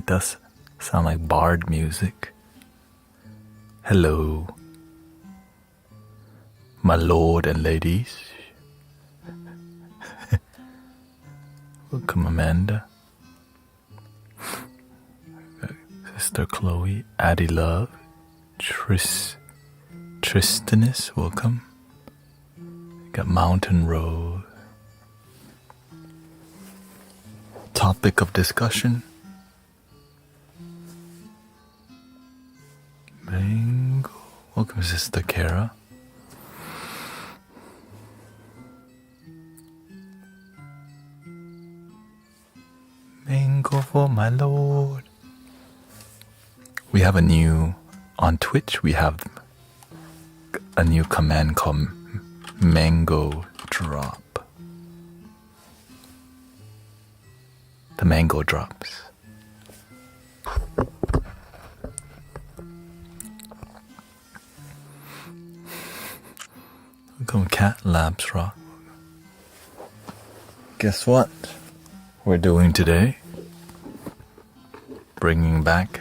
It does sound like bard music. Hello, my lord and ladies. Welcome, Amanda. Sister Chloe, Addie Love, Tristanus, welcome. Got Mountain Road. Topic of discussion. Mango. Welcome, Sister Kara. Mango for my lord. We have on Twitch, we have a new command called Mango Drop. The mango drops. Welcome, Cat Labs Rock. Guess what we're doing today? Bringing back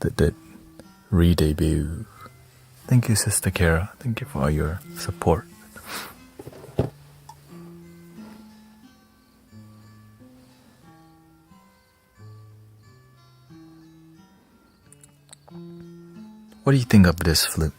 the re-debut. Thank you, Sister Kara. Thank you for all your support. What do you think of this flute?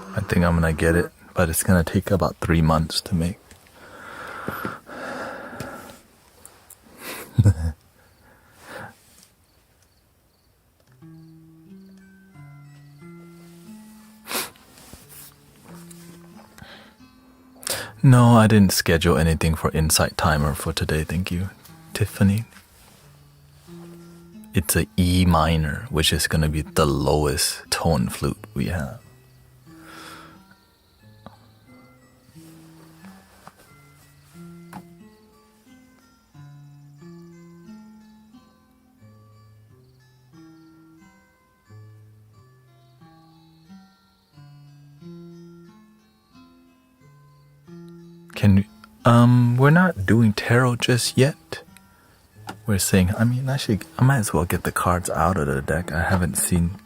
I think I'm gonna get it, but it's gonna take about 3 months to make. No, I didn't schedule anything for Insight Timer for today, thank you, Tiffany. It's a E minor, which is gonna be the lowest tone flute we have. We're not doing tarot just yet. We're saying, I might as well get the cards out of the deck. I haven't seen.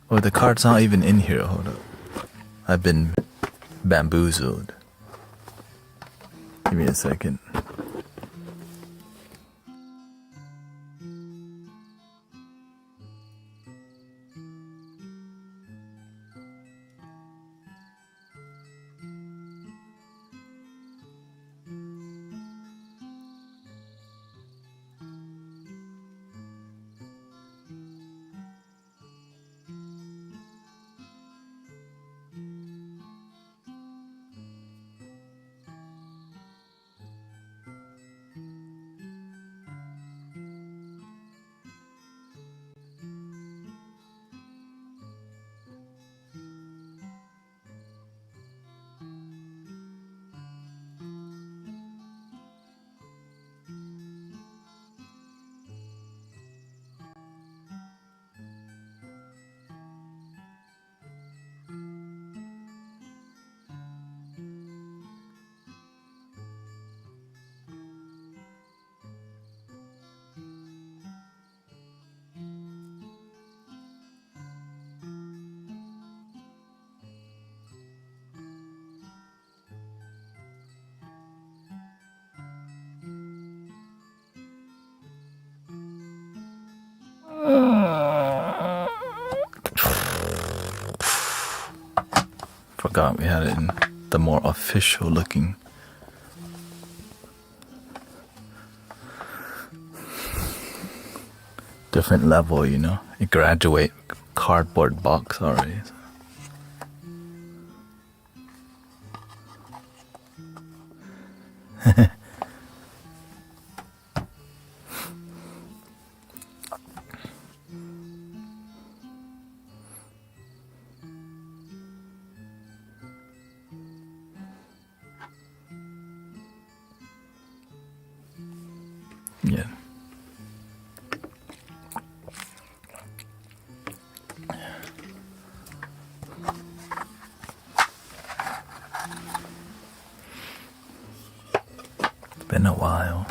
Oh, the card's not even in here. Hold up. I've been bamboozled. Give me a second. Forgot we had it in the more official looking. Different level, you know. A graduate cardboard box already. Yeah. It's been a while.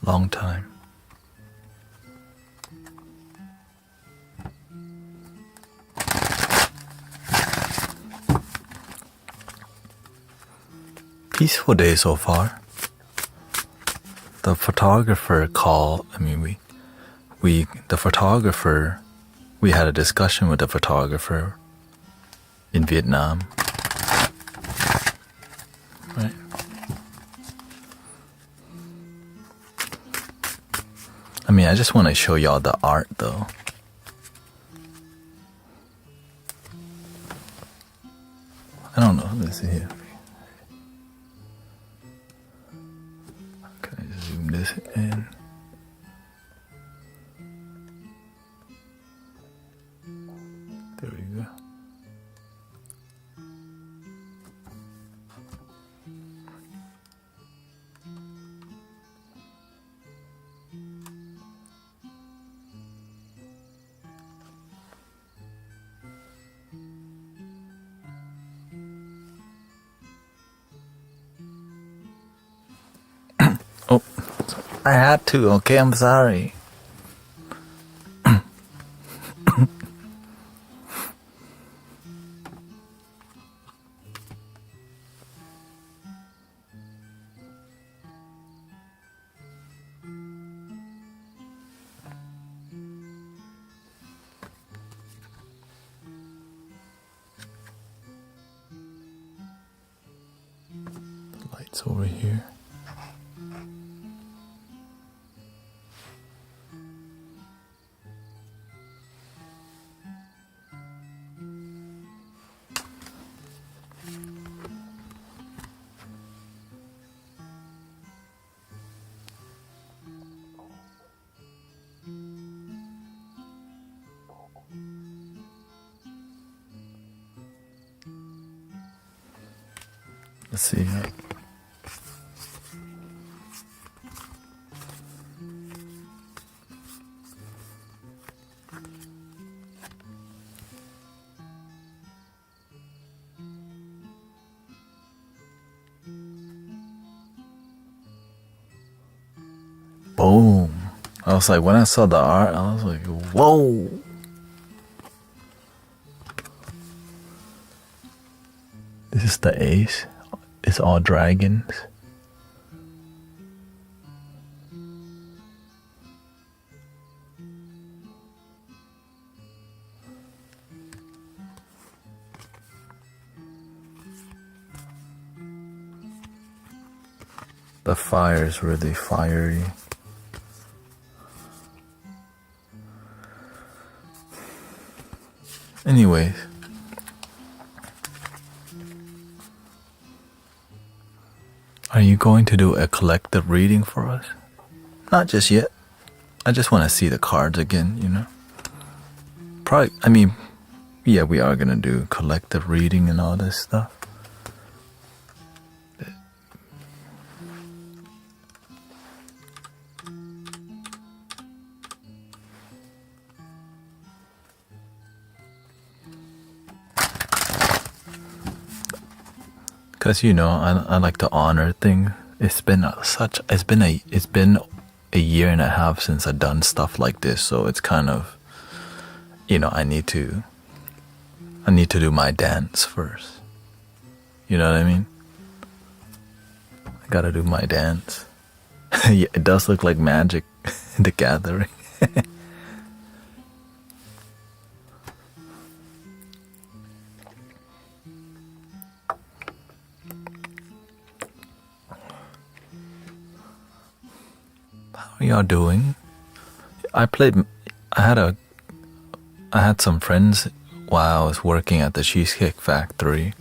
Long time. Peaceful day so far. The photographer called, we had a discussion with the photographer in Vietnam. Right? I just want to show y'all the art though. I don't know. Let's see here. Can I zoom this in? There we go. Oh, I had to, okay, I'm sorry. The light's over here. Let's see. Boom. I was like, when I saw the art, I was like, whoa. This is the ace. It's all dragons. The fire is really fiery. Anyways. Are you going to do a collective reading for us? Not just yet. I just want to see the cards again, you know? Probably, yeah, we are going to do collective reading and all this stuff. Cause I like to honor things. It's been a year and a half since I've done stuff like this, so it's kind of, I need to do my dance first. You know what I mean? I gotta do my dance. Yeah, it does look like Magic, the Gathering. How are y'all doing? I had some friends while I was working at the Cheesecake Factory.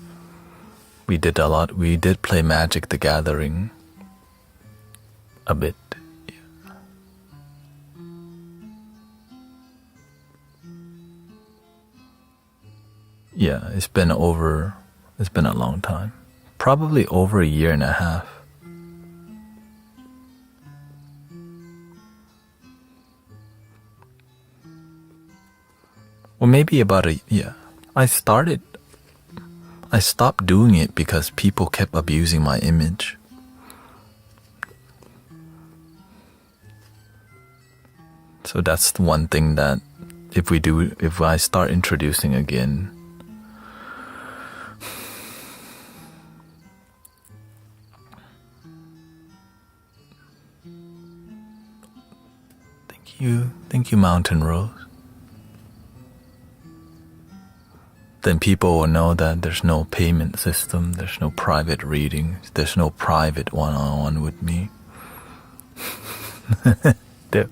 We did play Magic the Gathering a bit. Yeah, it's been a long time. Probably over a year and a half. Or maybe about I stopped doing it because people kept abusing my image. So that's the one thing that if I start introducing again, thank you, Mountain Rose. Then people will know that there's no payment system, there's no private readings, there's no private one-on-one with me. You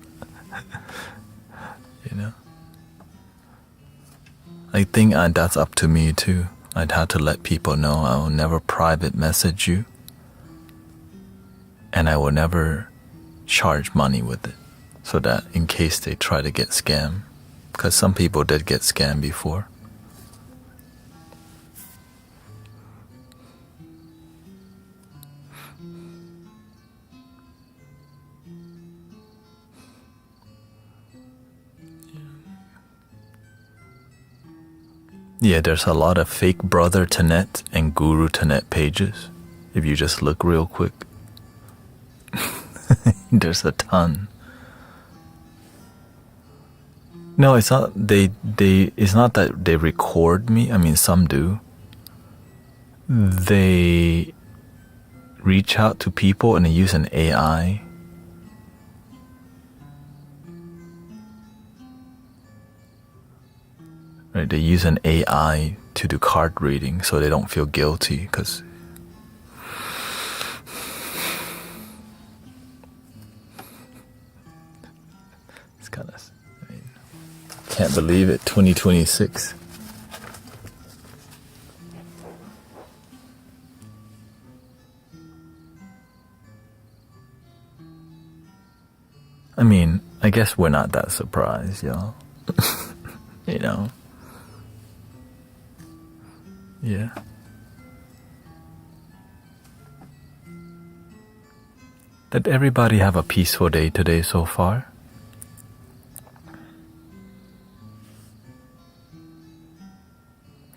know? I think that's up to me too. I'd have to let people know I will never private message you, and I will never charge money with it, so that in case they try to get scammed, because some people did get scammed before. Yeah, there's a lot of fake Brother Thanet and Guru Thanet pages. If you just look real quick, there's a ton. No, it's not. It's not that they record me. I mean, some do. They reach out to people and they use an AI. Right, they use an AI to do card reading so they don't feel guilty, because it's kind of, can't believe it, 2026. I mean, I guess we're not that surprised, y'all. You know? Yeah. Did everybody have a peaceful day today so far?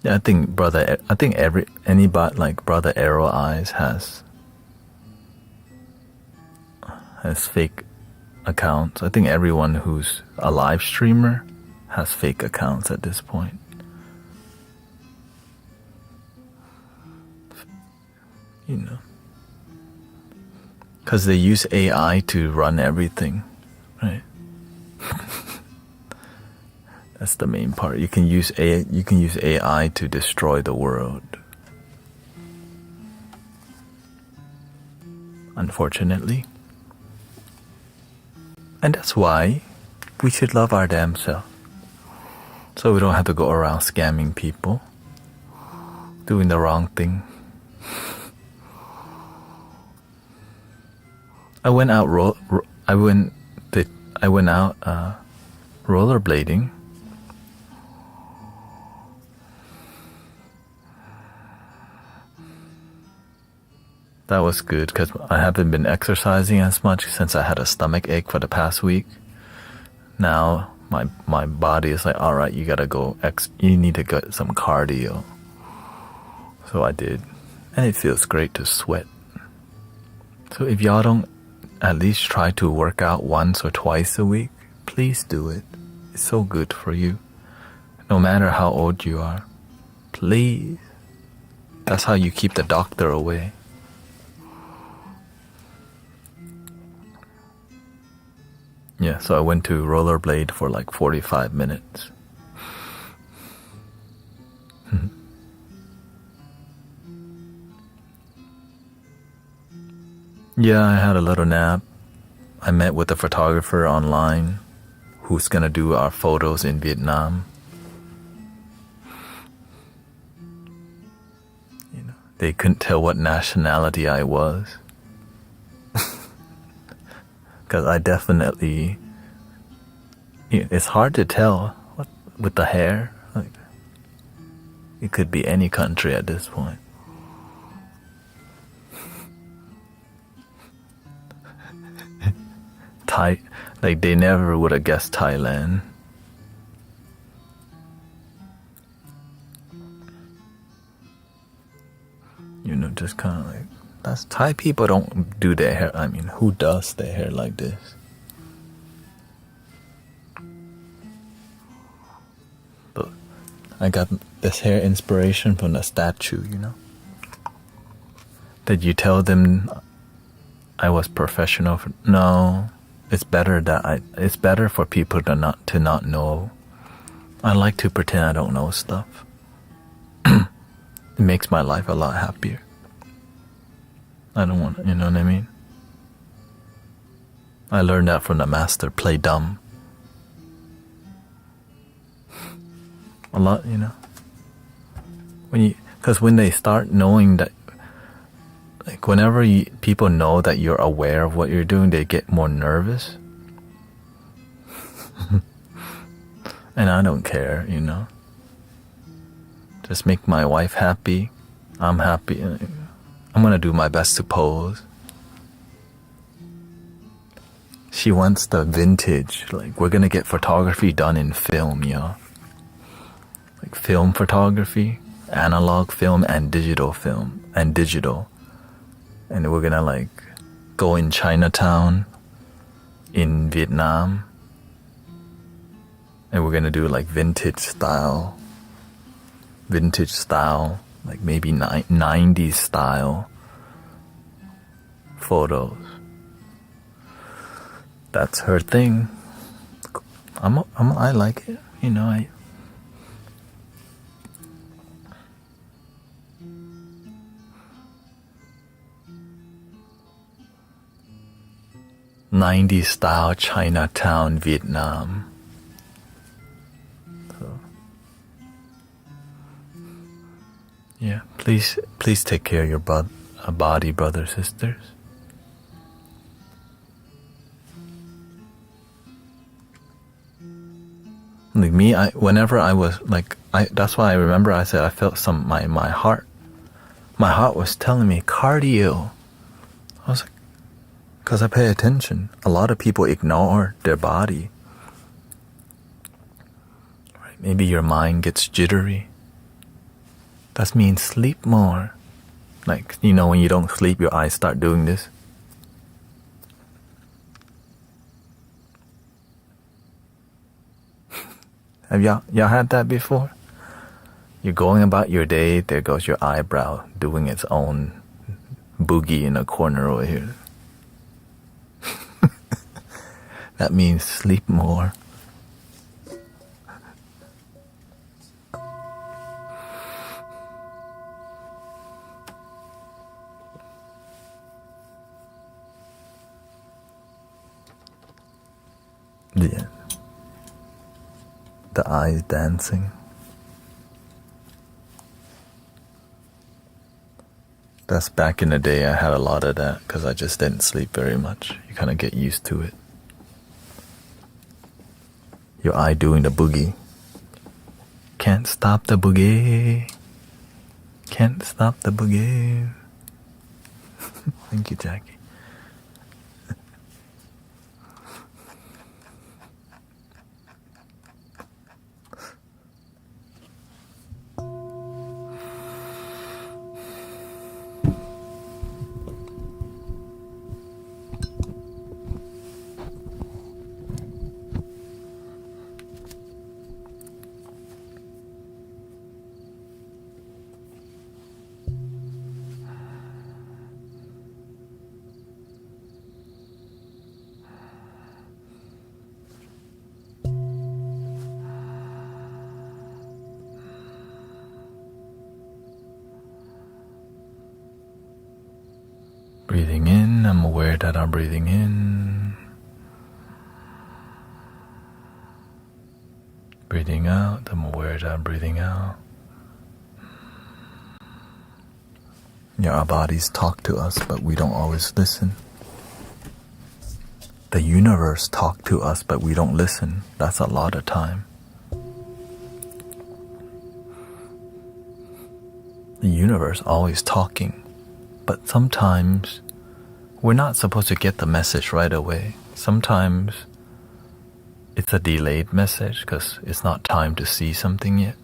Yeah, I think anybody like Brother Arrow Eyes has fake accounts. I think everyone who's a live streamer has fake accounts at this point. You know, because they use AI to run everything, right? That's the main part. You can use AI to destroy the world. Unfortunately. And that's why we should love our damn self. So we don't have to go around scamming people, doing the wrong thing. I went out rollerblading. That was good because I haven't been exercising as much since I had a stomach ache for the past week. Now my body is like, all right, you gotta go. You need to get some cardio. So I did, and it feels great to sweat. So if y'all don't at least try to work out once or twice a week, please do it. It's so good for you. No matter how old you are. Please. That's how you keep the doctor away. Yeah, so I went to rollerblade for like 45 minutes. Yeah, I had a little nap. I met with a photographer online who's gonna do our photos in Vietnam. You know, they couldn't tell what nationality I was. Because I definitely, it's hard to tell with the hair. Like, it could be any country at this point. Like they never would have guessed Thailand. You know, just kind of like, that's Thai people don't do their hair. I mean, who does their hair like this? But I got this hair inspiration from the statue, you know. Did you tell them I was professional? No. It's better it's better for people to not know. I like to pretend I don't know stuff. It makes my life a lot happier. I don't want, you know what I mean? I learned that from the master, play dumb. A lot, you know. Because when they start knowing that, like whenever people know that you're aware of what you're doing, they get more nervous. And I don't care, you know. Just make my wife happy. I'm happy. I'm gonna do my best to pose. She wants the vintage. Like, we're gonna get photography done in film, yo. Like film photography, analog film and digital film, and digital. And we're gonna like go in Chinatown in Vietnam, and we're gonna do like vintage style, like maybe 90s style photos. That's her thing. I like it, you know. 90s style Chinatown, Vietnam. So, yeah, please take care of your body, brothers, sisters. Like me, whenever I was like, that's why I remember I said I felt my heart was telling me cardio. I was like, because I pay attention. A lot of people ignore their body. Right? Maybe your mind gets jittery. That means sleep more. Like, you know, when you don't sleep, your eyes start doing this. Have y'all had that before? You're going about your day, there goes your eyebrow doing its own boogie in a corner over here. That means sleep more. Yeah. The eyes dancing. That's back in the day. I had a lot of that because I just didn't sleep very much. You kind of get used to it. Your eye doing the boogie. Can't stop the boogie. Can't stop the boogie. Thank you, Jackie. Breathing in, I'm aware that I'm breathing in. breathing out, I'm aware that I'm breathing out. Yeah, our bodies talk to us, but we don't always listen. The universe talks to us, but we don't listen. That's a lot of time. The universe always talking, but sometimes we're not supposed to get the message right away. Sometimes it's a delayed message because it's not time to see something yet.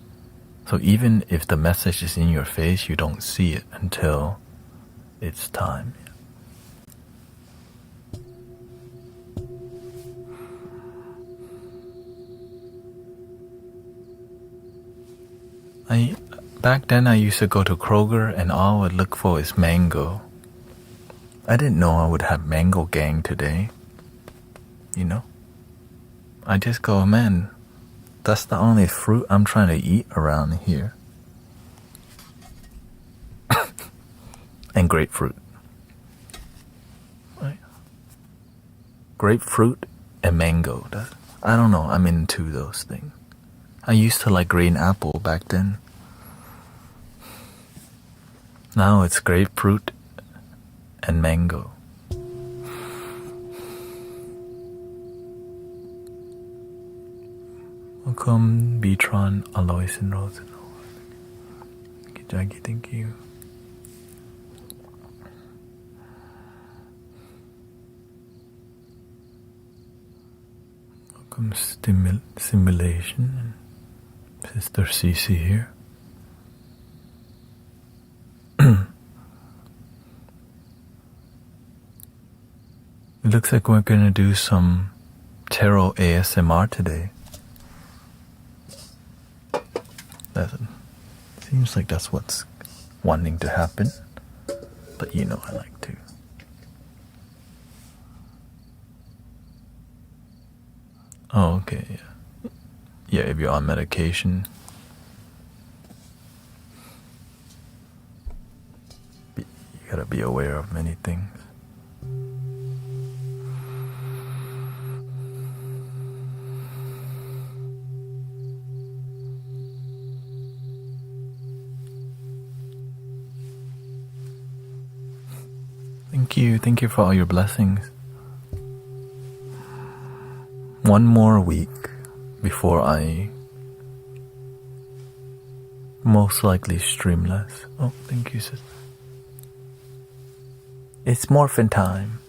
So even if the message is in your face, you don't see it until it's time. Back then I used to go to Kroger and all I would look for is mango. I didn't know I would have mango gang today. You know? I just go, man, that's the only fruit I'm trying to eat around here. And grapefruit. Right? Grapefruit and mango. I don't know, I'm into those things. I used to like green apple back then. Now it's grapefruit and mango. Welcome, Beatron, Alois, and Rose. Thank you, Jackie, thank you. Welcome, Simulation. Sister Cece here. It looks like we're gonna do some tarot ASMR today. Seems like that's what's wanting to happen, but you know I like to. Oh, okay, yeah. Yeah, if you're on medication, you gotta be aware of many things. Thank you for all your blessings. One more week before I most likely stream less. Oh, thank you, sister. It's morphin' time.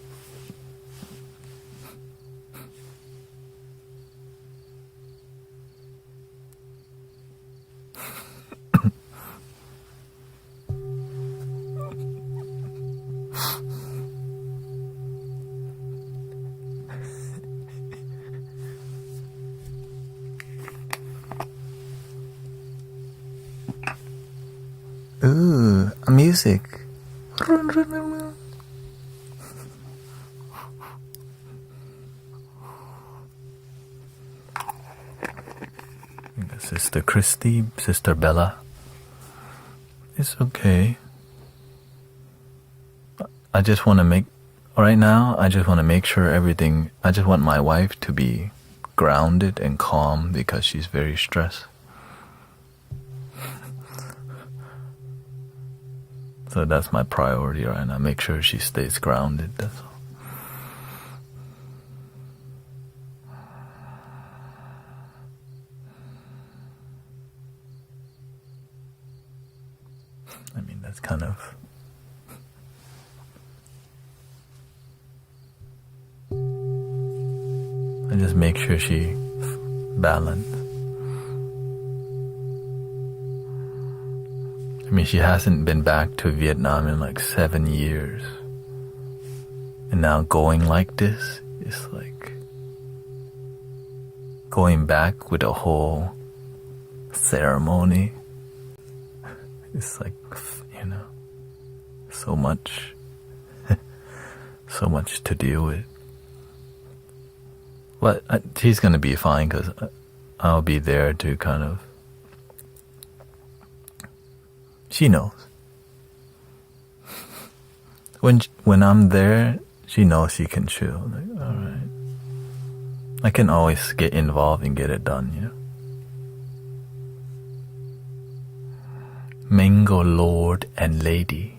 Ooh, a music. Sister Christy, Sister Bella. It's okay. I just want to make, right now, I just want to make sure everything, I just want my wife to be grounded and calm because she's very stressed. So that's my priority right now. Make sure she stays grounded, that's all. I mean, that's kind of... I just make sure she balanced. I mean, she hasn't been back to Vietnam in like 7 years. And now going like this is like going back with a whole ceremony. It's like, you know, so much, so much to deal with. But she's gonna be fine because I'll be there to kind of... She knows. When I'm there, she knows she can chill. Like, all right. I can always get involved and get it done, you know. Mango Lord and Lady.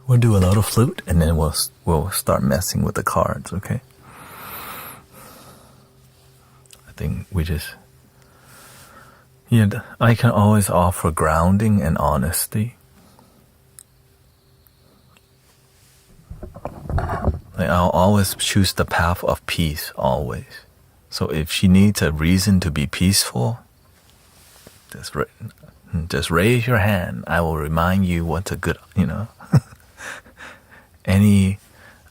We'll do a lot of flute and then we'll start messing with the cards, okay? I think we just... Yeah, I can always offer grounding and honesty. Like I'll always choose the path of peace, always. So if she needs a reason to be peaceful, just raise your hand. I will remind you what's a good,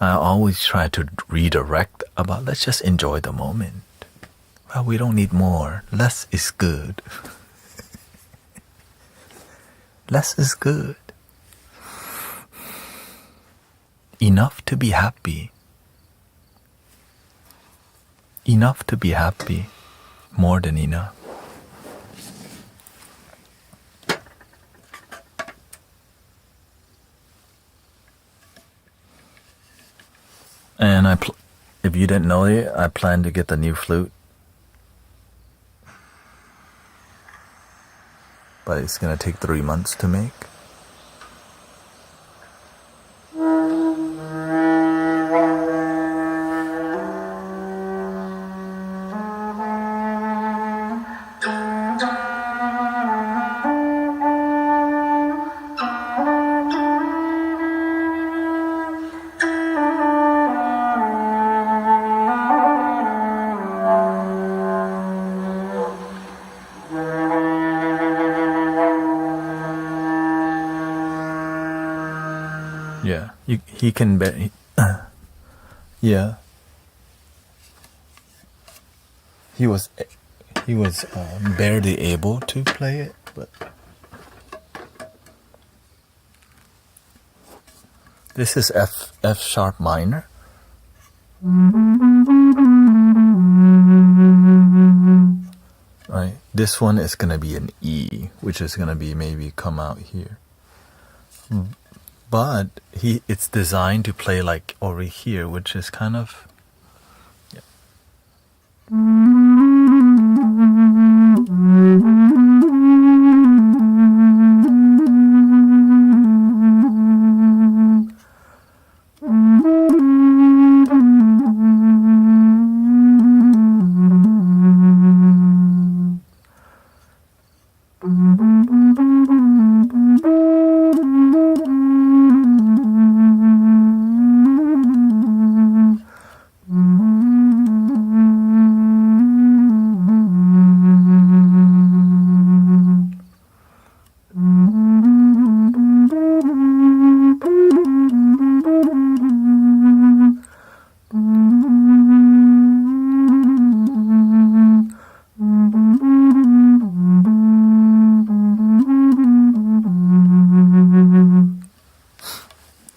I always try to redirect about, let's just enjoy the moment. Well, we don't need more. Less is good. Less is good. Enough to be happy. Enough to be happy. More than enough. And if you didn't know it, I plan to get the new flute. But it's gonna take 3 months to make. Yeah, he can yeah. He was barely able to play it, but this is F sharp minor. Right. This one is gonna be an E, which is gonna be maybe come out here. But it's designed to play like over here, which is kind of... Yeah.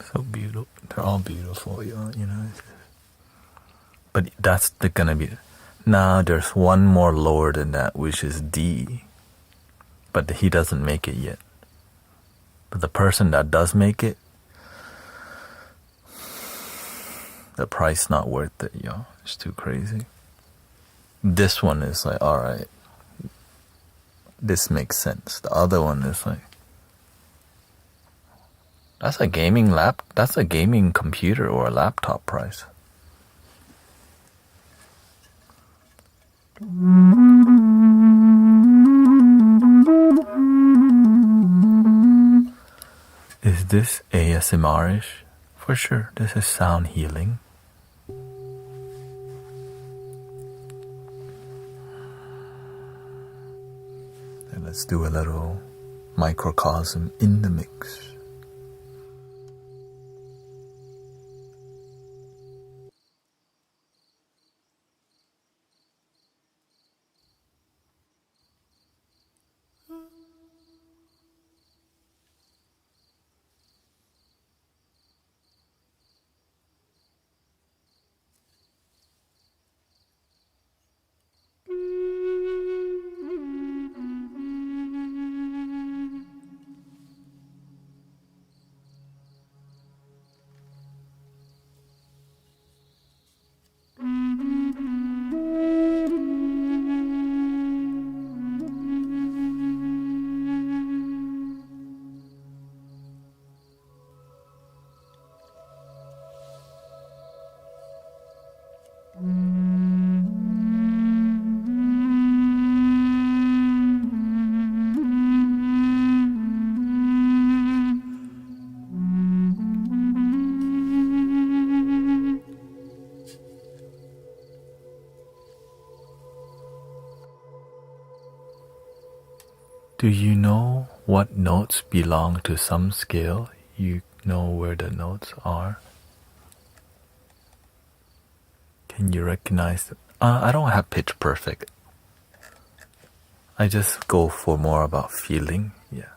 So beautiful. They're all beautiful, But that's gonna be... Now there's one more lower than that, which is D. But he doesn't make it yet. But the person that does make it, the price not worth it, It's too crazy. This one is like, alright, this makes sense. The other one is like, that's a gaming computer or a laptop price. Is this ASMR-ish? For sure, this is sound healing. And let's do a little microcosm in the mix. Do you know what notes belong to some scale? You know where the notes are? Can you recognize them? I don't have pitch perfect. I just go for more about feeling. Yeah,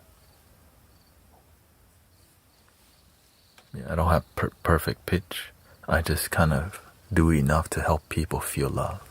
I don't have perfect pitch. I just kind of do enough to help people feel love.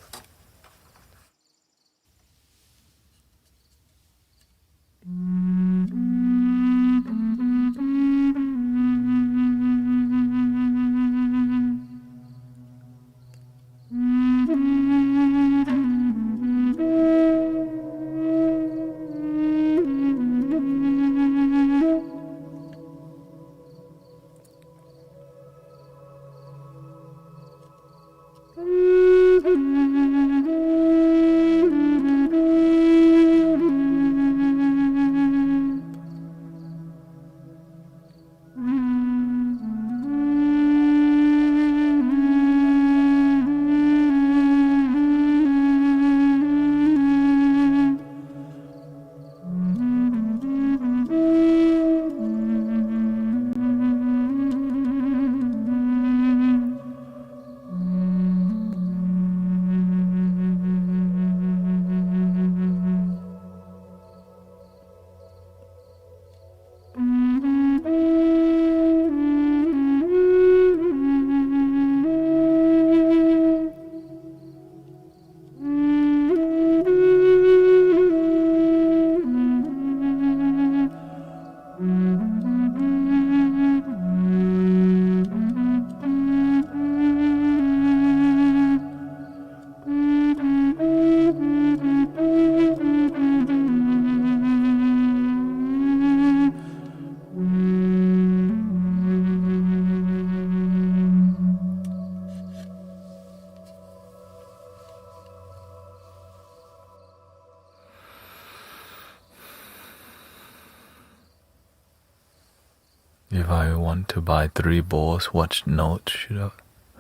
If I want to buy 3 bowls, what note should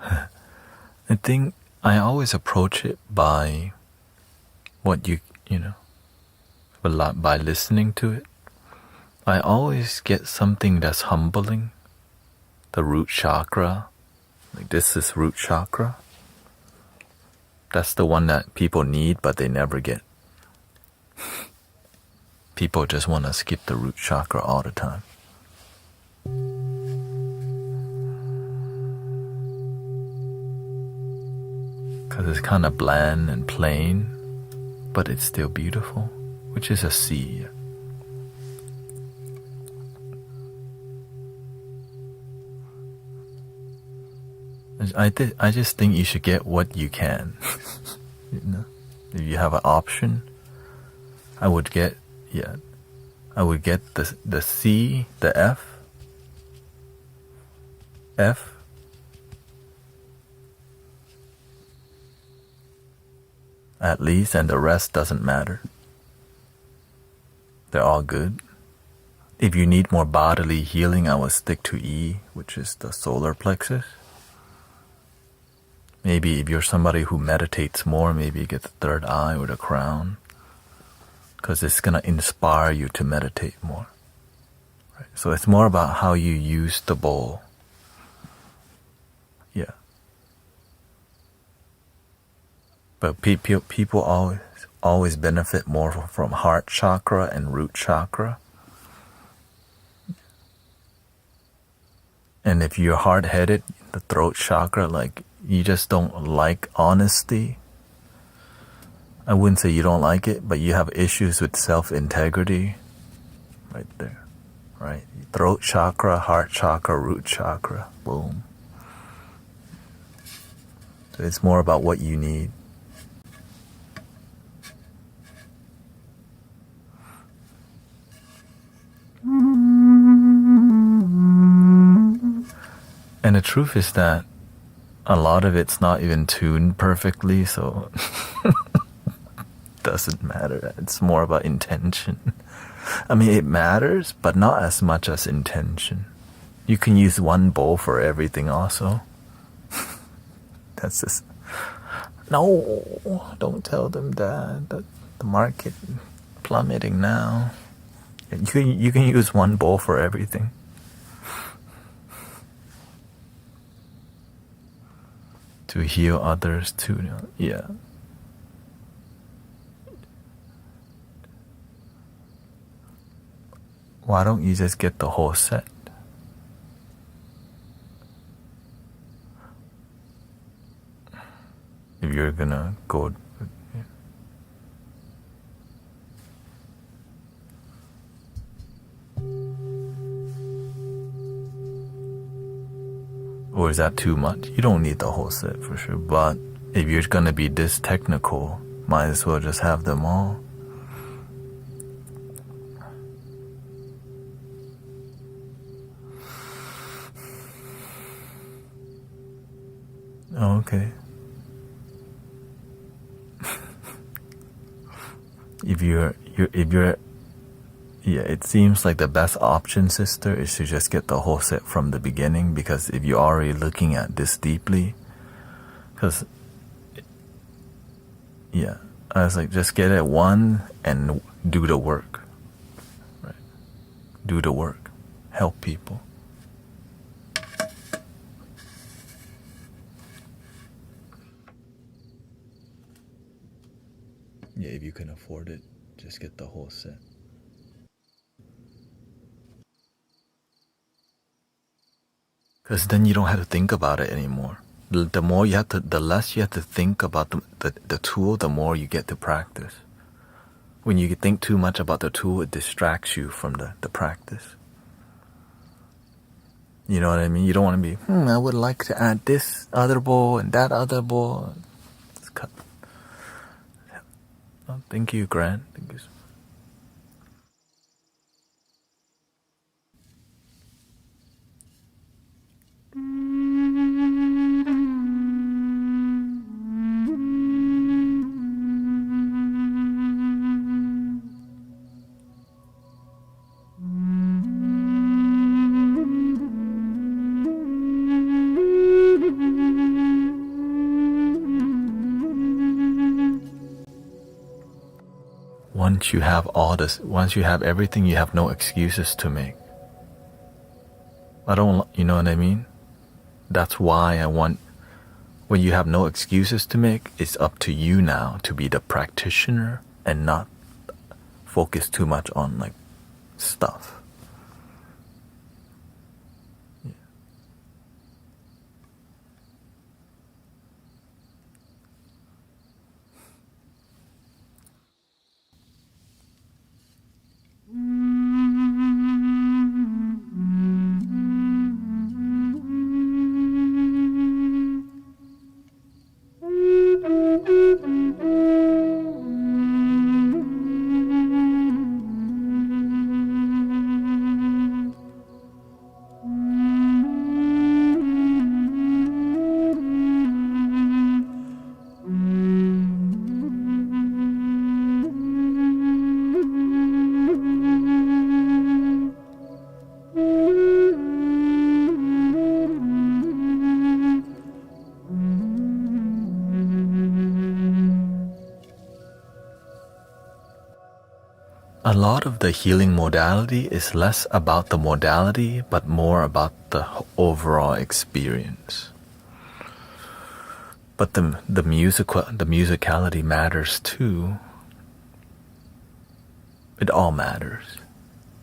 I? I think I always approach it by what by listening to it. I always get something that's humbling. The root chakra. Like this is root chakra. That's the one that people need, but they never get. People just want to skip the root chakra all the time. Because it's kind of bland and plain, but it's still beautiful, which is a C. I just think you should get what you can. If you have an option, I would get the C, the F, at least, and the rest doesn't matter. They're all good. If you need more bodily healing, I would stick to E, which is the solar plexus. Maybe if you're somebody who meditates more, maybe you get the third eye or the crown, because it's going to inspire you to meditate more. Right? So it's more about how you use the bowl. Yeah. But people always benefit more from heart chakra and root chakra. And if you're hard-headed, the throat chakra, like you just don't like honesty. I wouldn't say you don't like it, but you have issues with self-integrity. Right there. Right? Throat chakra, heart chakra, root chakra. Boom. So it's more about what you need. And the truth is that a lot of it's not even tuned perfectly, so doesn't matter. It's more about intention. I mean, it matters, but not as much as intention. You can use one bowl for everything also. That's just... No, don't tell them that. The market plummeting now. You can use one bowl for everything. To heal others too. Yeah. Why don't you just get the whole set? If you're gonna go. Or is that too much? You don't need the whole set for sure. But if you're gonna be this technical, might as well just have them all. Oh, okay. if you're yeah, it seems like the best option, sister, is to just get the whole set from the beginning, because if you're already looking at this deeply, because yeah, I was like, just get it one and do the work, right? Do the work, help people. Yeah, if you can afford it, just get the whole set. Because then you don't have to think about it anymore. The more you have to, the less you have to think about the tool, the more you get to practice. When you think too much about the tool, it distracts you from the practice. You know what I mean? You don't want to be, I would like to add this other bowl and that other bowl. Let's cut. Oh, thank you, Grant. Thank you. Once you have all this, once you have everything, you have no excuses to make. You know what I mean? That's why I want, when you have no excuses to make, it's up to you now to be the practitioner and not focus too much on like stuff. Yeah. A lot of the healing modality is less about the modality, but more about the overall experience. But the musicality matters too. It all matters.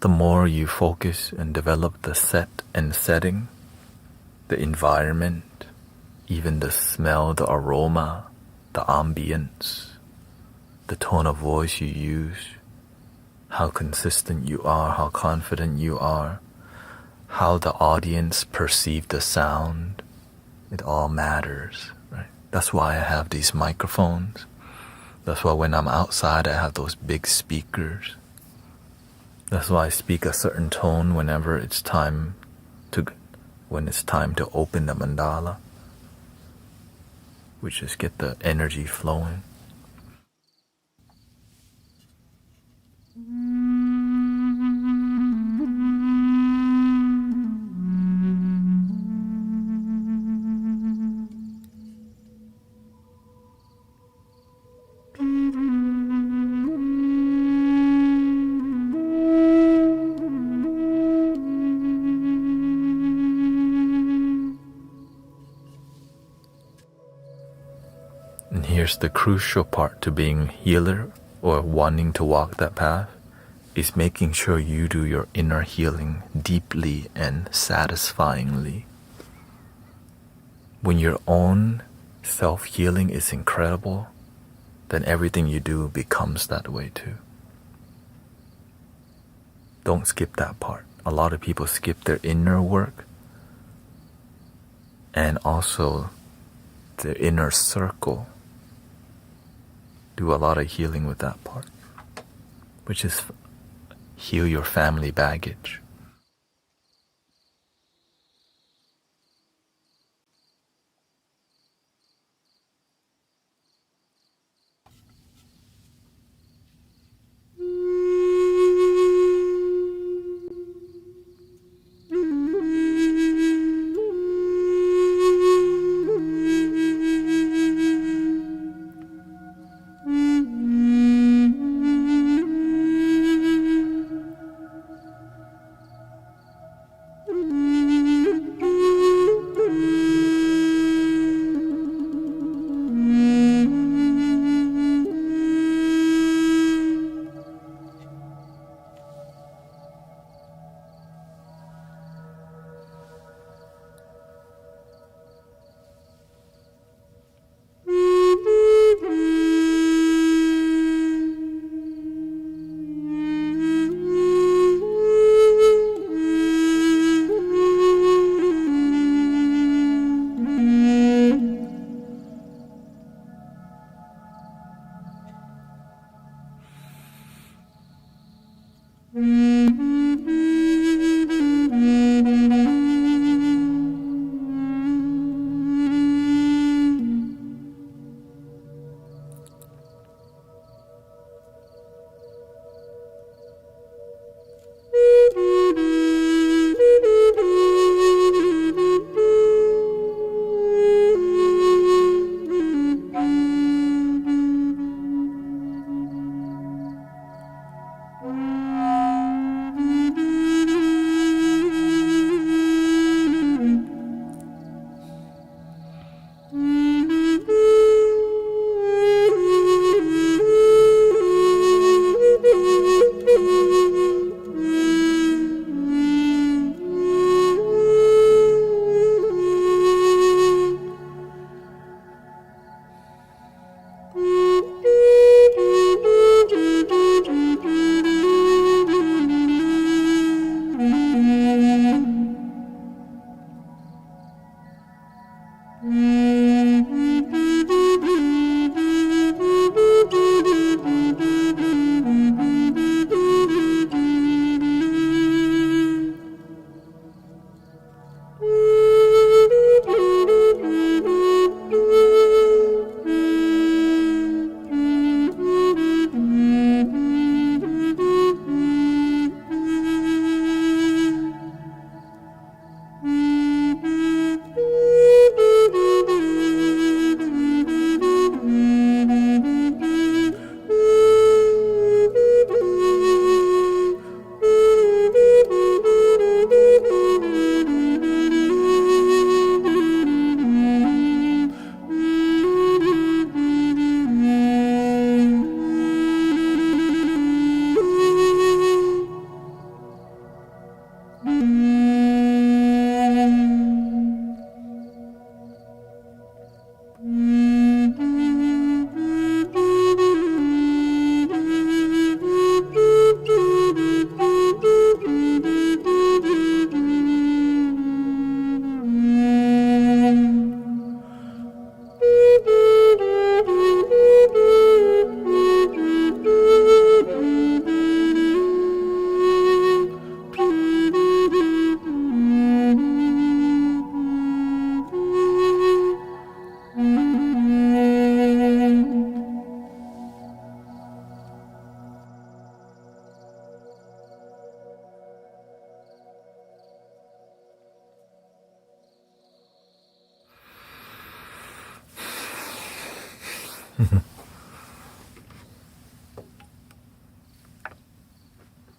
The more you focus and develop the set and setting, the environment, even the smell, the aroma, the ambience, the tone of voice you use, how consistent you are, how confident you are, how the audience perceive the sound, it all matters, right? That's why I have these microphones. That's why when I'm outside I have those big speakers. That's why I speak a certain tone whenever it's time to open the mandala, which is get the energy flowing. here's the crucial part to being a healer or wanting to walk that path, is making sure you do your inner healing deeply and satisfyingly. When your own self-healing is incredible, then everything you do becomes that way too. Don't skip that part. A lot of people skip their inner work and also their inner circle. Do a lot of healing with that part, which is heal your family baggage.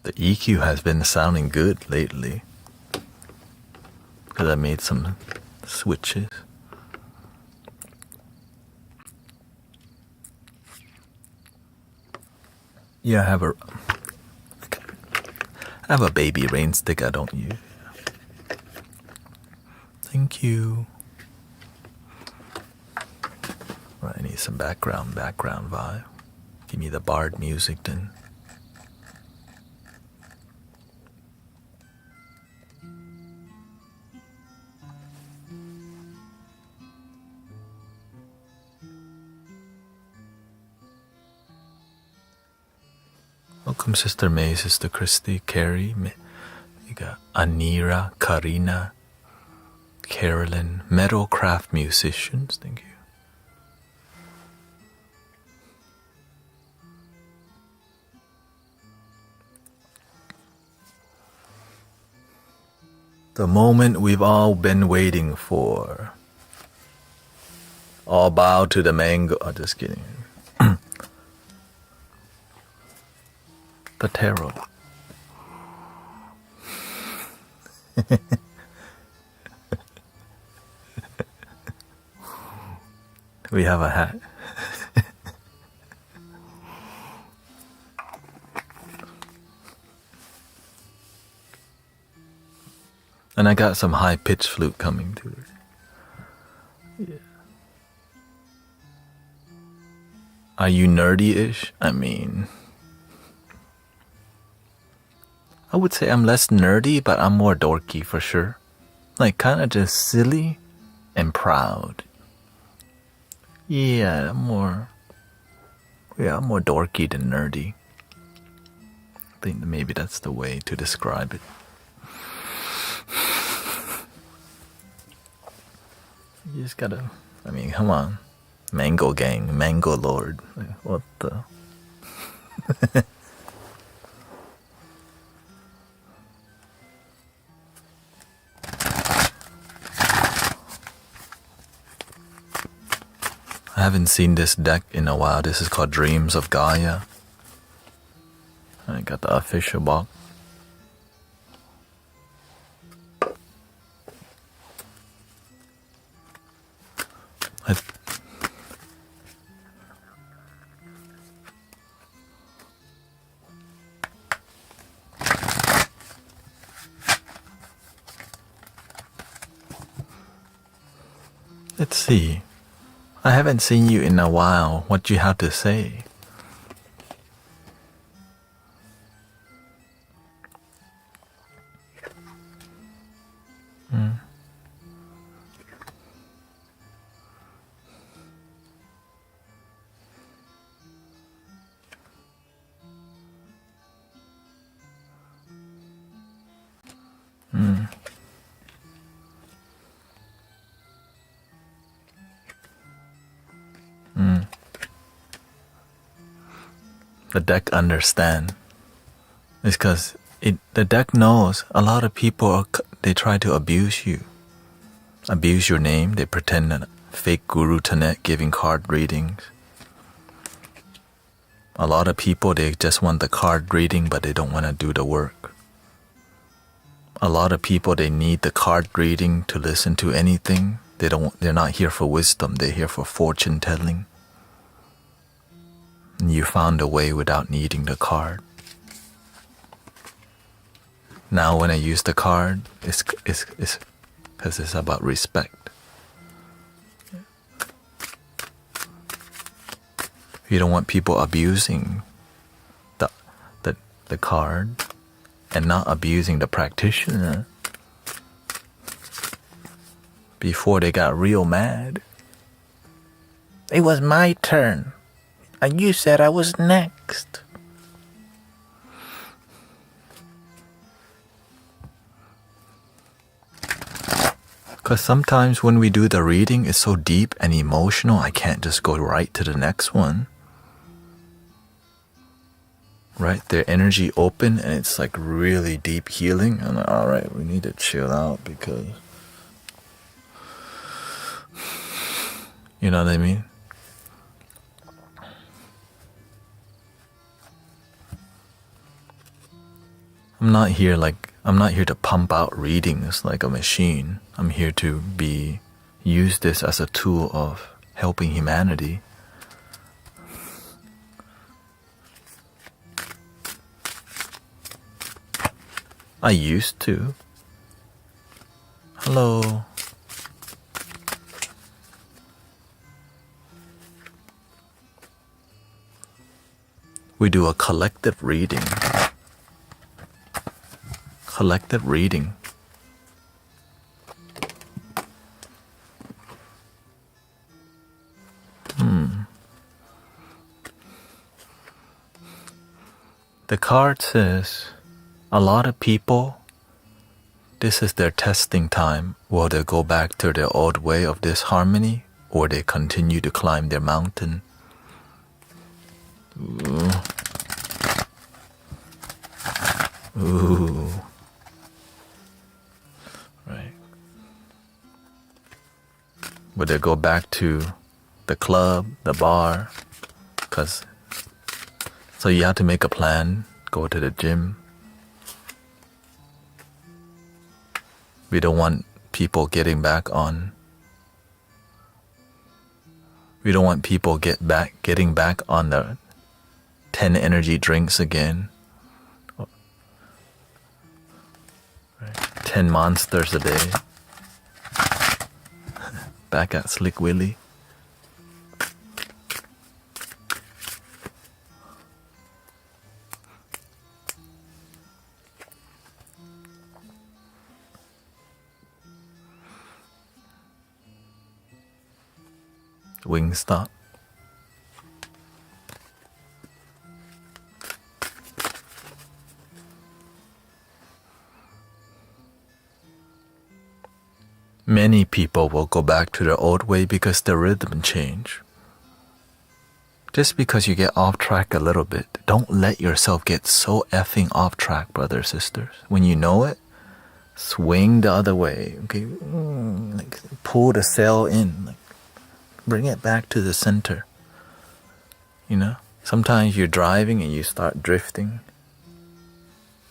The EQ has been sounding good lately because I made some switches. Yeah, I have a baby rain stick I don't use. Thank you. Right, I need some background vibe. Give me the bard music then. Welcome, Sister May, Sister Christy, Carrie. You got Anira, Karina, Carolyn, Metalcraft musicians. Thank you. The moment we've all been waiting for. All bow to the mango. Oh, just kidding. The tarot. We have a hat. And I got some high-pitched flute coming too. Yeah. Are you nerdy-ish? I mean, I would say I'm less nerdy, but I'm more dorky for sure. Like kind of just silly and proud. Yeah, I'm more dorky than nerdy. I think maybe that's the way to describe it. You just gotta, I mean, come on. Mango gang, mango lord. Like, what the? I haven't seen this deck in a while. This is called Dreams of Gaia. I got the official box. Let's see. I haven't seen you in a while. What do you have to say? The deck understand. It's because the deck knows a lot of people they try to abuse you, abuse your name. They pretend that fake Guru Thanet giving card readings. A lot of people they just want the card reading, but they don't want to do the work. A lot of people they need the card reading to listen to anything. They're not here for wisdom. They're here for fortune telling. And you found a way without needing the card. Now when I use the card, it's because it's about respect. You don't want people abusing the card and not abusing the practitioner before they got real mad. It was my turn. And you said I was next. Because sometimes when we do the reading, it's so deep and emotional, I can't just go right to the next one. Right? Their energy open and it's like really deep healing. I'm like, alright, we need to chill out because... You know what I mean? I'm not here to pump out readings like a machine. I'm here to use this as a tool of helping humanity. I used to. Hello. We do a collective reading. Collective reading. The card says, a lot of people, this is their testing time. Will they go back to their old way of disharmony, or they continue to climb their mountain? Ooh. Ooh. Right. Will they go back to the club, the bar? So you have to make a plan, go to the gym. We don't want people getting back on. We don't want people getting back on the 10 energy drinks again. 10 monsters a day. Back at Slick Willy. Wingstop. Many people will go back to their old way because the rhythm change. Just because you get off track a little bit, don't let yourself get so effing off track, brothers, sisters. When you know it, swing the other way. Okay, like pull the sail in, like bring it back to the center. You know, sometimes you're driving and you start drifting.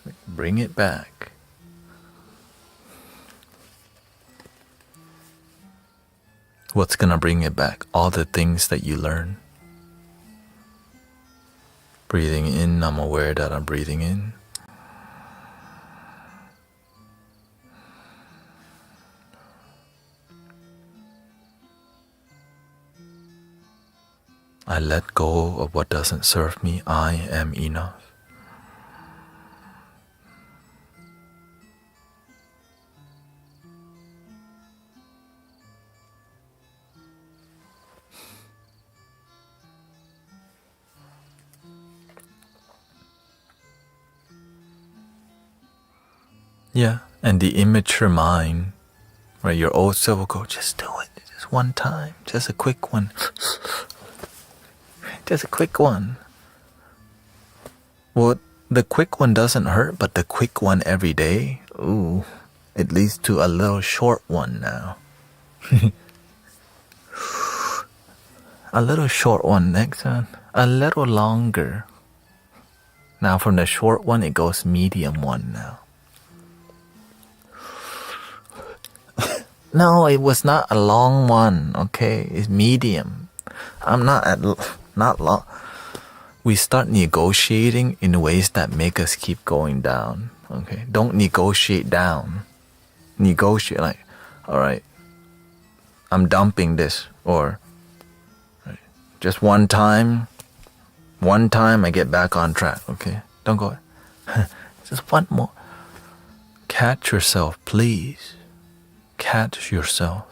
Like, bring it back. What's gonna bring it back? All the things that you learn. Breathing in, I'm aware that I'm breathing in. I let go of what doesn't serve me. I am enough. Yeah, and the immature mind, right? Your old self will go, just do it, just one time, just a quick one. Just a quick one. Well, the quick one doesn't hurt, but the quick one every day, ooh, it leads to a little short one now. A little short one next time, a little longer. Now from the short one, it goes medium one now. No, it was not a long one, okay? It's medium. I'm not long. We start negotiating in ways that make us keep going down, okay? Don't negotiate down. Negotiate like, all right, I'm dumping this, or right, just one time I get back on track, okay? Don't go, just one more. Catch yourself, please. Catch yourself.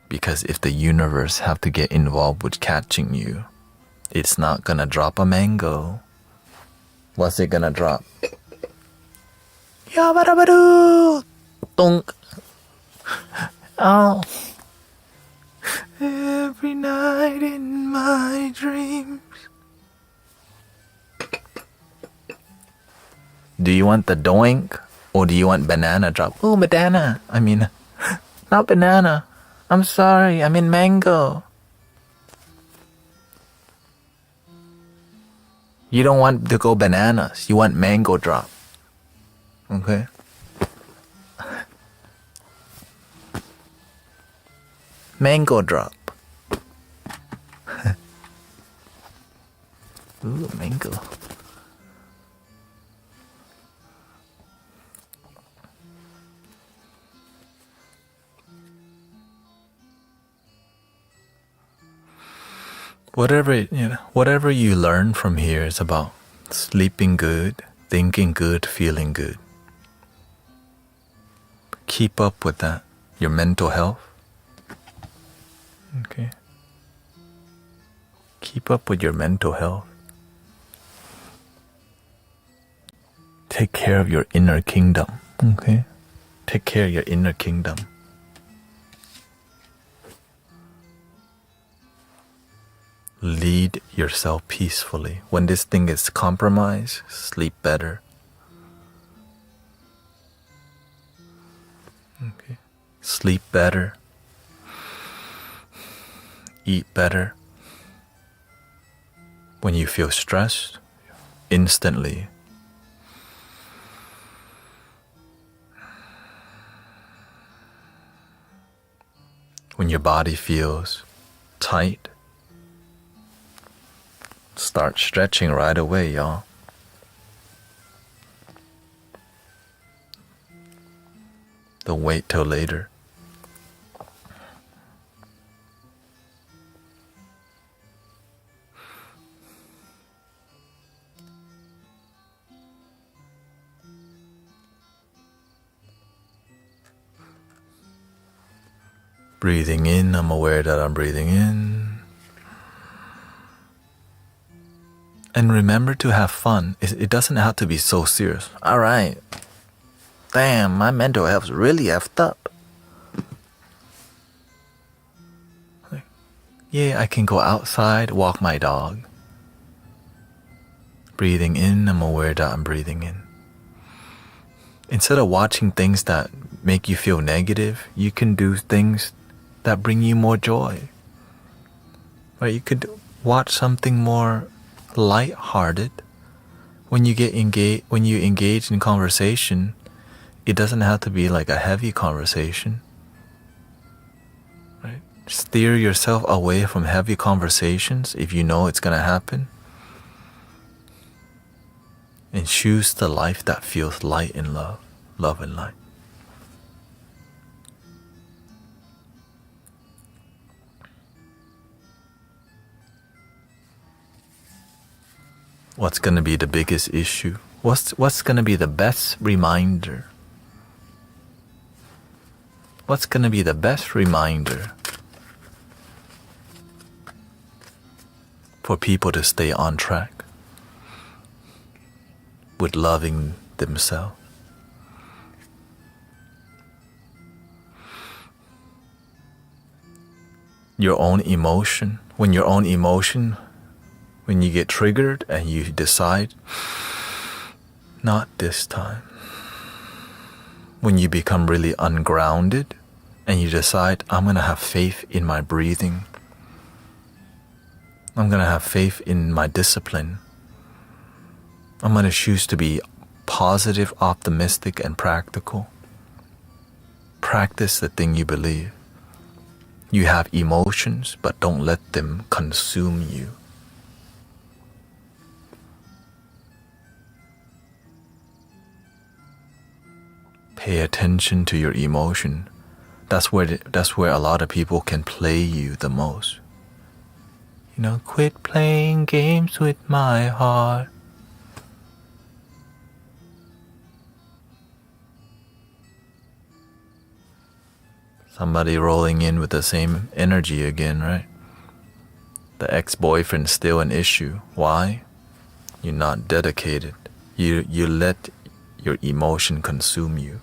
Because if the universe have to get involved with catching you, it's not gonna drop a mango. What's it gonna drop? Yabarabadu! Tonk! Oh. Every night in my dreams. Do you want the doink? Or do you want banana drop? Oh, banana. I mean, not banana. I'm sorry, I mean mango. You don't want to go bananas. You want mango drop. Okay? Mango drop. Ooh, mango. Whatever you learn from here is about sleeping good, thinking good, feeling good. Keep up with that. Your mental health. Okay. Keep up with your mental health. Take care of your inner kingdom. Okay. Take care of your inner kingdom. Lead yourself peacefully. When this thing is compromised, sleep better. Okay. Sleep better. Eat better. When you feel stressed, instantly when your body feels tight, start stretching right away, y'all. Don't wait till later. Breathing in, I'm aware that I'm breathing in. And remember to have fun. It doesn't have to be so serious. All right. Damn, my mental health's really effed up. Yeah, I can go outside, walk my dog. Breathing in, I'm aware that I'm breathing in. Instead of watching things that make you feel negative, you can do things that bring you more joy. Right? You could watch something more light-hearted. When you engage in conversation, it doesn't have to be like a heavy conversation. Right? Steer yourself away from heavy conversations if you know it's gonna happen. And choose the life that feels light and love and light. What's going to be the biggest issue? What's going to be the best reminder? What's going to be the best reminder for people to stay on track with loving themselves? Your own emotion. When you get triggered and you decide, not this time. When you become really ungrounded and you decide, I'm going to have faith in my breathing. I'm going to have faith in my discipline. I'm going to choose to be positive, optimistic, and practical. Practice the thing you believe. You have emotions, but don't let them consume you. Pay attention to your emotion. That's where a lot of people can play you the most. Quit playing games with my heart. Somebody rolling in with the same energy again, right? The ex-boyfriend's still an issue. Why? You're not dedicated. You let your emotion consume you.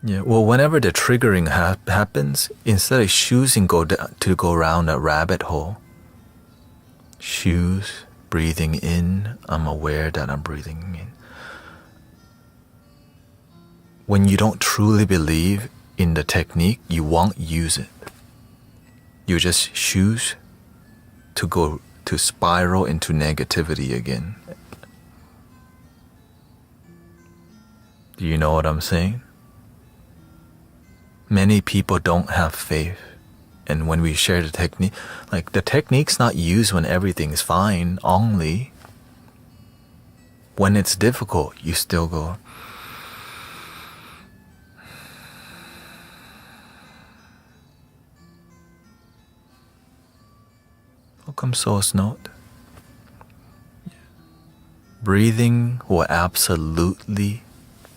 Yeah, well, whenever the triggering happens, instead of choosing to go around a rabbit hole, choose breathing in. I'm aware that I'm breathing in. When you don't truly believe in the technique, you won't use it. You just choose to spiral into negativity again. Do you know what I'm saying? Many people don't have faith. And when we share the technique, the technique's not used when everything's fine only. When it's difficult, you still go, How come soul's note? Breathing will absolutely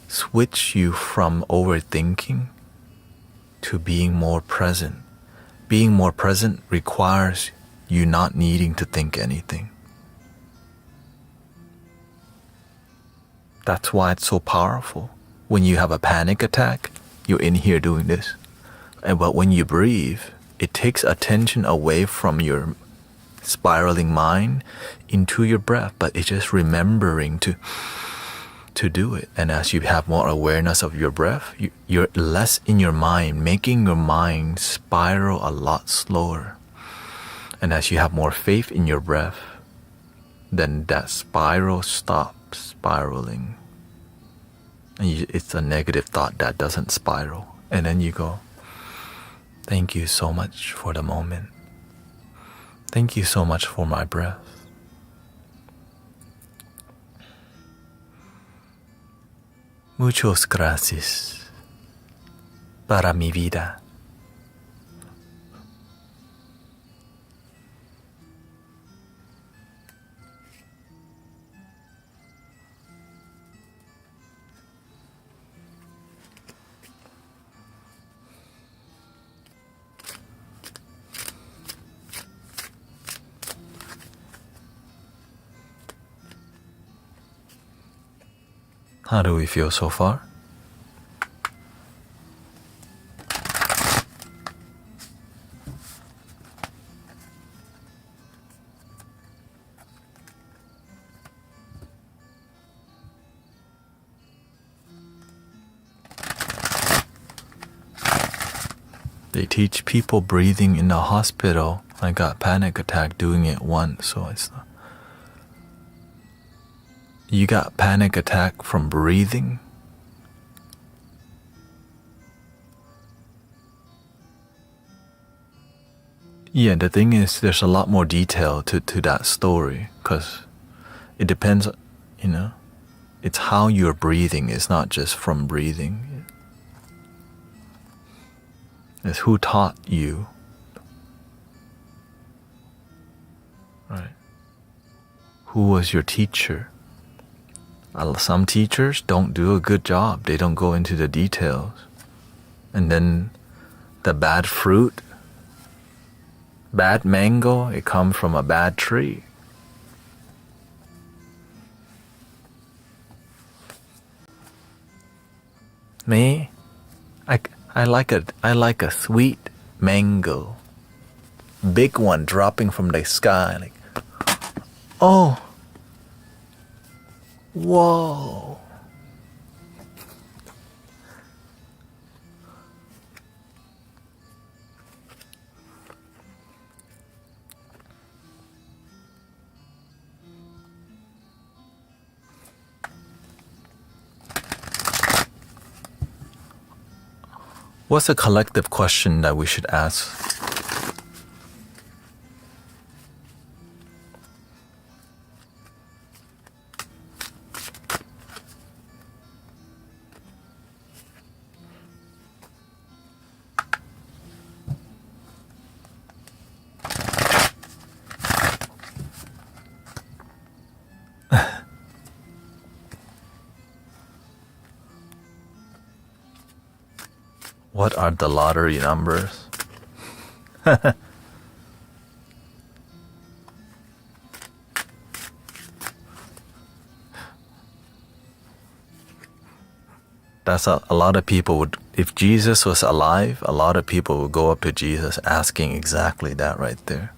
switch you from overthinking to being more present. Being more present requires you not needing to think anything. That's why it's so powerful. When you have a panic attack, you're in here doing this. But when you breathe, it takes attention away from your spiraling mind into your breath, but it's just remembering to do it. And as you have more awareness of your breath, you're less in your mind, making your mind spiral a lot slower. And as you have more faith in your breath, then that spiral stops spiraling. And it's a negative thought that doesn't spiral. And then you go, thank you so much for the moment. Thank you so much for my breath. Muchas gracias para mi vida. How do we feel so far? They teach people breathing in the hospital. I got panic attack doing it once, so it's not. You got panic attack from breathing? Yeah, the thing is, there's a lot more detail to that story, because it depends, it's how you're breathing. It's not just from breathing. It's who taught you. Right. Who was your teacher? Some teachers don't do a good job. They don't go into the details. And then the bad fruit, bad mango, it comes from a bad tree. Me, I like a sweet mango, big one dropping from the sky. Like, oh. Whoa. What's a collective question that we should ask? What are the lottery numbers? That's a lot of people would, if Jesus was alive, a lot of people would go up to Jesus asking exactly that right there.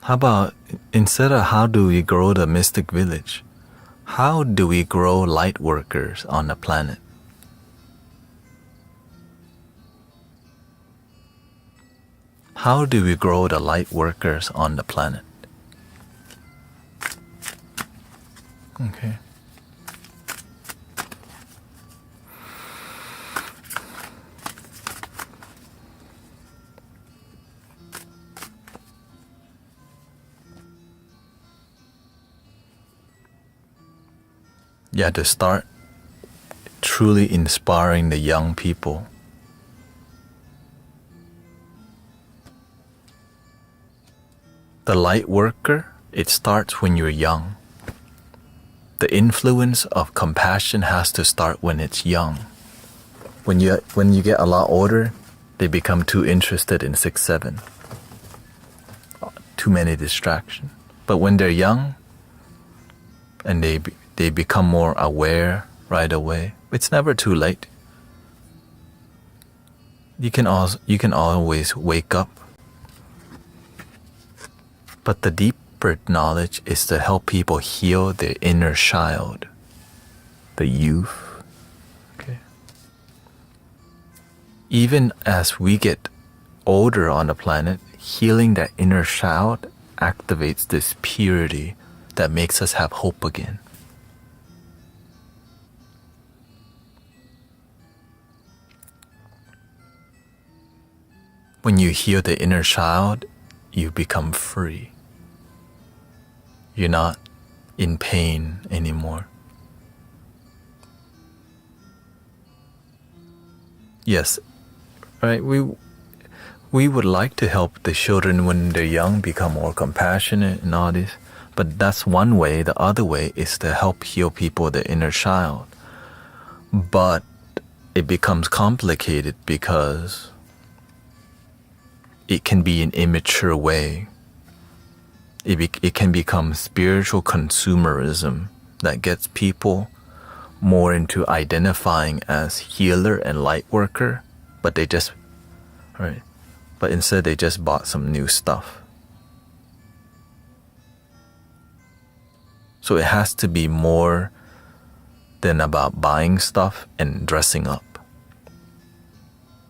How about, instead of how do we grow the mystic village, how do we grow light workers on the planet? How do we grow the light workers on the planet? Okay. Yeah, to start truly inspiring the young people. The light worker, it starts when you're young. The influence of compassion has to start when it's young. When you get a lot older, they become too interested in 6, 7. Too many distractions. But when they're young and they become more aware right away, it's never too late. You can always wake up. But the deeper knowledge is to help people heal their inner child, the youth. Okay. Even as we get older on the planet, healing that inner child activates this purity that makes us have hope again. When you heal the inner child, you become free. You're not in pain anymore. Yes, right? We would like to help the children when they're young become more compassionate and all this, but that's one way. The other way is to help heal people, the inner child. But it becomes complicated because it can be an immature way. It can become spiritual consumerism that gets people more into identifying as healer and light worker, but instead they just bought some new stuff. So it has to be more than about buying stuff and dressing up.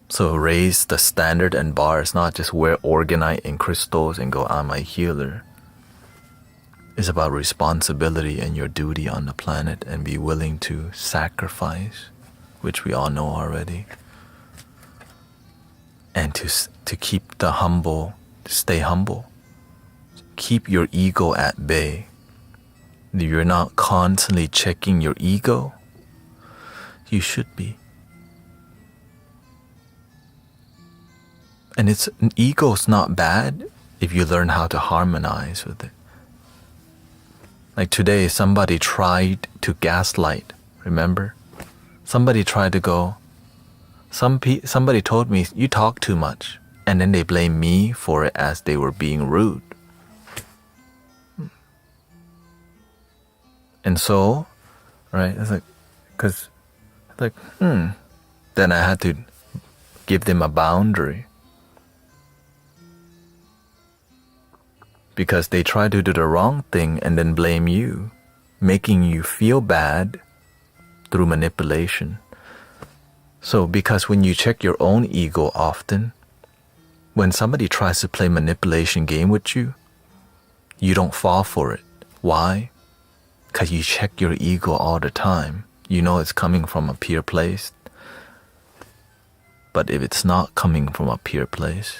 So raise the standard and bar. It's not just wear organite and crystals and go, I'm a healer. It's about responsibility and your duty on the planet and be willing to sacrifice, which we all know already. And to keep the humble, stay humble. Keep your ego at bay. If you're not constantly checking your ego, you should be. And ego's not bad if you learn how to harmonize with it. Like today, somebody tried to gaslight, remember? Somebody tried to go, somebody told me, you talk too much. And then they blame me for it as they were being rude. And so, right, it's then I had to give them a boundary. Because they try to do the wrong thing and then blame you, making you feel bad through manipulation. So because when you check your own ego often, when somebody tries to play manipulation game with you, you don't fall for it. Why? Because you check your ego all the time. You know it's coming from a pure place. But if it's not coming from a pure place,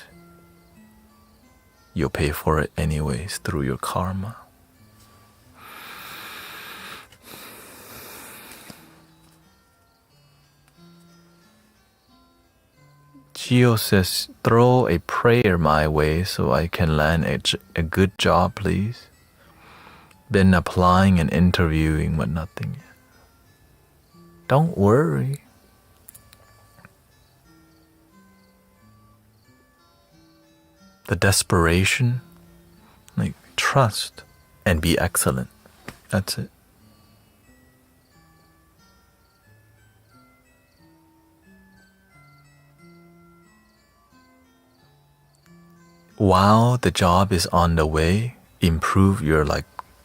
you'll pay for it anyways through your karma. Gio says, throw a prayer my way so I can land a good job, please. Been applying and interviewing, but nothing yet. Don't worry. The desperation, like trust and be excellent. That's it. While the job is on the way, improve your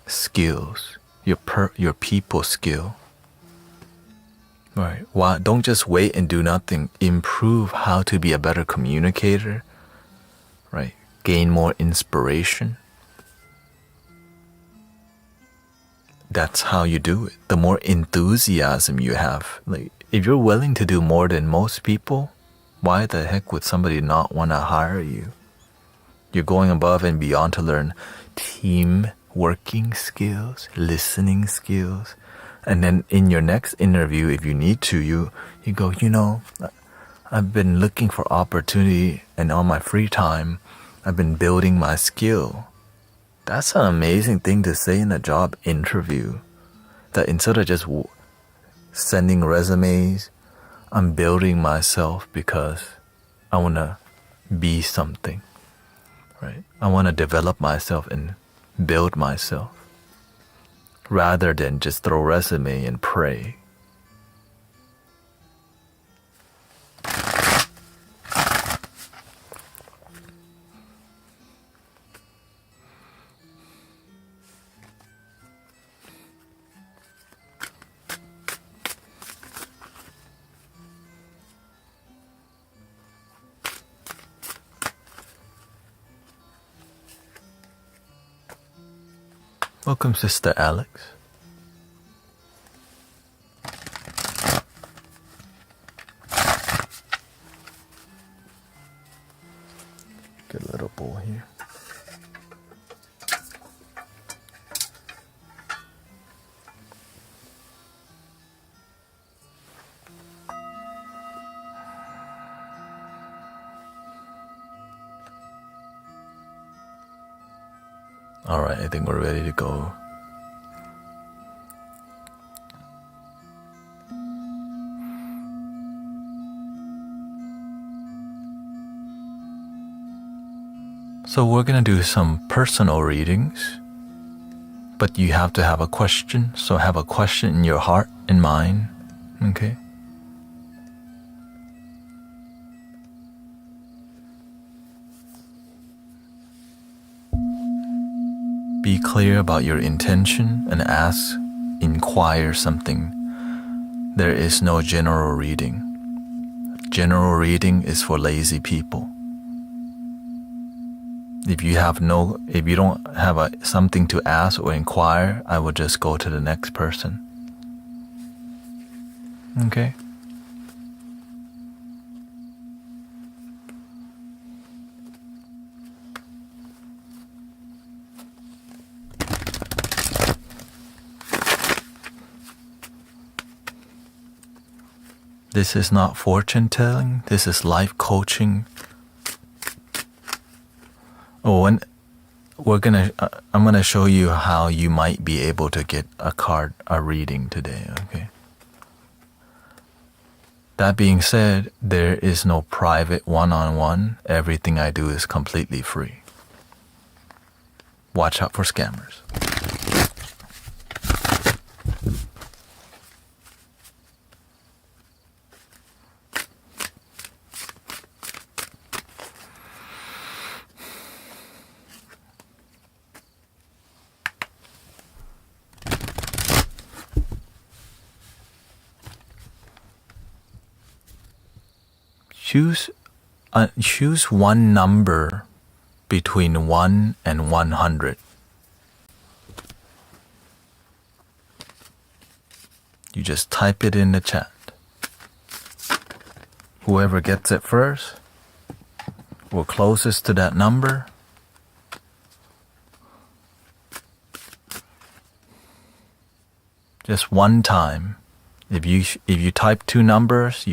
skills, your people skill. Right. Why don't just wait and do nothing. Improve how to be a better communicator. Right. Gain more inspiration. That's how you do it. The more enthusiasm you have, if you're willing to do more than most people, why the heck would somebody not want to hire you? You're going above and beyond to learn team working skills, listening skills, And then in your next interview, if you need to, you go, I've been looking for opportunity, and on my free time, I've been building my skill. That's an amazing thing to say in a job interview. That instead of just sending resumes, I'm building myself because I want to be something, right? I want to develop myself and build myself rather than just throw resume and pray. Welcome, Sister Alex. Good little bowl here. All right, I think we're ready to go. So we're going to do some personal readings, but you have to have a question. So have a question in your heart and mind, okay? Be clear about your intention and inquire something. There is no general reading. General reading is for lazy people. If you don't have something to ask or inquire, I will just go to the next person. Okay? This is not fortune telling, this is life coaching. I'm gonna show you how you might be able to get a reading today, okay? That being said, there is no private one-on-one. Everything I do is completely free. Watch out for scammers. Choose one number between 1 and 100. You just type it in the chat. Whoever gets it first or closest to that number, just one time. If you type two numbers,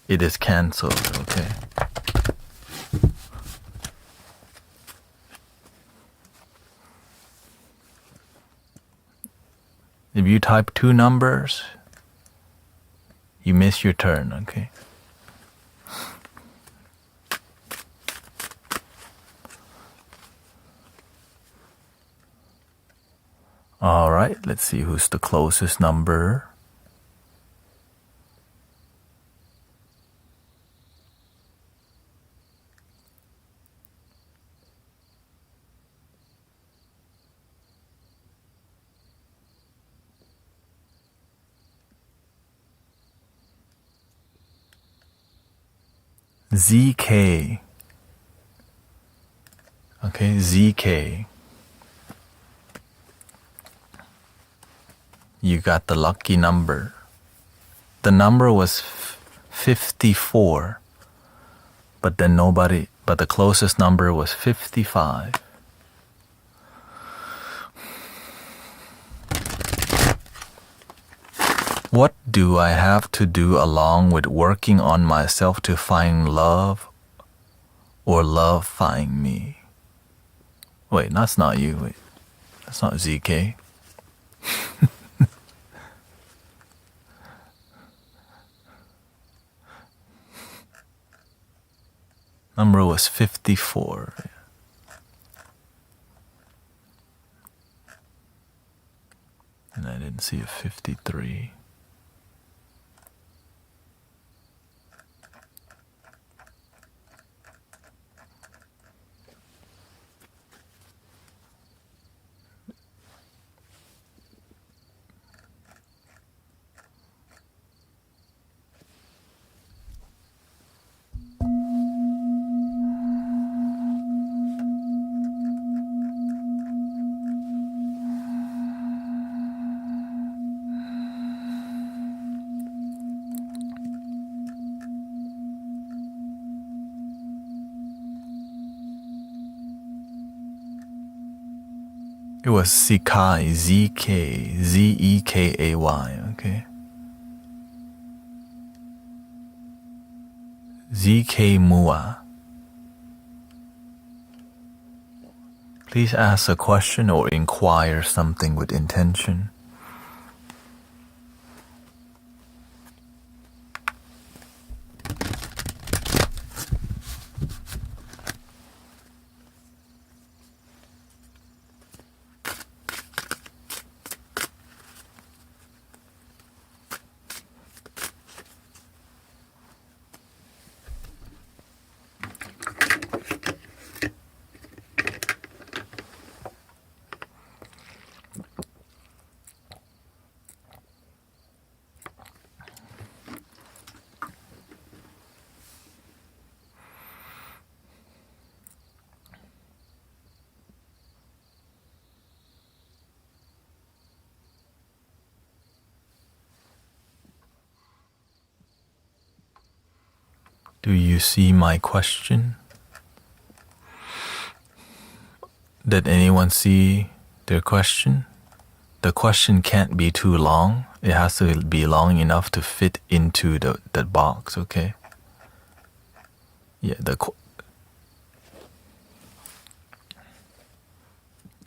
it is cancelled, okay? If you type two numbers, you miss your turn, okay? All right, let's see who's the closest number. ZK. Okay, ZK. You got the lucky number. The number was 54, but the closest number was 55. What do I have to do along with working on myself to find love or love find me? Wait, that's not you. Wait, that's not ZK. Number was 54. And I didn't see a 53. It was Zekai, ZK, Z-E-K-A-Y, okay? ZK Mua. Please ask a question or inquire something with intention. Do you see my question? Did anyone see their question? The question can't be too long. It has to be long enough to fit into the box, okay? Yeah,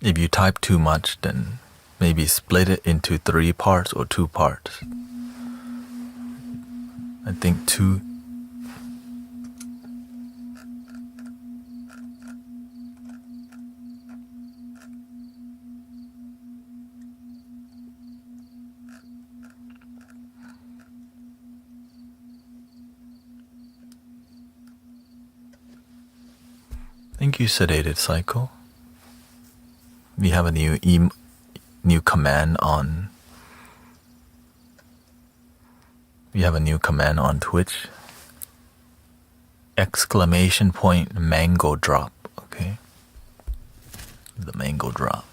if you type too much, then maybe split it into 3 parts or 2 parts. I think 2. Thank you, Sedated Cycle. We have a new command on. We have a new command on Twitch. Exclamation point mango drop. Okay. The mango drop.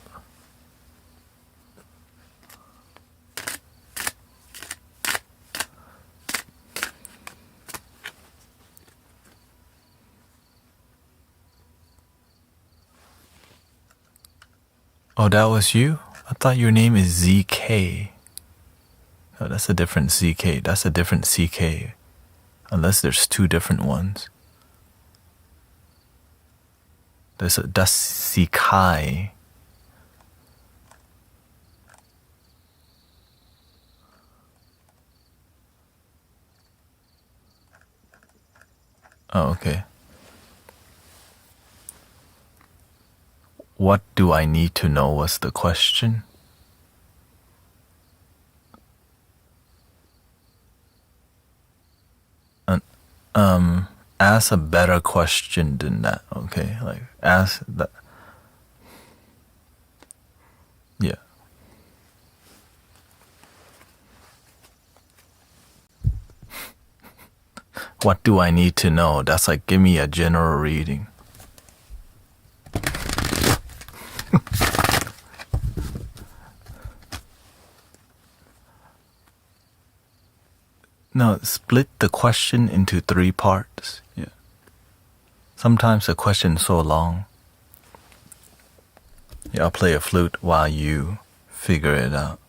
Oh, that was you? I thought your name is ZK. Oh, that's a different ZK. That's a different CK. Unless there's 2 different ones. That's Zekai. Oh, okay. What do I need to know was the question. Ask a better question than that, okay? Like, ask that. Yeah. What do I need to know? That's like, give me a general reading. No, split the question into 3 parts. Yeah. Sometimes the question's so long. Yeah, I'll play a flute while you figure it out.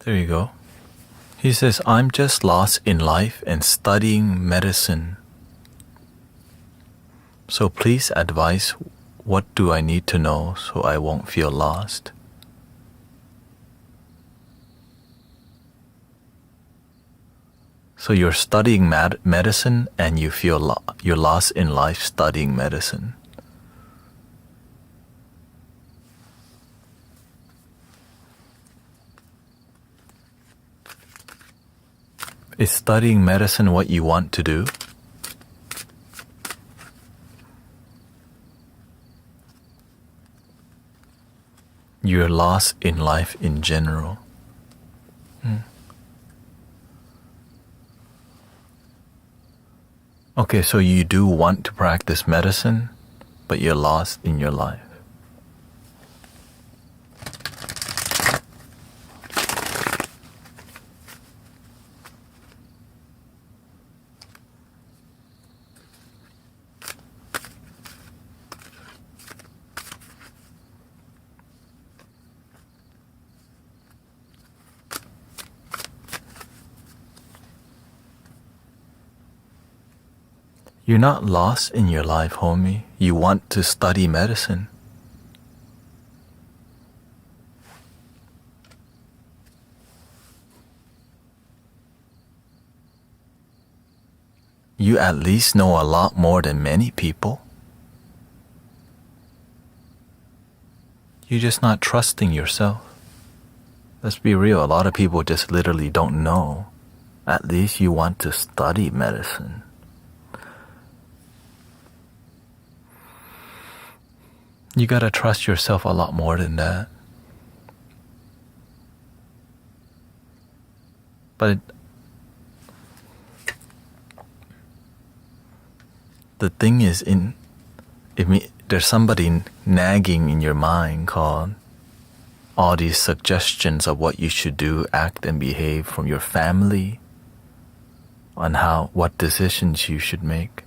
There you go. He says, I'm just lost in life and studying medicine. So please advise, what do I need to know so I won't feel lost? So you're studying medicine and you feel you're lost in life studying medicine. Is studying medicine what you want to do? You're lost in life in general. Okay, so you do want to practice medicine, but you're lost in your life. You're not lost in your life, homie. You want to study medicine. You at least know a lot more than many people. You're just not trusting yourself. Let's be real, a lot of people just literally don't know. At least you want to study medicine. You gotta trust yourself a lot more than that. But the thing is, there's somebody nagging in your mind called all these suggestions of what you should do, act, and behave from your family on what decisions you should make.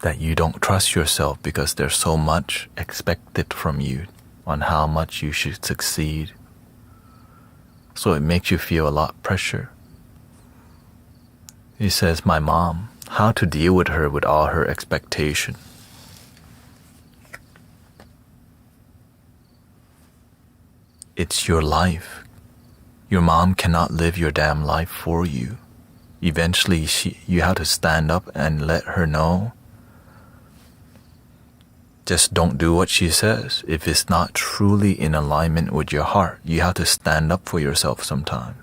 That you don't trust yourself because there's so much expected from you on how much you should succeed. So it makes you feel a lot of pressure. He says, my mom, how to deal with her with all her expectation. It's your life. Your mom cannot live your damn life for you. Eventually, you have to stand up and let her know. Just don't do what she says. If it's not truly in alignment with your heart, you have to stand up for yourself sometimes.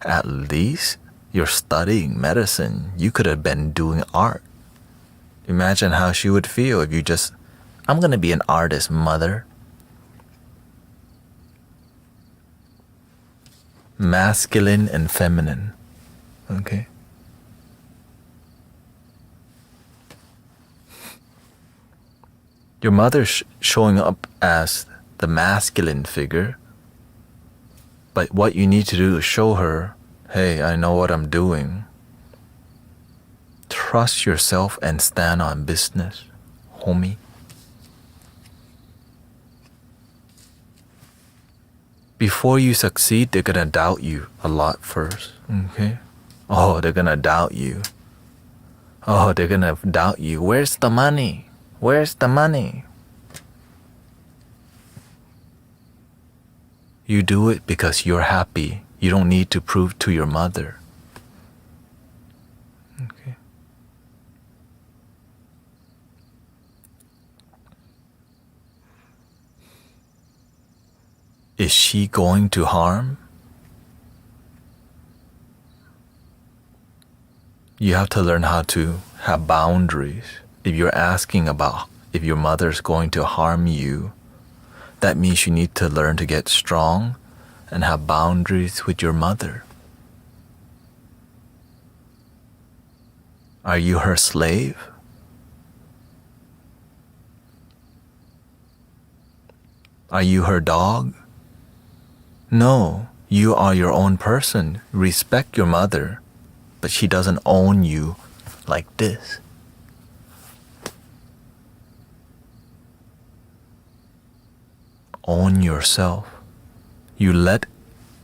At least you're studying medicine. You could have been doing art. Imagine how she would feel if you just, I'm going to be an artist, mother. Masculine and feminine. Okay? Your mother's showing up as the masculine figure, but what you need to do is show her, hey, I know what I'm doing. Trust yourself and stand on business, homie. Before you succeed, they're gonna doubt you a lot first, okay? Oh, they're gonna doubt you. Oh, they're gonna doubt you. Where's the money? Where's the money? You do it because you're happy. You don't need to prove to your mother. Okay. Is she going to harm? You have to learn how to have boundaries. If you're asking about if your mother's going to harm you, that means you need to learn to get strong and have boundaries with your mother. Are you her slave? Are you her dog? No, you are your own person. Respect your mother, but she doesn't own you like this. own yourself. You let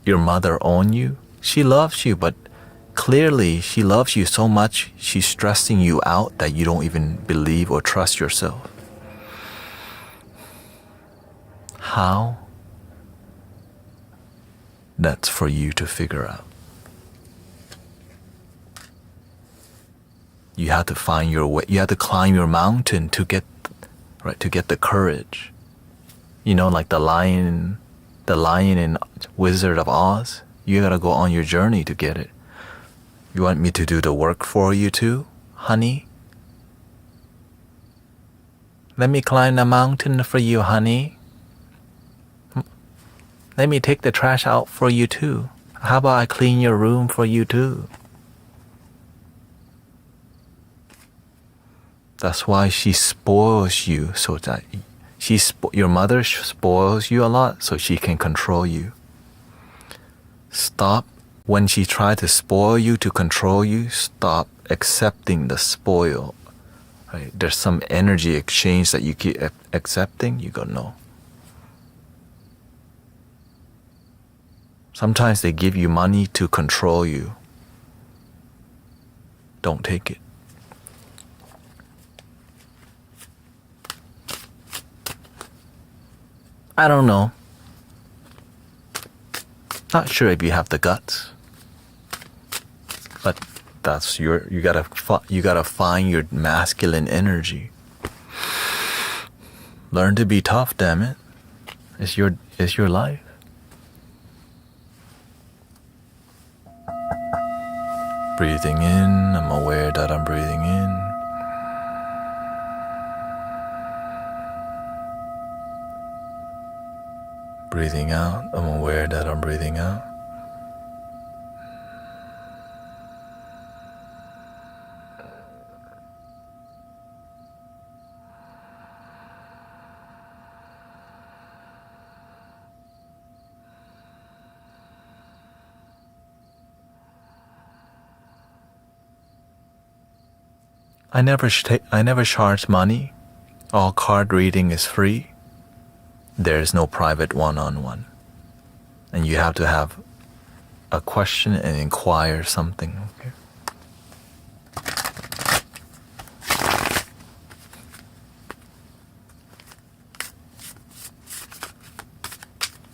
your mother own you. She loves you, but clearly she loves you so much she's stressing you out that you don't even believe or trust yourself. How? That's for you to figure out. You have to find your way. You have to climb your mountain to get the courage. You know, like the lion in Wizard of Oz. You gotta go on your journey to get it. You want me to do the work for you too, honey? Let me climb the mountain for you, honey. Let me take the trash out for you too. How about I clean your room for you too? That's why she spoils you, so that your mother spoils you a lot so she can control you. Stop when she tries to spoil you to control you. Stop accepting the spoil. Right? There's some energy exchange that you keep accepting. You go, no. Sometimes they give you money to control you. Don't take it. I don't know. Not sure if you have the guts. But that's you gotta find your masculine energy. Learn to be tough, damn it. It's your life. Breathing in, I'm aware that I'm breathing in. Breathing out, I'm aware that I'm breathing out. I never charge money. All card reading is free. There is no private one-on-one. And you have to have a question and inquire something. Okay?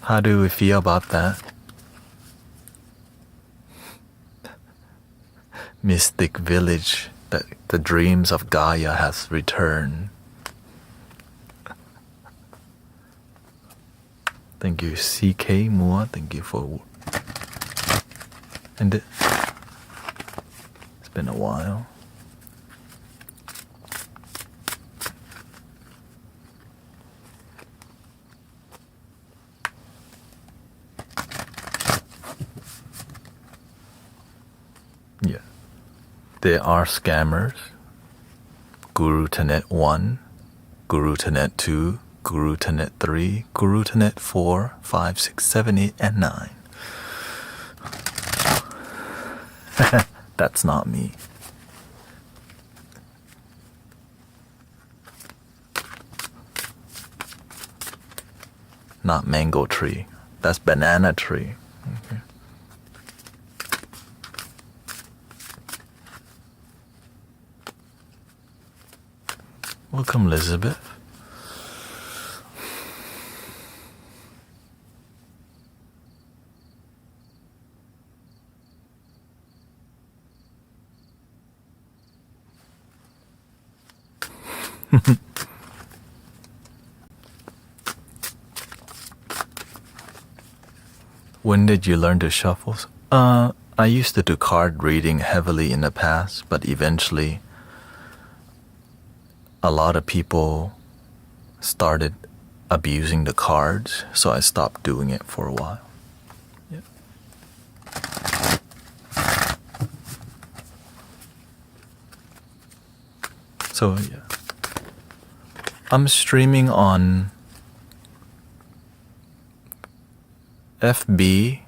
How do we feel about that? Mystic village, that the dreams of Gaia has returned. Thank you, CK Mua. Thank you for. And it's been a while. Yeah. There are scammers. Guru Thanet 1, Guru Thanet 2, Guru Thanet 3, Guru Thanet 4, 5, 6, 7, 8, and 9. That's not me. Not mango tree. That's banana tree. Okay. Welcome, Elizabeth. When did you learn to shuffle? I used to do card reading heavily in the past, but eventually a lot of people started abusing the cards, so I stopped doing it for a while. Yeah. So yeah. I'm streaming on FB,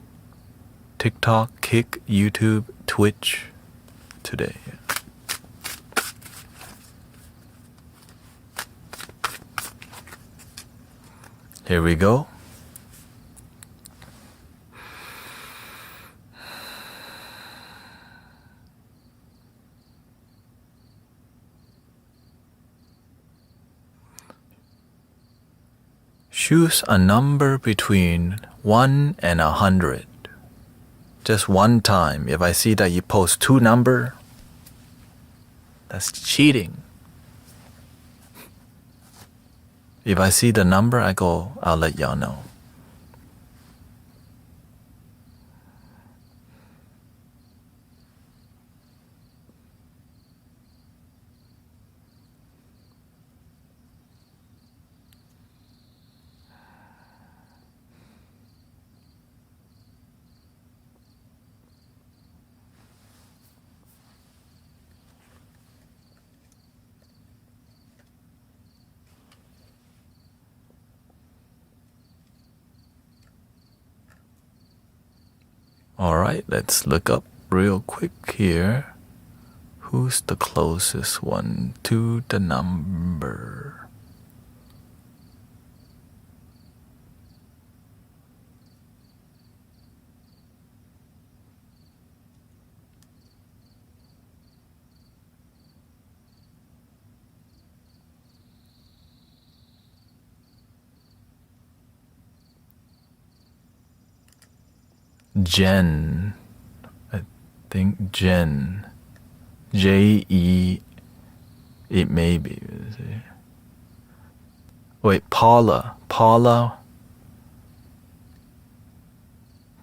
TikTok, Kick, YouTube, Twitch today. Yeah. Here we go. Choose a number between 1 and 100. Just one time. If I see that you post 2 numbers, that's cheating. If I see the number, I'll let y'all know. Alright, let's look up real quick here. Who's the closest one to the number? Jen. I think Jen. J-E. It may be. Wait, Paula. Paula.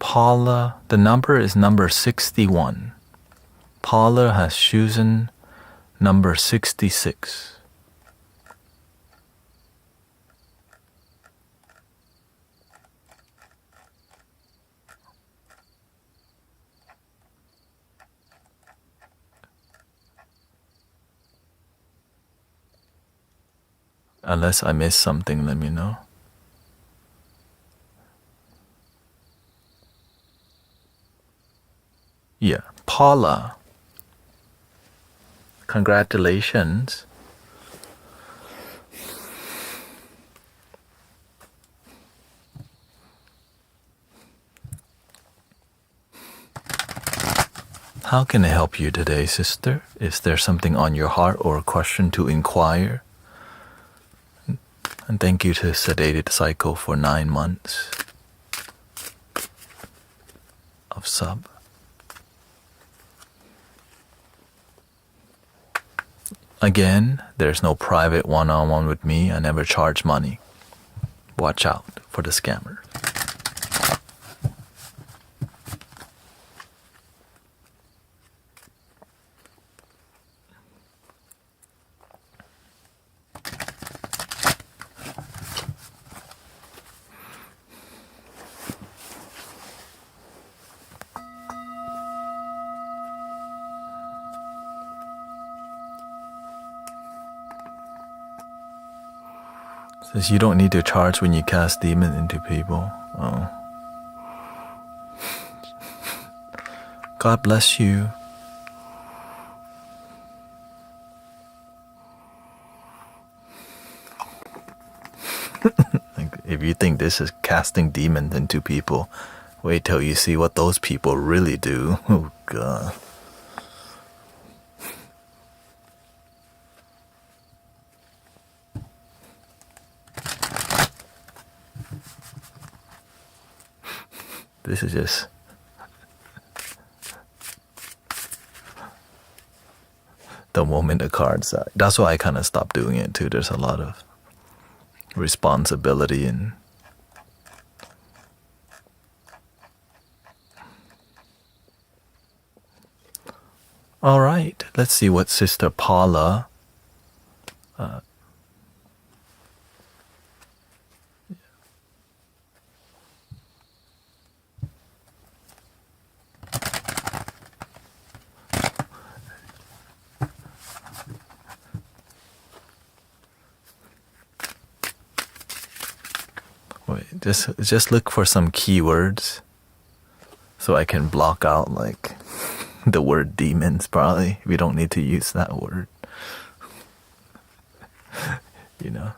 The number is number 61. Paula has chosen number 66. Unless I missed something, let me know. Yeah, Paula. Congratulations. How can I help you today, sister? Is there something on your heart or a question to inquire? And thank you to Sedated Psycho for 9 months of sub. Again, there's no private one-on-one with me. I never charge money. Watch out for the scammers. Says you don't need to charge when you cast demon into people. Oh. God bless you. Like, if you think this is casting demons into people, wait till you see what those people really do. Oh God. This is just the moment the cards are. That's why I kind of stopped doing it too. There's a lot of responsibility and all right, let's see what Sister Paula just look for some keywords so I can block out like the word demons. Probably we don't need to use that word. You know,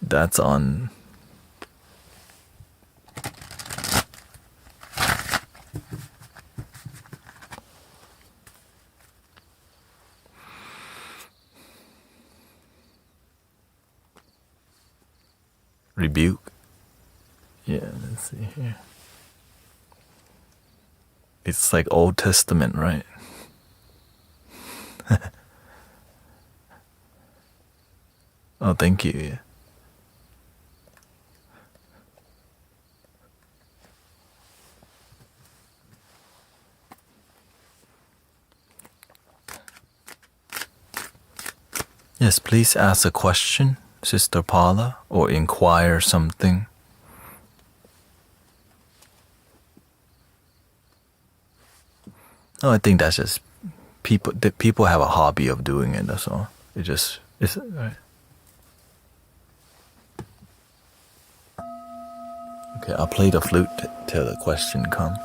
that's on. Rebuke. Yeah, let's see here. It's like Old Testament, right? Oh, thank you. Yeah. Yes, please ask a question, Sister Paula, or inquire something. No, I think that's just people have a hobby of doing it, that's all. It's right. Okay, I'll play the flute till the question comes.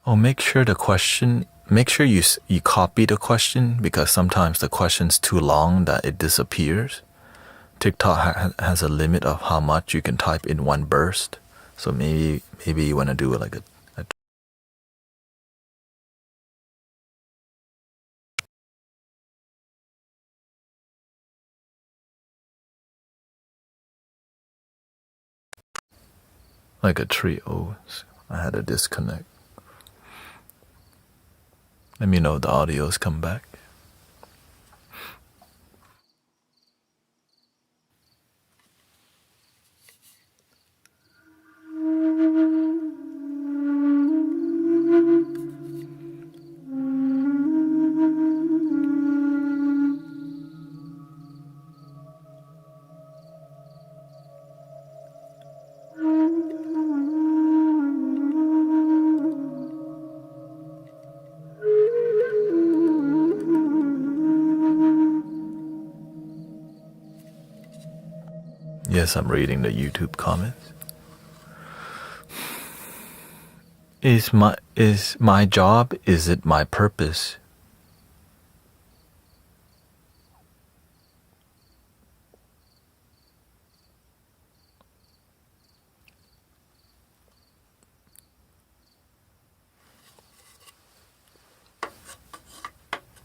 Oh, make sure you copy the question, because sometimes the question's too long that it disappears. TikTok has a limit of how much you can type in one burst. So maybe you want to do like a tree. Oh, I had a disconnect. Let me know if the audios come back. Yes, I'm reading the YouTube comments. Is my job, is it my purpose?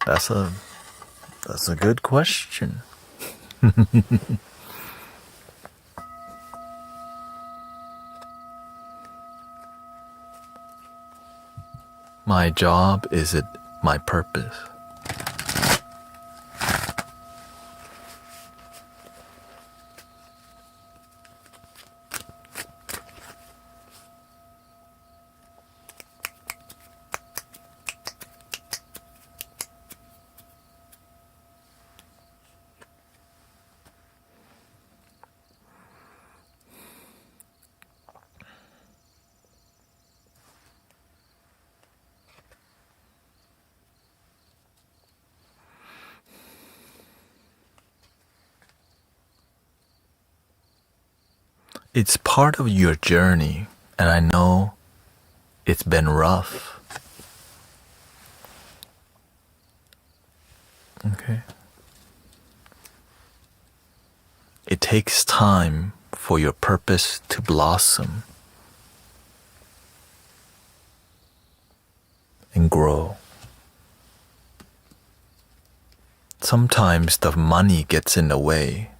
That's a good question. My job, is it my purpose? It's part of your journey, and I know it's been rough. Okay. It takes time for your purpose to blossom and grow. Sometimes the money gets in the way.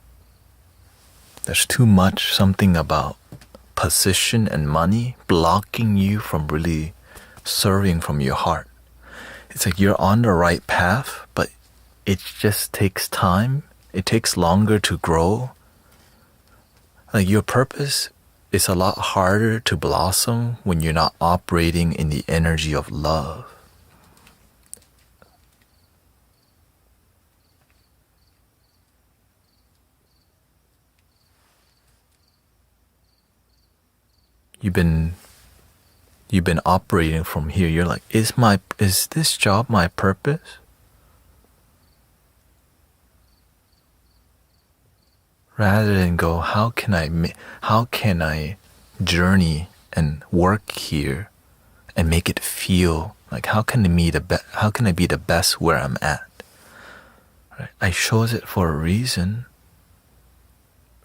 There's too much something about position and money blocking you from really serving from your heart. It's like you're on the right path, but it just takes time. It takes longer to grow. Like your purpose is a lot harder to blossom when you're not operating in the energy of love. You've been operating from here. You're like, is this job my purpose? Rather than go, how can I journey and work here and make it feel like how can I be the best where I'm at? Right? I chose it for a reason.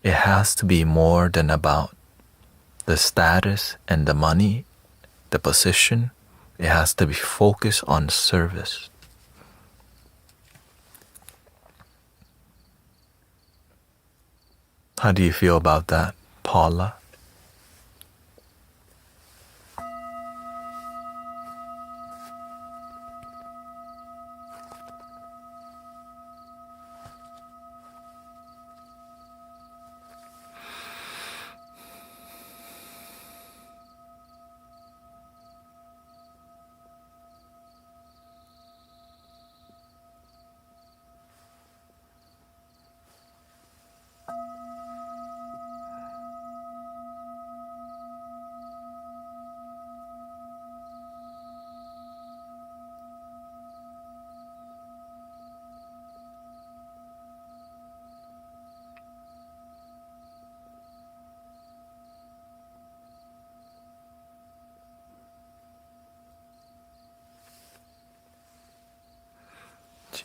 It has to be more than about the status and the money, the position. It has to be focused on service. How do you feel about that, Paula?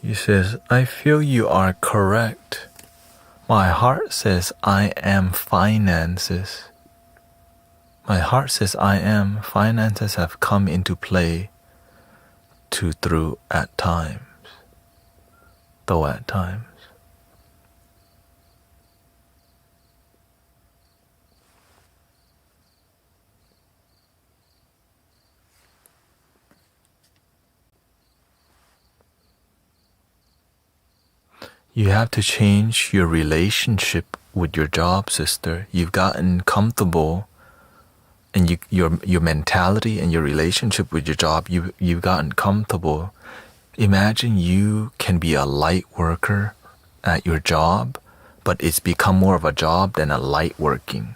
She says, I feel you are correct. My heart says I am finances. My heart says I am. Finances have come into play through at times. Though at times. You have to change your relationship with your job, sister. You've gotten comfortable, and your mentality and your relationship with your job, you've gotten comfortable. Imagine you can be a light worker at your job, but it's become more of a job than a light working.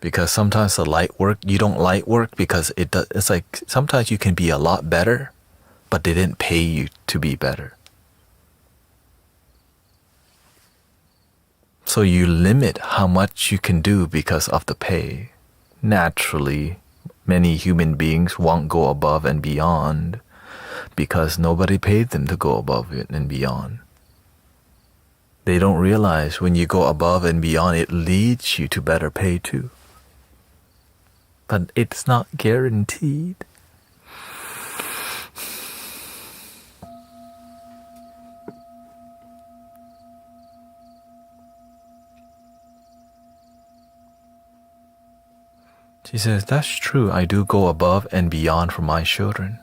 Because sometimes the light work, you don't light work because it's like sometimes you can be a lot better, but they didn't pay you to be better. So you limit how much you can do because of the pay. Naturally, many human beings won't go above and beyond because nobody paid them to go above it and beyond. They don't realize when you go above and beyond, it leads you to better pay too. But it's not guaranteed. She says, that's true. I do go above and beyond for my children.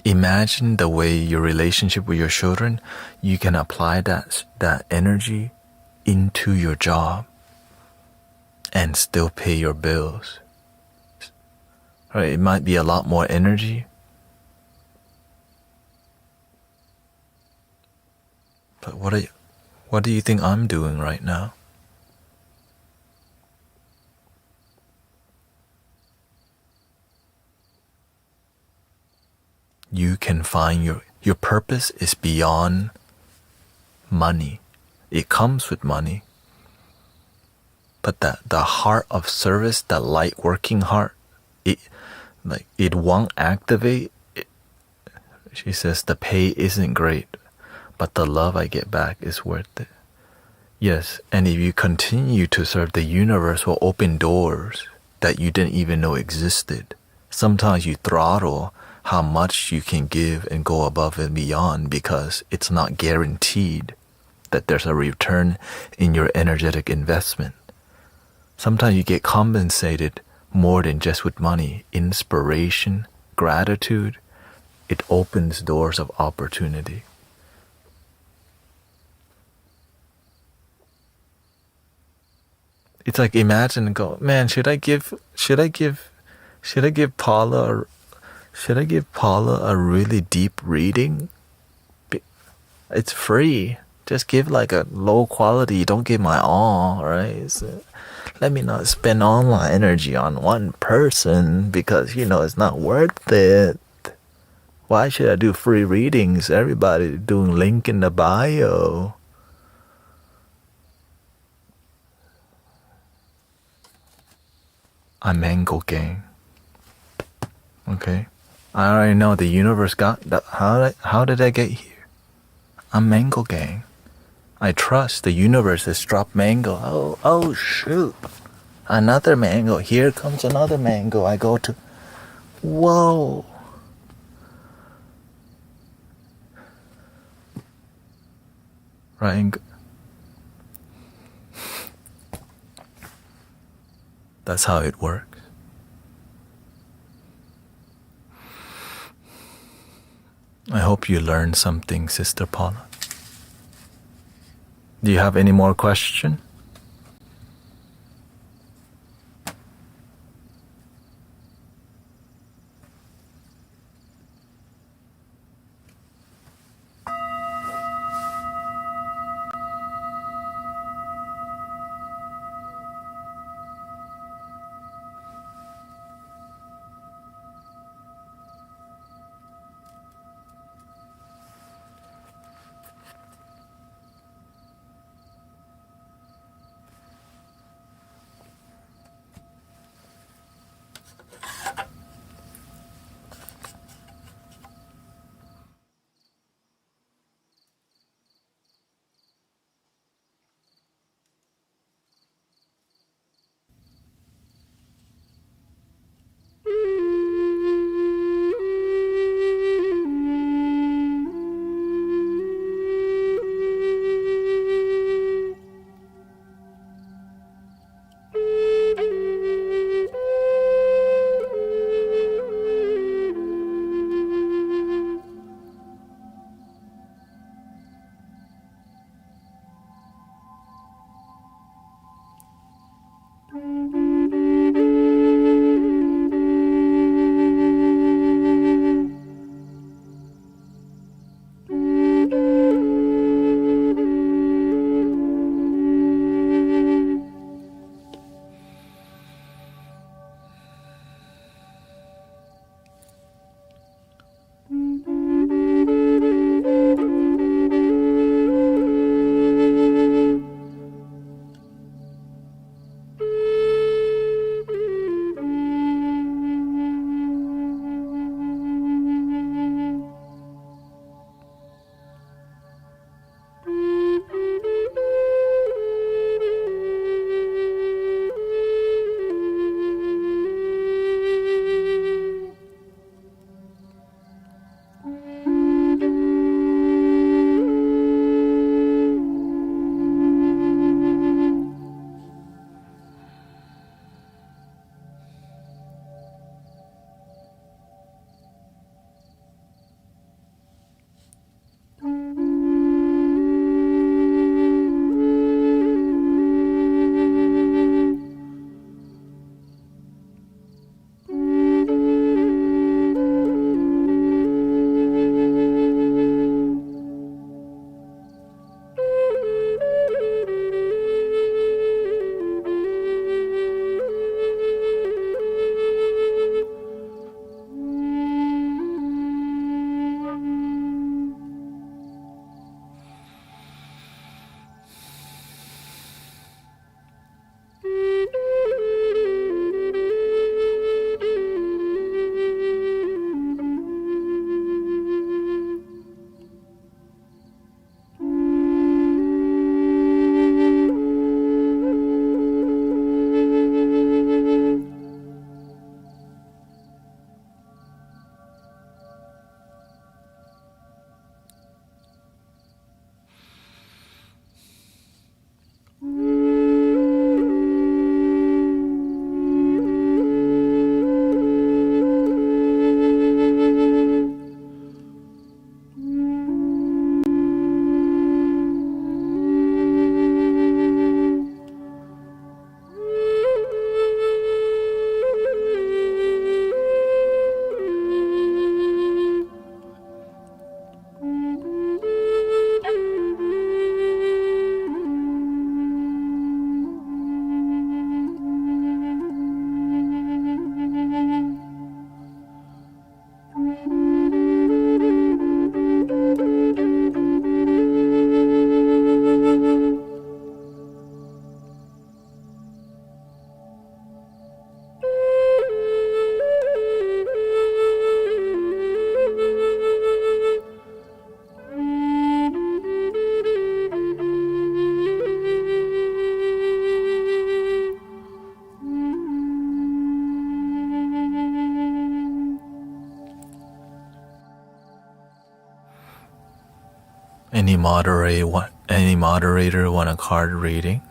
Imagine the way your relationship with your children, you can apply that energy into your job and still pay your bills. Right? It might be a lot more energy, but what do you think I'm doing right now? You can find your purpose is beyond money. It comes with money. But the heart of service, the light working heart, it won't activate. She says the pay isn't great, but the love I get back is worth it. Yes, and if you continue to serve, the universe will open doors that you didn't even know existed. Sometimes you throttle how much you can give and go above and beyond because it's not guaranteed that there's a return in your energetic investment. Sometimes you get compensated more than just with money. Inspiration, gratitude, it opens doors of opportunity. It's like imagine and go, man, should I give Paula a really deep reading? It's free. Just give like a low quality. Don't give my all, right? So let me not spend all my energy on one person because, it's not worth it. Why should I do free readings? Everybody doing link in the bio. I'm Mango Gang. Okay? I already know the universe got that. How did I get here? I'm Mango Gang. I trust the universe has dropped mango. Oh shoot. Another mango. Here comes another mango. I go to. Whoa. Right. That's how it works. I hope you learned something, Sister Paula. Do you have any more questions? Any moderator want a card reading?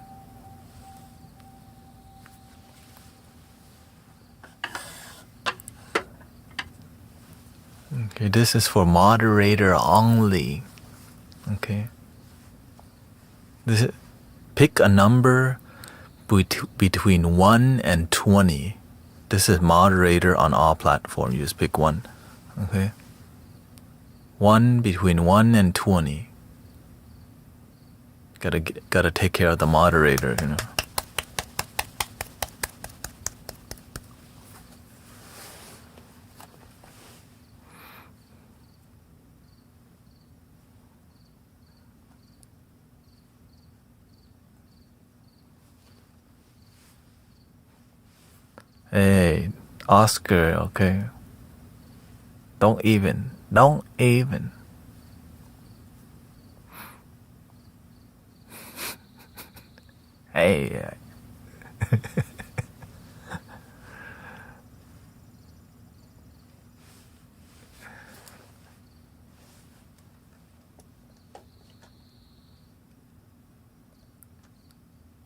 Okay, this is for moderator only. Okay. Pick a number between 1 and 20. This is moderator on all platforms. You just pick one. Okay. Between 1 and 20. Gotta take care of the moderator, you know. Hey, Oscar, okay. Don't even. Hey.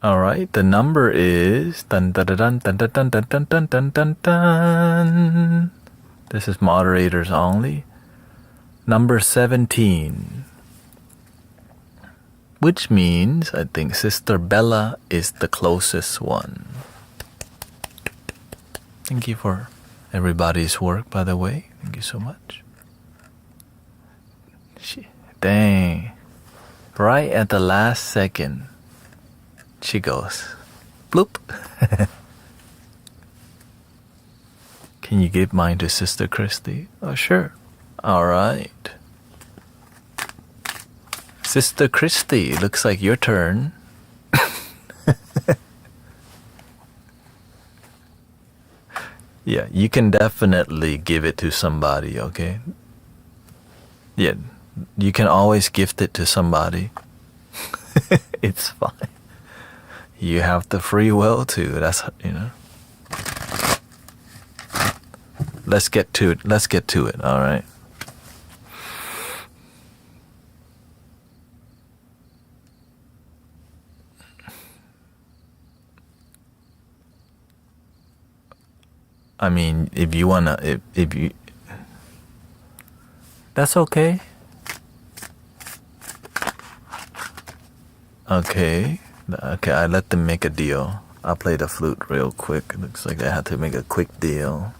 All right, the number is dun dun dun dun dun dun dun dun dun dun dun dun. This is moderators only. Number 17. Which means I think Sister Bella is the closest one. Thank you for everybody's work, by the way. Thank you so much. Dang. Right at the last second, she goes, bloop. Can you give mine to Sister Christy? Oh, sure. All right. Sister Christy, looks like your turn. Yeah, you can definitely give it to somebody, okay? Yeah, you can always gift it to somebody. It's fine. You have the free will to, that's, you know. Let's get to it, all right? I mean, if you wanna, if you, that's okay. Okay, I let them make a deal. I'll play the flute real quick. It looks like I had to make a quick deal.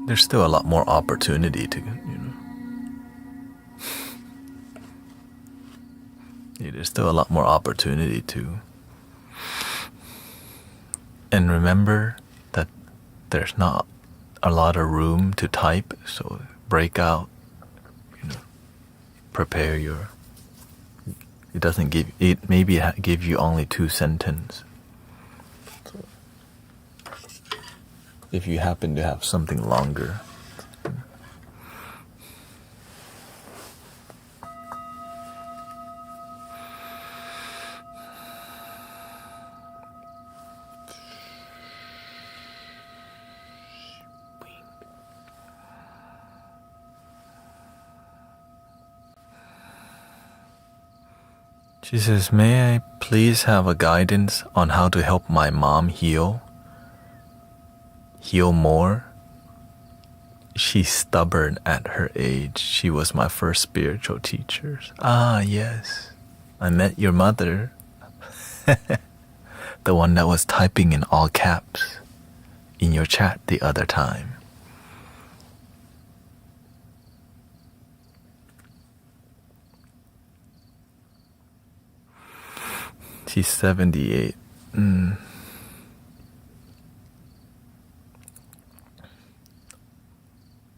There's still a lot more opportunity to, you know. There's still a lot more opportunity too. And remember that there's not a lot of room to type, so break out, prepare your. It doesn't give it. Maybe give you only 2 sentences. So if you happen to have something longer. She says, may I please have a guidance on how to help my mom heal more? She's stubborn at her age. She was my first spiritual teacher. Ah, yes. I met your mother. The one that was typing in all caps in your chat the other time. She's 78.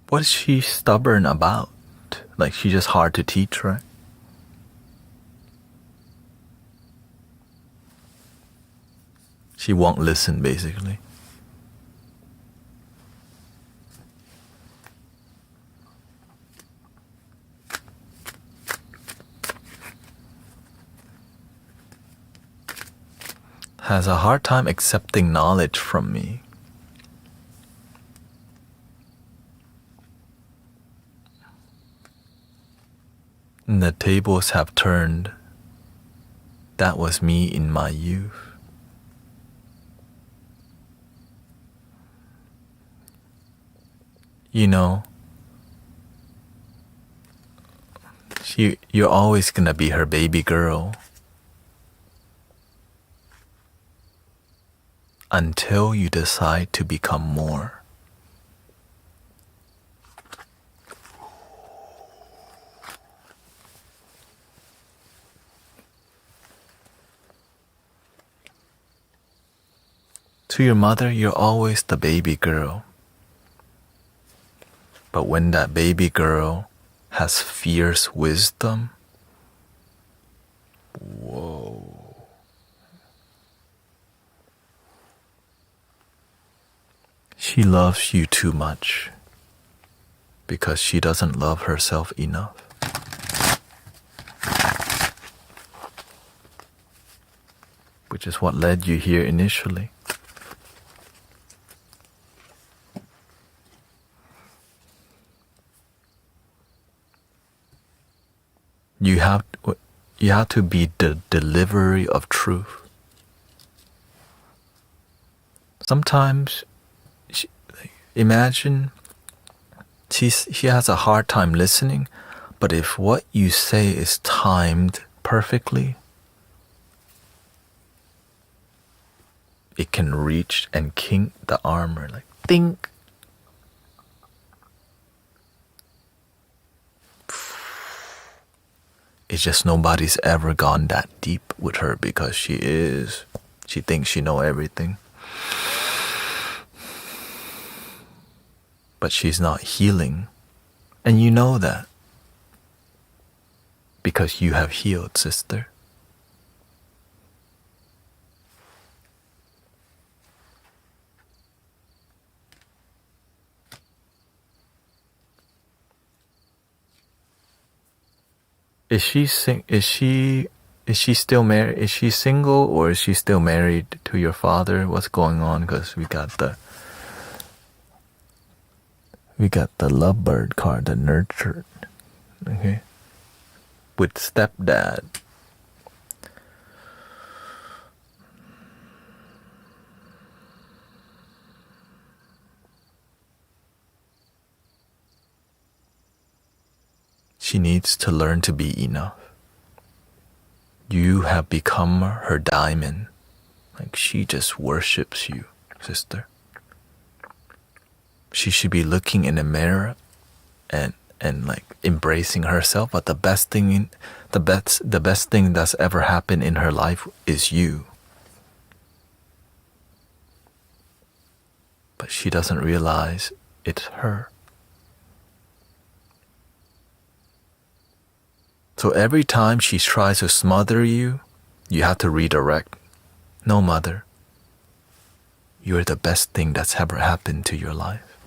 What is she stubborn about? Like, she's just hard to teach, right? She won't listen, basically. Has a hard time accepting knowledge from me. And the tables have turned. That was me in my youth. You know, you're always gonna be her baby girl. Until you decide to become more. To your mother, you're always the baby girl. But when that baby girl has fierce wisdom, whoa. She loves you too much because she doesn't love herself enough. Which is what led you here initially. You have to be the delivery of truth. Sometimes, imagine she has a hard time listening, but if what you say is timed perfectly, it can reach and kink the armor, like think. It's just nobody's ever gone that deep with her because she thinks she knows everything. But she's not healing. And you know that. Because you have healed, sister. Is she still married? Is she single or is she still married to your father? What's going on? Because we got the lovebird card, the nurtured. Okay. With stepdad. She needs to learn to be enough. You have become her diamond. Like, she just worships you, sister. She should be looking in the mirror and like embracing herself. But the best thing The best thing that's ever happened in her life is you. But she doesn't realize it's her. So every time she tries to smother you, you have to redirect. No, mother. You're the best thing that's ever happened to your life.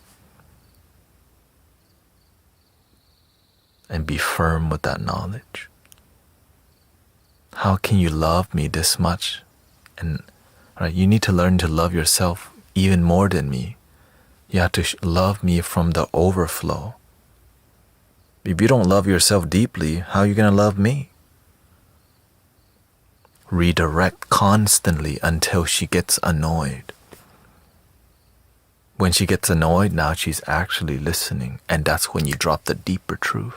And be firm with that knowledge. How can you love me this much? And right, you need to learn to love yourself even more than me. You have to love me from the overflow. If you don't love yourself deeply, how are you going to love me? Redirect constantly until she gets annoyed. When she gets annoyed, now she's actually listening, and that's when you drop the deeper truth.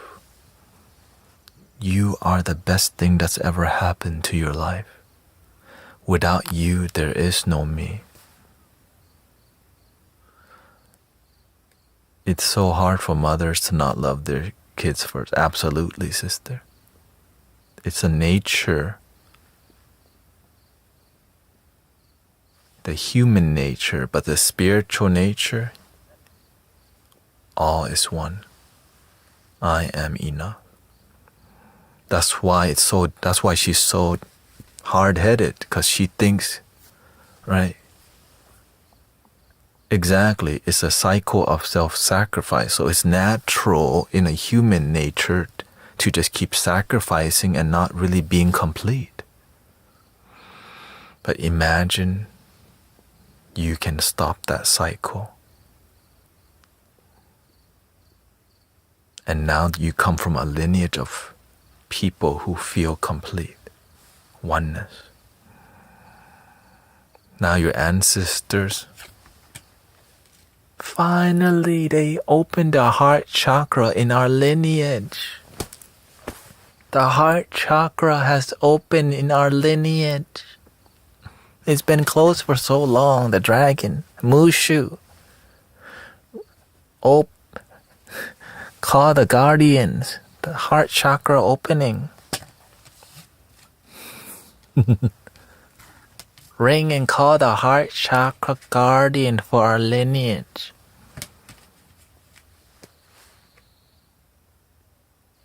You are the best thing that's ever happened to your life. Without you, there is no me. It's so hard for mothers to not love their kids first. Absolutely, sister. It's a nature. The human nature, but the spiritual nature, all is one. I am enough. That's why she's so hard-headed, because she thinks, right? Exactly, it's a cycle of self-sacrifice. So it's natural in a human nature to just keep sacrificing and not really being complete. But imagine you can stop that cycle. And now you come from a lineage of people who feel complete, oneness. Now your ancestors, finally they opened the heart chakra in our lineage. The heart chakra has opened in our lineage. It's been closed for so long. The dragon, Mushu, call the guardians. The heart chakra opening. Ring and call the heart chakra guardian for our lineage.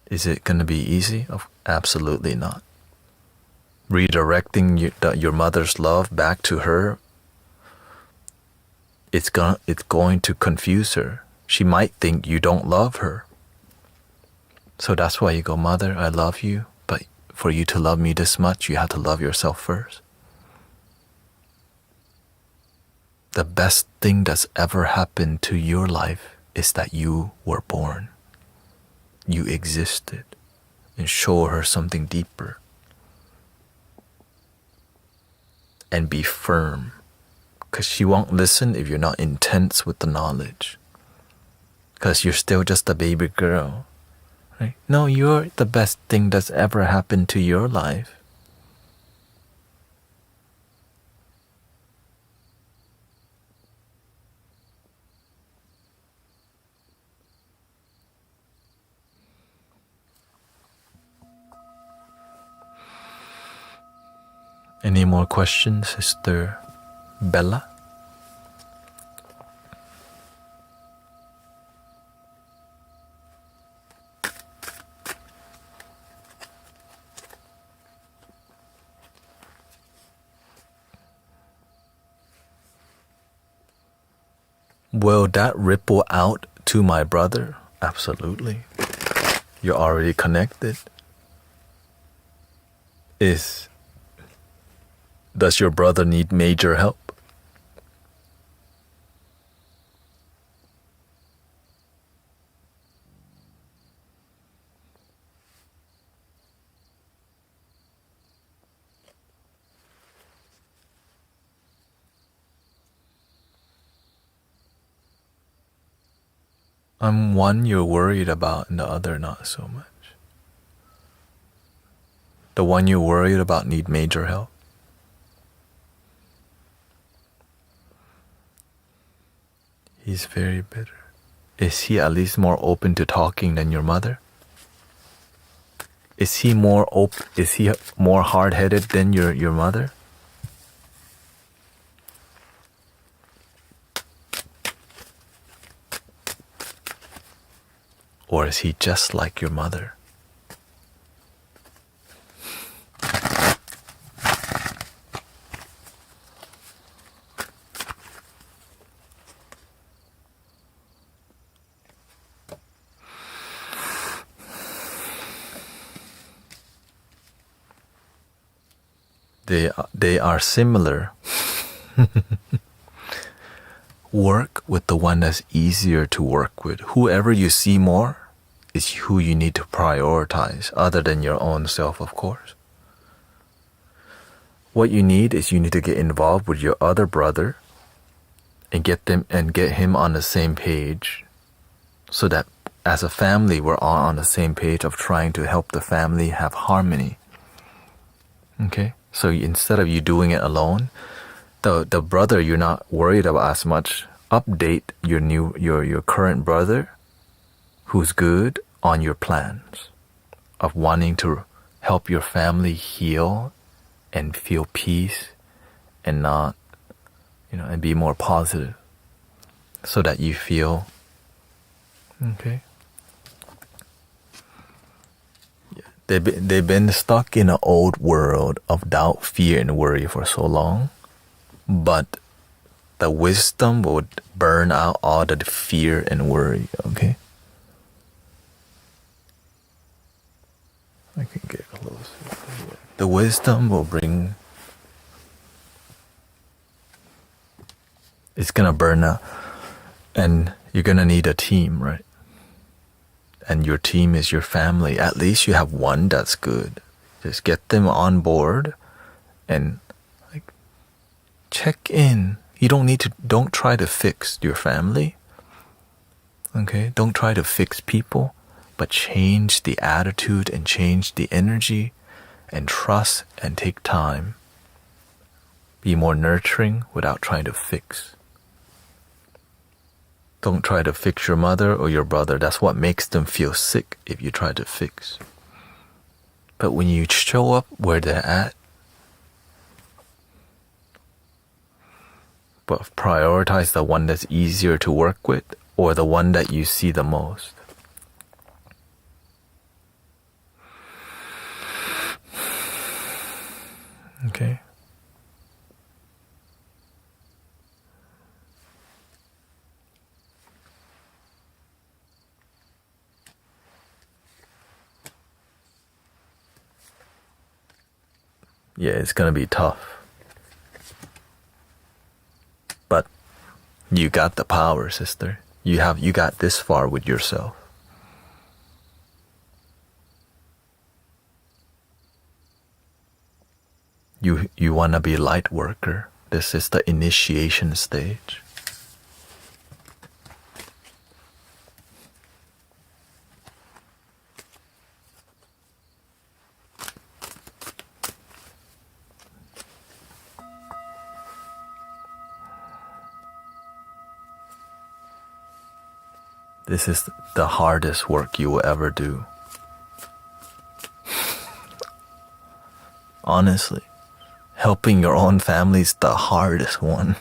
Is it going to be easy? Absolutely not. Redirecting your mother's love back to her, it's going to confuse her. She might think you don't love her. So that's why you go, Mother, I love you, but for you to love me this much, you have to love yourself first. The best thing that's ever happened to your life is that you were born. You existed. And show her something deeper. And be firm. Because she won't listen if you're not intense with the knowledge. Because you're still just a baby girl. Right? No, you're the best thing that's ever happened to your life. Any more questions, Sister Bella? Will that ripple out to my brother? Absolutely. You're already connected. Does your brother need major help? I'm one you're worried about and the other not so much. The one you're worried about need major help. He's very bitter. Is he at least more open to talking than your mother? Is he more is he more hard-headed than your mother? Or is he just like your mother? They are similar. Work with the one that's easier to work with. Whoever you see more is who you need to prioritize, other than your own self, of course. What you need is you need to get involved with your other brother and get him on the same page, so that as a family we're all on the same page of trying to help the family have harmony. Okay? So instead of you doing it alone, the brother you're not worried about as much, update your current brother who's good on your plans of wanting to help your family heal and feel peace and not, and be more positive, so that you feel okay. They've been stuck in an old world of doubt, fear, and worry for so long, but the wisdom would burn out all the fear and worry, okay? I can get closer. The wisdom will bring... It's gonna burn out, and you're gonna need a team, right? And your team is your family. At least you have one that's good. Just get them on board and check in. You don't try to fix your family. Okay? Don't try to fix people, but change the attitude and change the energy and trust and take time. Be more nurturing without trying to fix. Don't try to fix your mother or your brother. That's what makes them feel sick if you try to fix. But when you show up where they're at, but prioritize the one that's easier to work with or the one that you see the most. Okay? Yeah, it's gonna be tough. But you got the power, sister. You got this far with yourself. You wanna be light worker. This is the initiation stage. This is the hardest work you will ever do. Honestly, helping your own family is the hardest one.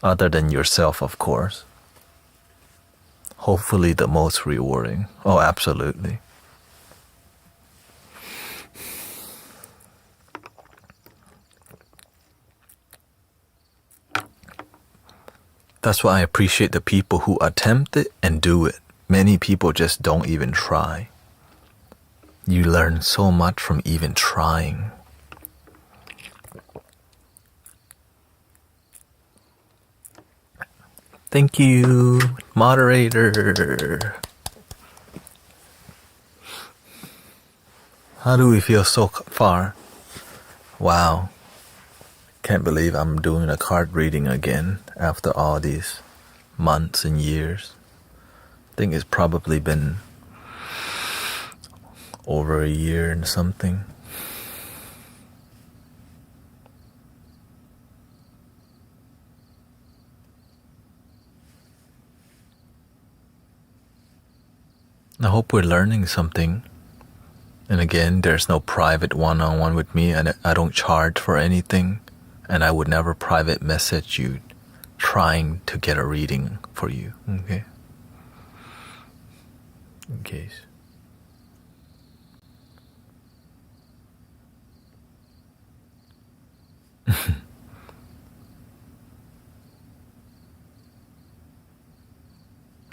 Other than yourself, of course. Hopefully the most rewarding. Oh, absolutely. That's why I appreciate the people who attempt it and do it. Many people just don't even try. You learn so much from even trying. Thank you, moderator. How do we feel so far? Wow. Can't believe I'm doing a card reading again after all these months and years. I think it's probably been over a year and something. I hope we're learning something. And again, there's no private one-on-one with me, and I don't charge for anything. And I would never private message you trying to get a reading for you, okay? In case.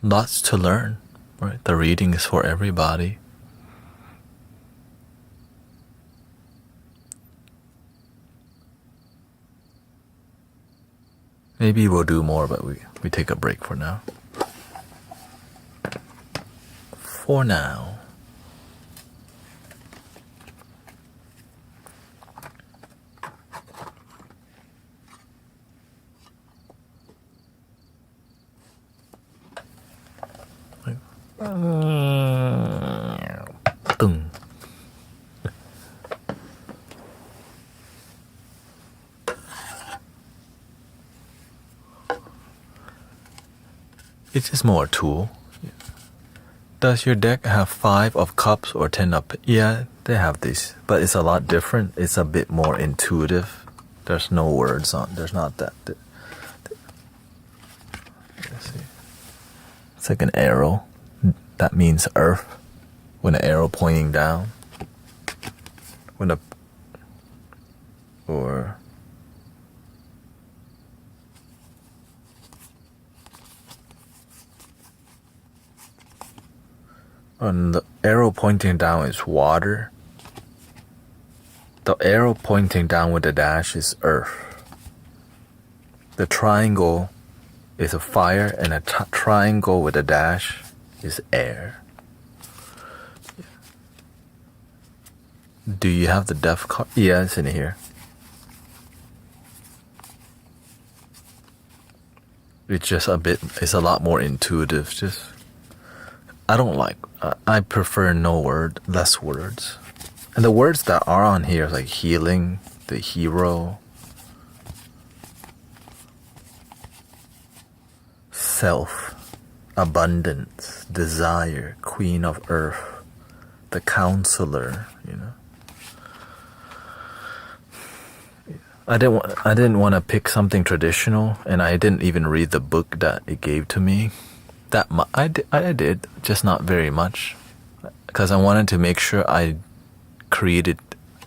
Lots to learn, right? The reading is for everybody. Maybe we'll do more, but we take a break for now. For now. Tung. It's just more a tool. Does your deck have 5 of cups or 10 of... Yeah, they have these, but it's a lot different. It's a bit more intuitive. There's no words on. There's not that. Let's see. It's like an arrow. That means earth. When an arrow pointing down. When a... Or... And the arrow pointing down is water. The arrow pointing down with the dash is earth. The triangle is a fire, and a triangle with a dash is air. Do you have the death card? Yeah, it's in here. It's just a bit, it's a lot more intuitive. Just, I don't like, I prefer less words. And the words that are on here, like healing, the hero, self, abundance, desire, queen of earth, the counselor, you know. I didn't want to pick something traditional, and I didn't even read the book that it gave to me. I did, just not very much, because I wanted to make sure I created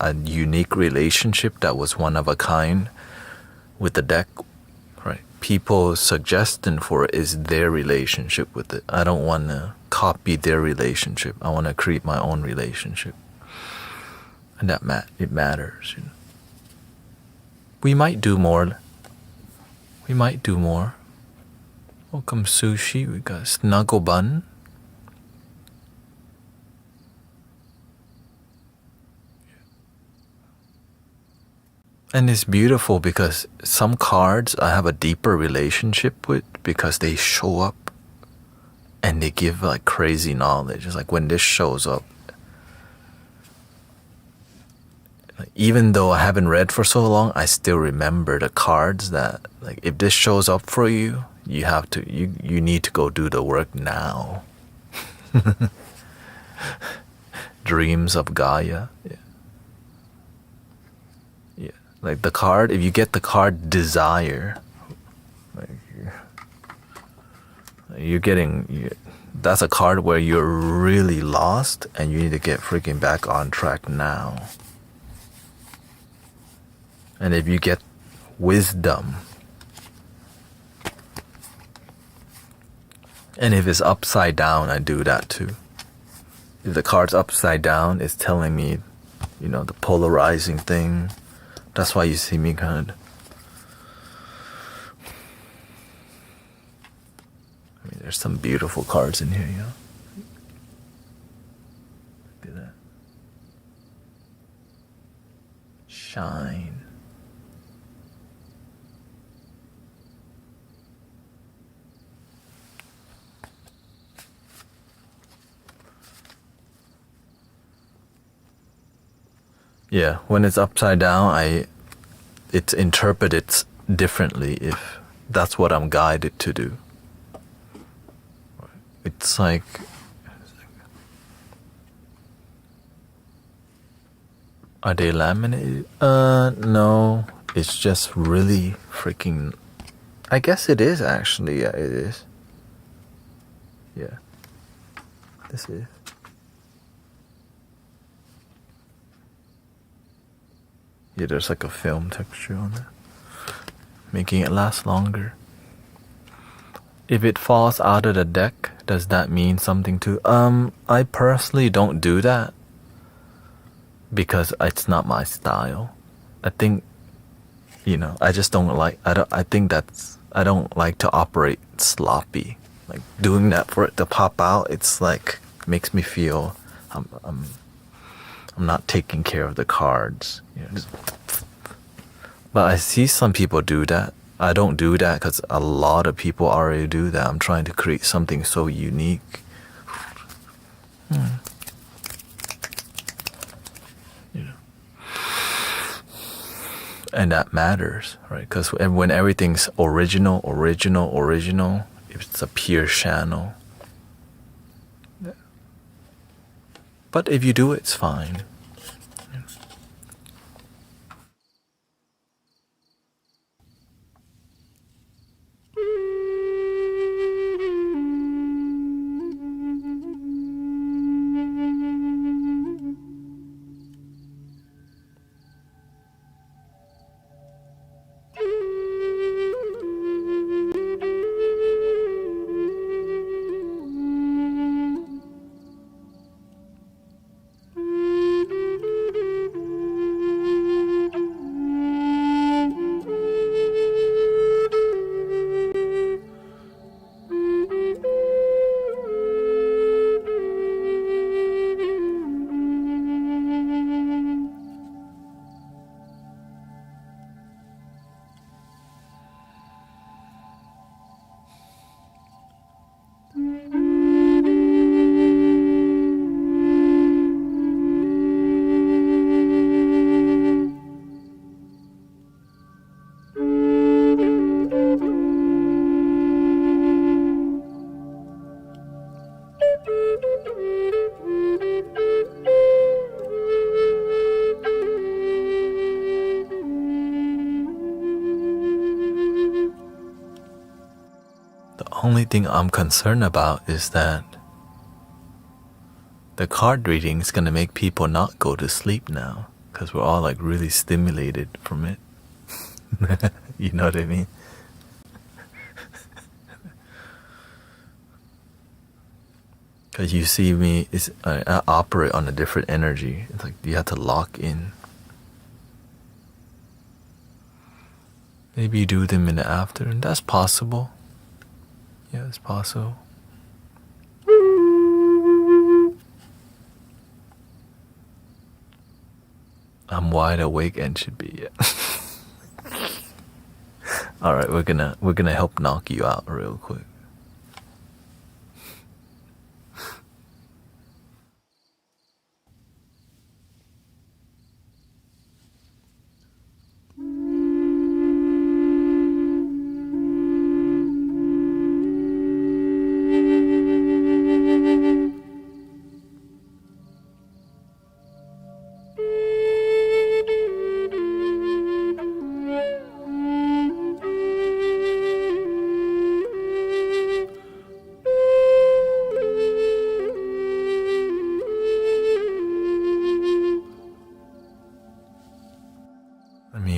a unique relationship that was one of a kind with the deck, right? People's suggestion for it is their relationship with it. I don't want to copy their relationship. I want to create my own relationship, and it matters, you know. We might do more. Welcome, Sushi. We got Snuggle Bun. And it's beautiful because some cards I have a deeper relationship with because they show up and they give like crazy knowledge. It's like when this shows up, even though I haven't read for so long, I still remember the cards that, like, if this shows up for you, you need to go do the work now. Dreams of Gaia. Yeah. Like the card, if you get the card Desire, like that's a card where you're really lost and you need to get freaking back on track now. And if you get Wisdom, and if it's upside down, I do that too. If the card's upside down, it's telling me, you know, the polarizing thing. That's why you see me kind of... I mean, there's some beautiful cards in here, you know. Look at that. Shine. Yeah, when it's upside down, it's interpreted differently if that's what I'm guided to do. It's like Are they laminated? No. It's just really freaking... I guess it is actually, yeah, it is. Yeah. This is. Yeah, there's like a film texture on it, making it last longer. If it falls out of the deck, does that mean something too? I personally don't do that because it's not my style. I think, I just don't like. I don't like to operate sloppy. Like doing that for it to pop out, it's like makes me feel I'm not taking care of the cards. But I see some people do that. I don't do that because a lot of people already do that. I'm trying to create something so unique. And that matters, right? Because when everything's original, it's a pure channel. But if you do it, it's fine. The only thing I'm concerned about is that the card reading is gonna make people not go to sleep now because we're all like really stimulated from it. You know what I mean? Because you see me, I operate on a different energy. It's like you have to lock in. Maybe you do them in the afternoon. That's possible. Yeah, it's possible. I'm wide awake and should be. Yeah. All right, we're gonna help knock you out real quick.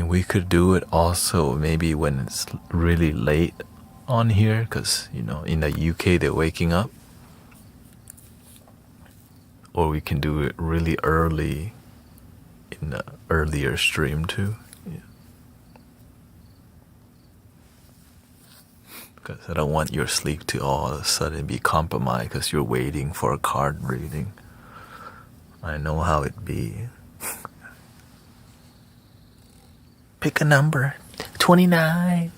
We could do it also maybe when it's really late on here because in the UK they're waking up, or we can do it really early in the earlier stream too. Because I don't want your sleep to all of a sudden be compromised because you're waiting for a card reading. I know how it be. Pick a number. 29.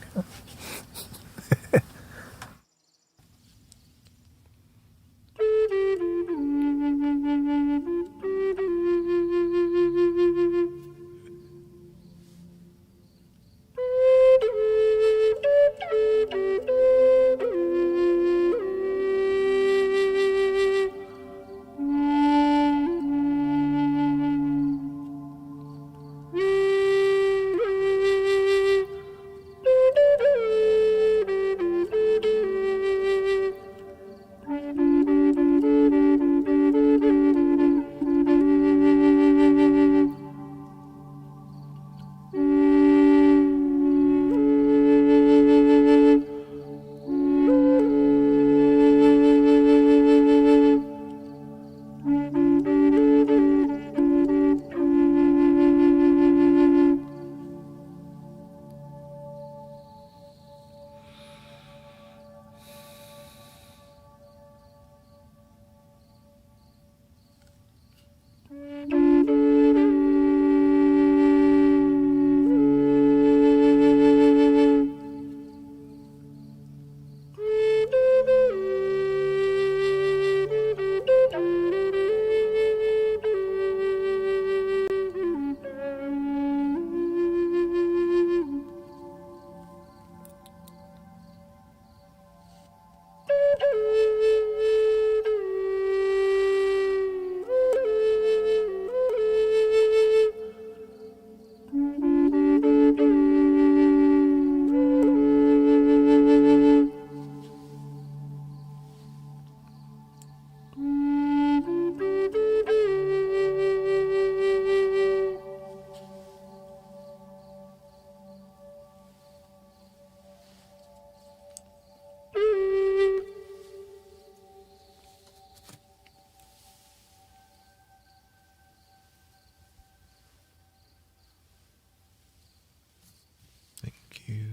you.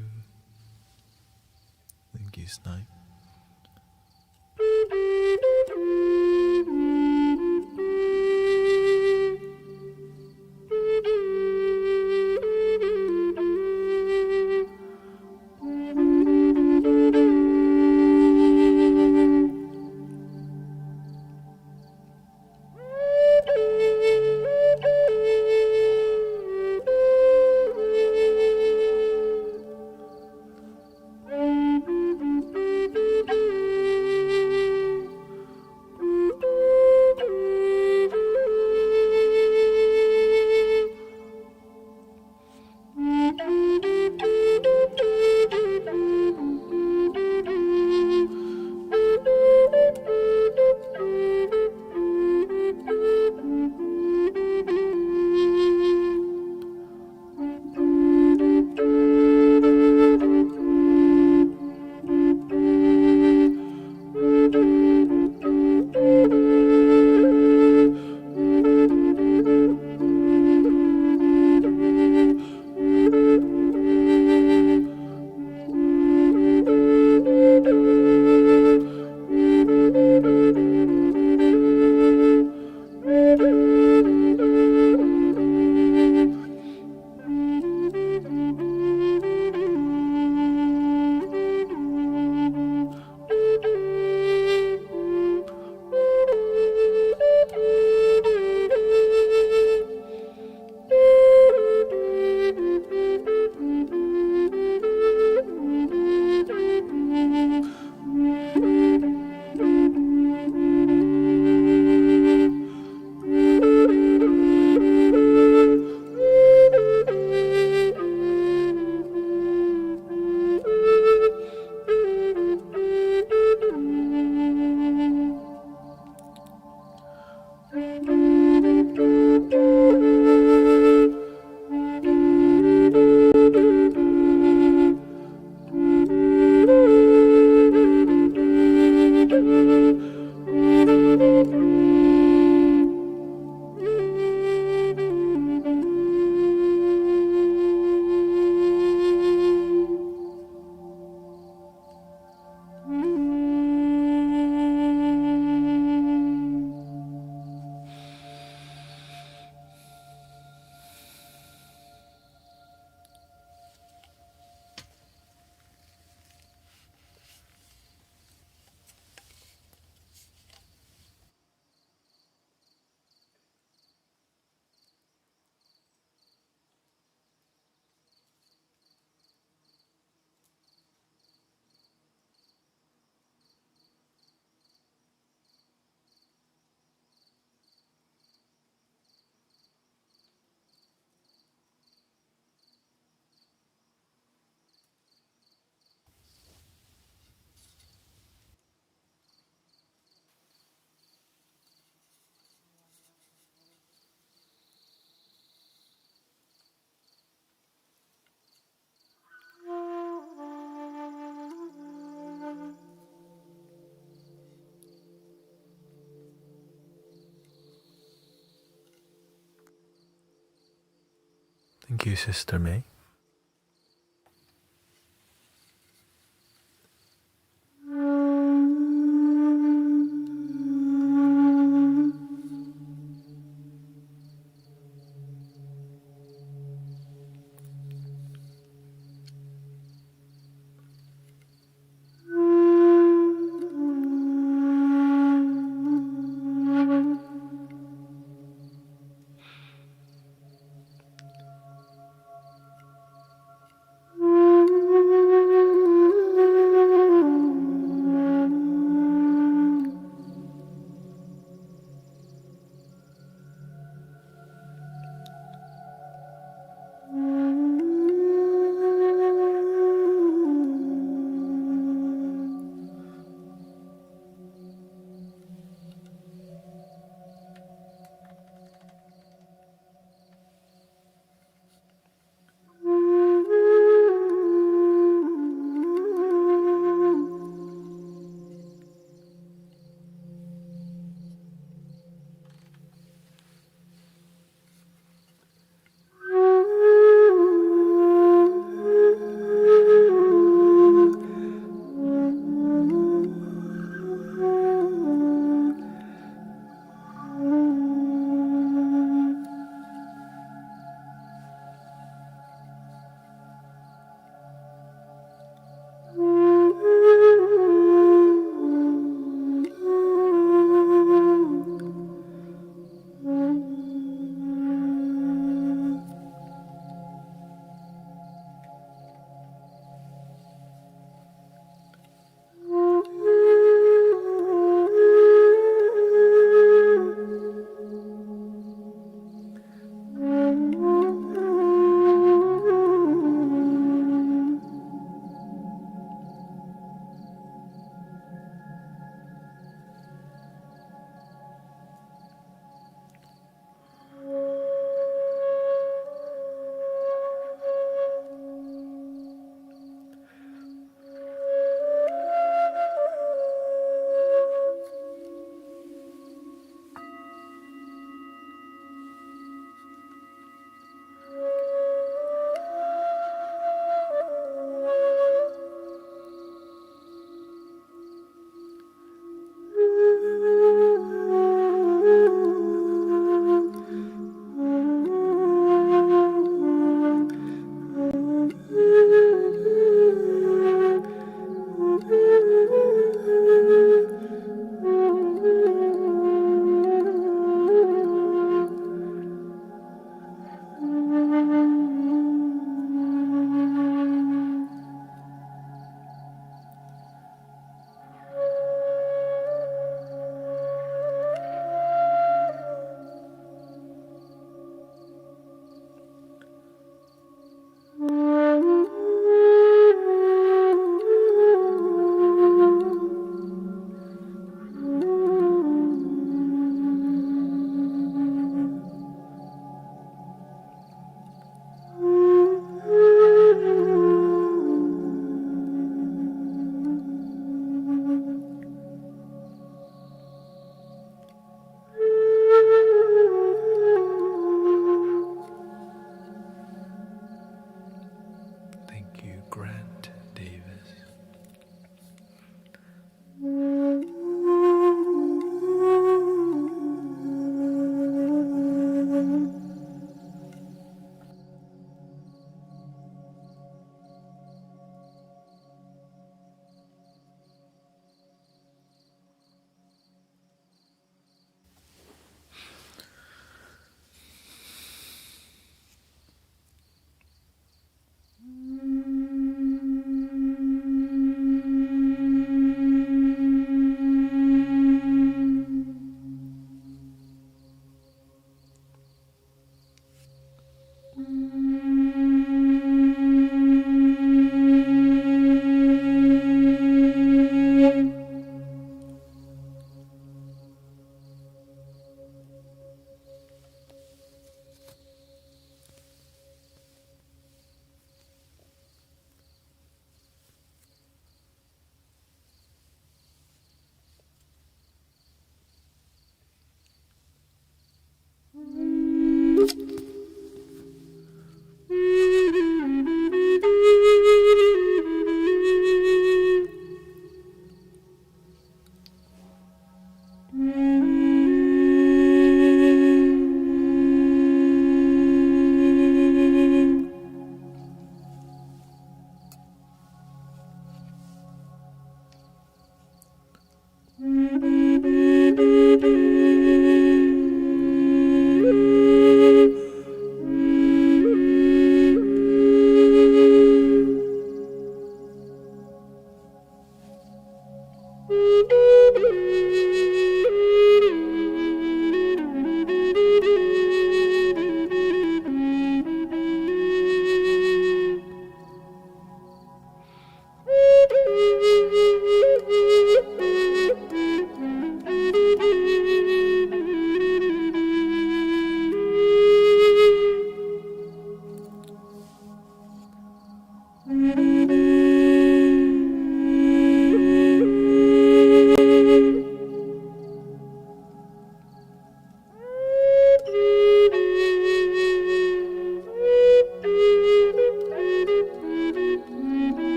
Thank you, Snipe. Thank you, Sister May. Grant Davis.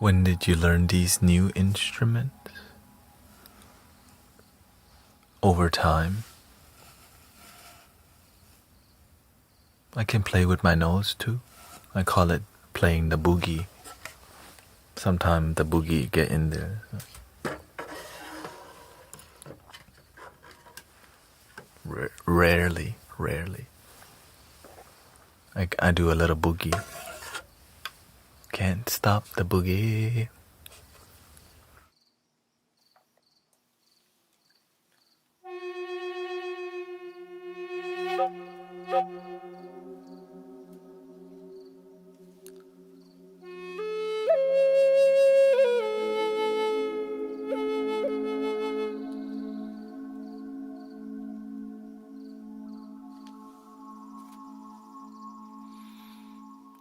When did you learn these new instruments? Over time. I can play with my nose too. I call it playing the boogie. Sometimes the boogie get in there. Rarely. I do a little boogie. Can't stop the boogie.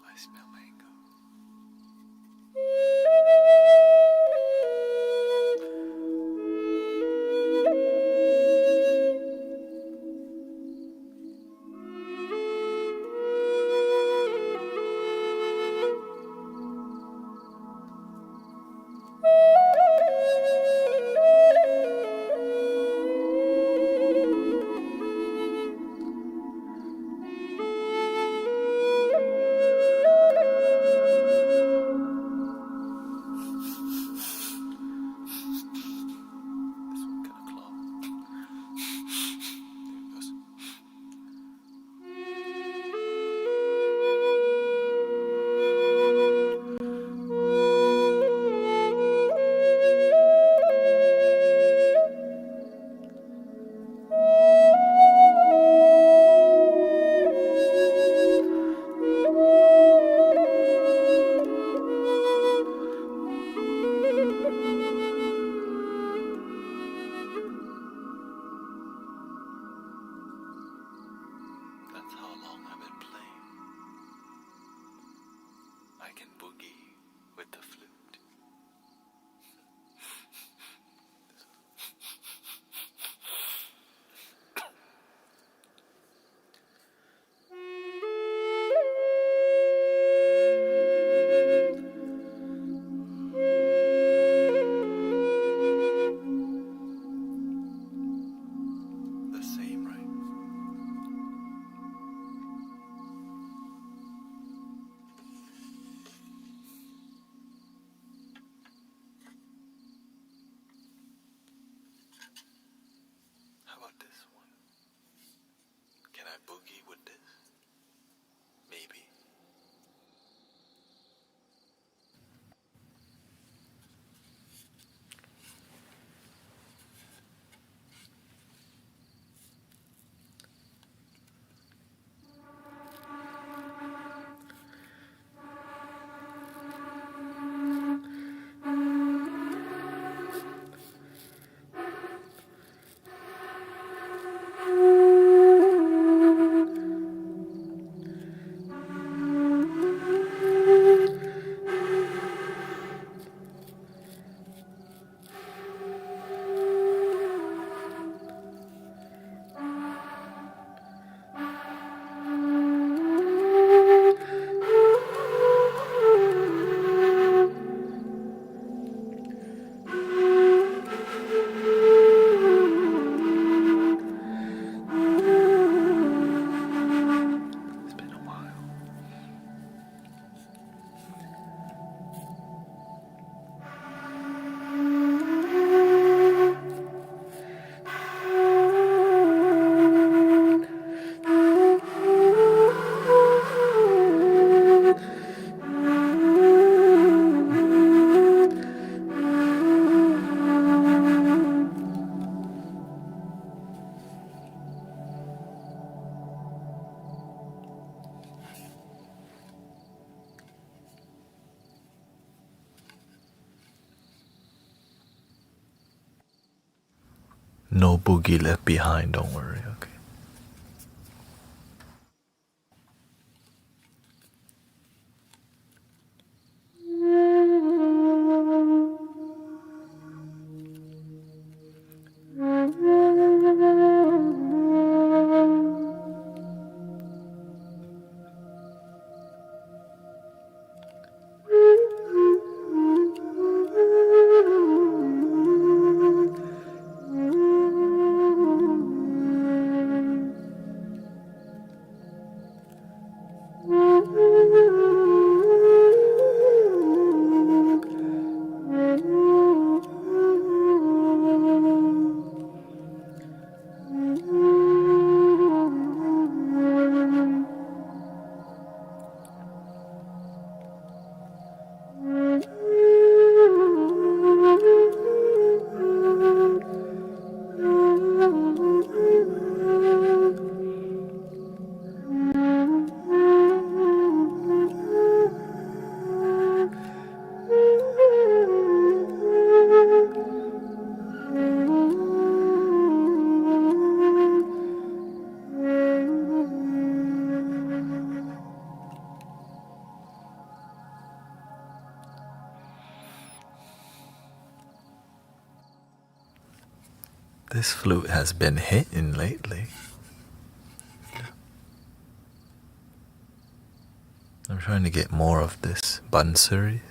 I smell mango. No boogie left behind, don't worry, okay? This flute has been hitting lately. I'm trying to get more of this bansuri.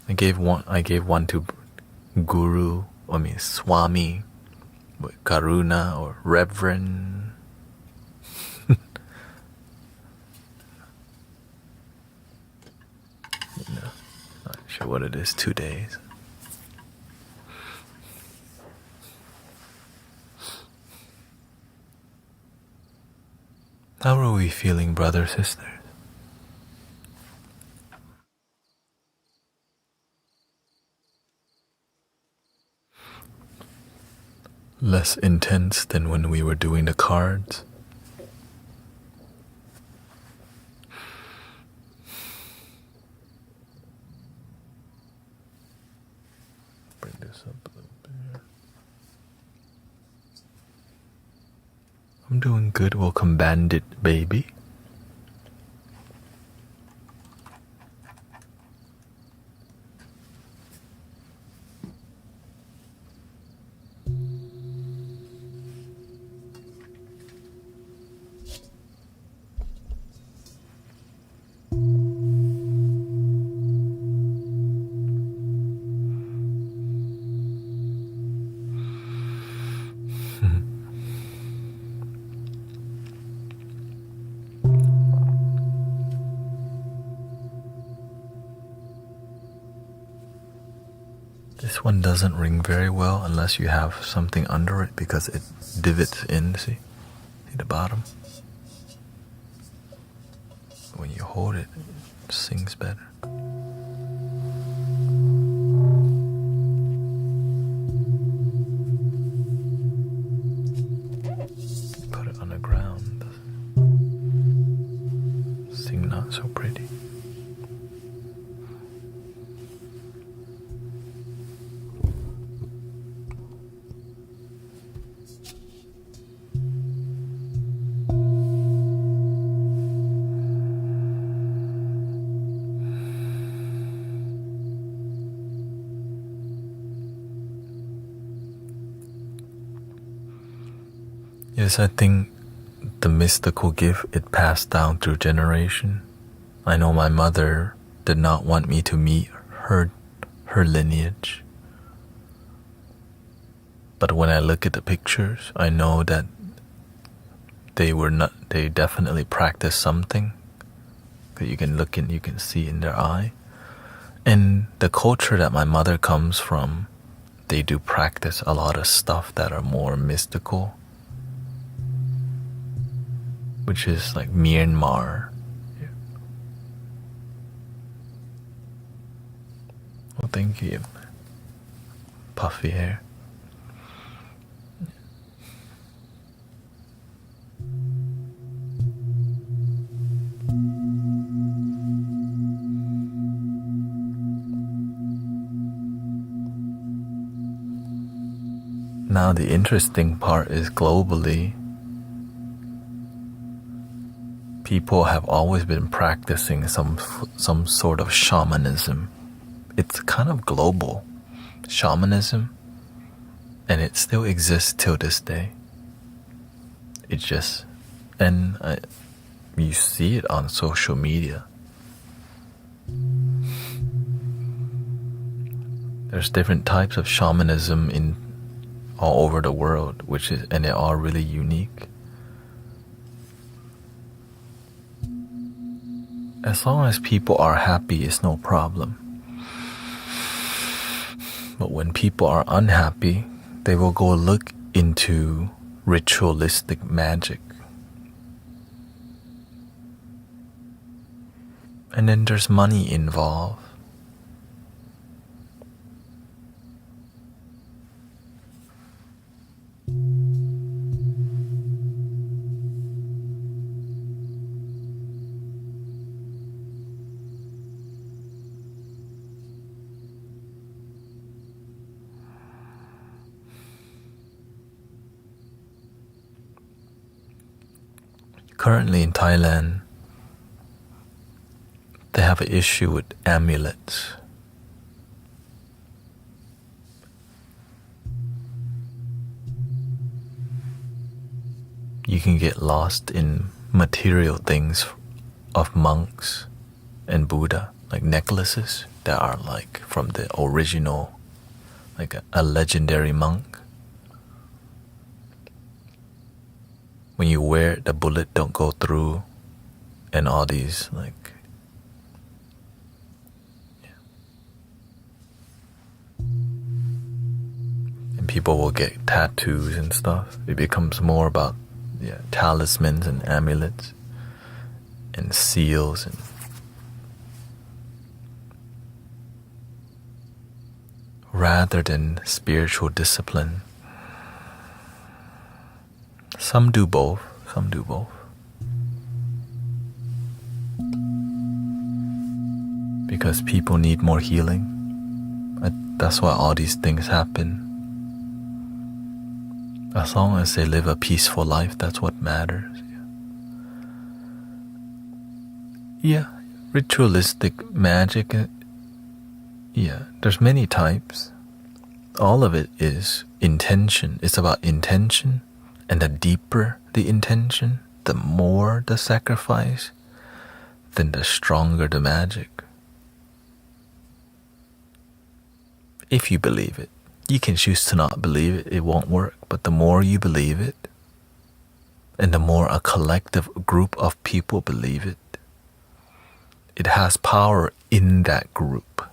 I gave one to Guru, Swami, Karuna or Reverend. Not sure what it is, 2 days. How are we feeling, brothers, sisters? Less intense than when we were doing the cards. Bring this up a little bit here. I'm doing good. Welcome, Bandit Baby. This one doesn't ring very well unless you have something under it because it divots in, see the bottom? When you hold it, it sings better. Put it on the ground, sing not so pretty. Yes, I think the mystical gift, it passed down through generation. I know my mother did not want me to meet her lineage. But when I look at the pictures, I know that they definitely practiced something that you can look in, you can see in their eye. And the culture that my mother comes from, they do practice a lot of stuff that are more mystical, which is like Myanmar. Well, thank you. Puffy hair. Now the interesting part is globally, people have always been practicing some sort of shamanism. It's kind of global shamanism, and it still exists till this day. It just, and you see it on social media. There's different types of shamanism in all over the world, and they're all really unique. As long as people are happy, it's no problem. But when people are unhappy, they will go look into ritualistic magic. And then there's money involved. Currently in Thailand, they have an issue with amulets. You can get lost in material things of monks and Buddha, like necklaces that are like from the original, like a legendary monk. When you wear it, the bullet don't go through, and all these like, yeah. And people will get tattoos and stuff. It becomes more about talismans and amulets and seals and rather than spiritual discipline. Some do both. Because people need more healing. That's why all these things happen. As long as they live a peaceful life, that's what matters. Yeah, ritualistic magic. Yeah, there's many types. All of it is intention. It's about intention. And the deeper the intention, the more the sacrifice, then the stronger the magic. If you believe it. You can choose to not believe it, it won't work. But the more you believe it, and the more a collective group of people believe it, it has power in that group.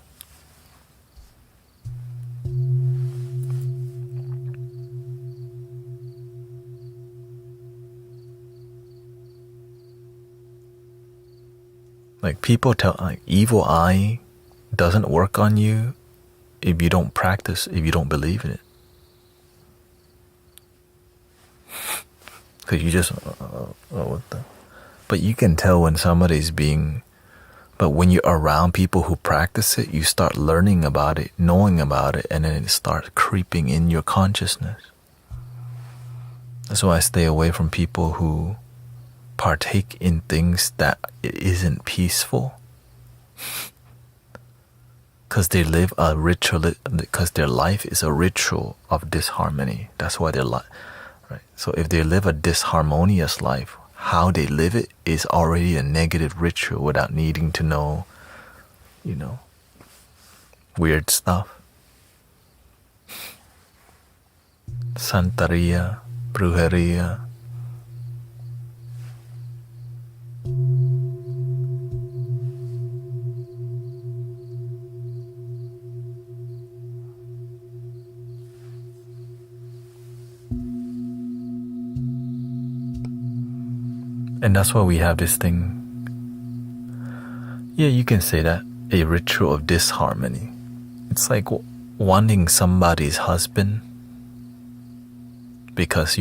Like people tell, like evil eye doesn't work on you if you don't practice, if you don't believe in it. Because you just, what the? But you can tell when somebody's being, but when you're around people who practice it, you start learning about it, knowing about it, and then it starts creeping in your consciousness. That's why I stay away from people who partake in things that isn't peaceful. Because they live a ritual, because their life is a ritual of disharmony. That's why they're right. So if they live a disharmonious life, how they live it is already a negative ritual without needing to know, weird stuff. Santeria, brujeria. And that's why we have this thing. Yeah, you can say that. A ritual of disharmony. It's like wanting somebody's husband because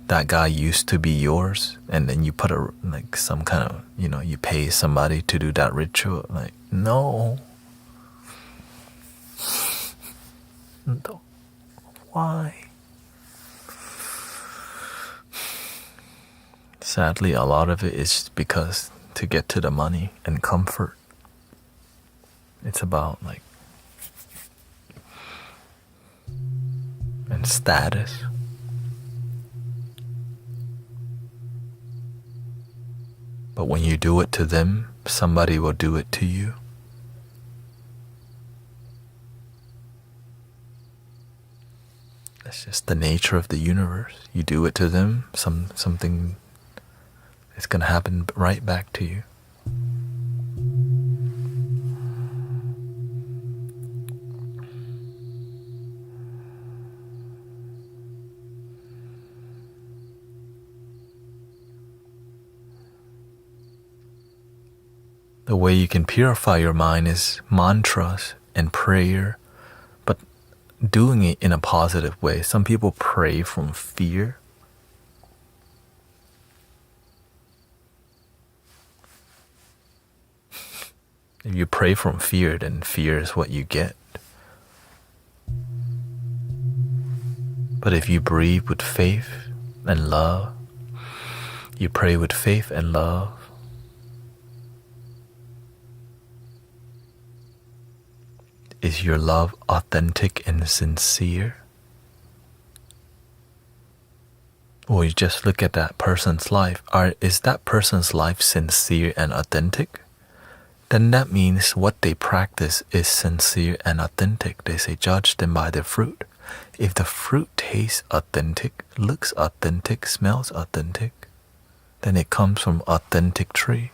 that guy used to be yours, and then you put some kind of, you pay somebody to do that ritual. Like, no. Why? Sadly, a lot of it is because to get to the money and comfort. It's about like and status. But when you do it to them, somebody will do it to you. That's just the nature of the universe. You do it to them, something is going to happen right back to you. The way you can purify your mind is mantras and prayer, but doing it in a positive way. Some people pray from fear. If you pray from fear, then fear is what you get. But if you breathe with faith and love, you pray with faith and love, is your love authentic and sincere? Or you just look at that person's life. Is that person's life sincere and authentic? Then that means what they practice is sincere and authentic. They say, judge them by their fruit. If the fruit tastes authentic, looks authentic, smells authentic, then it comes from authentic tree.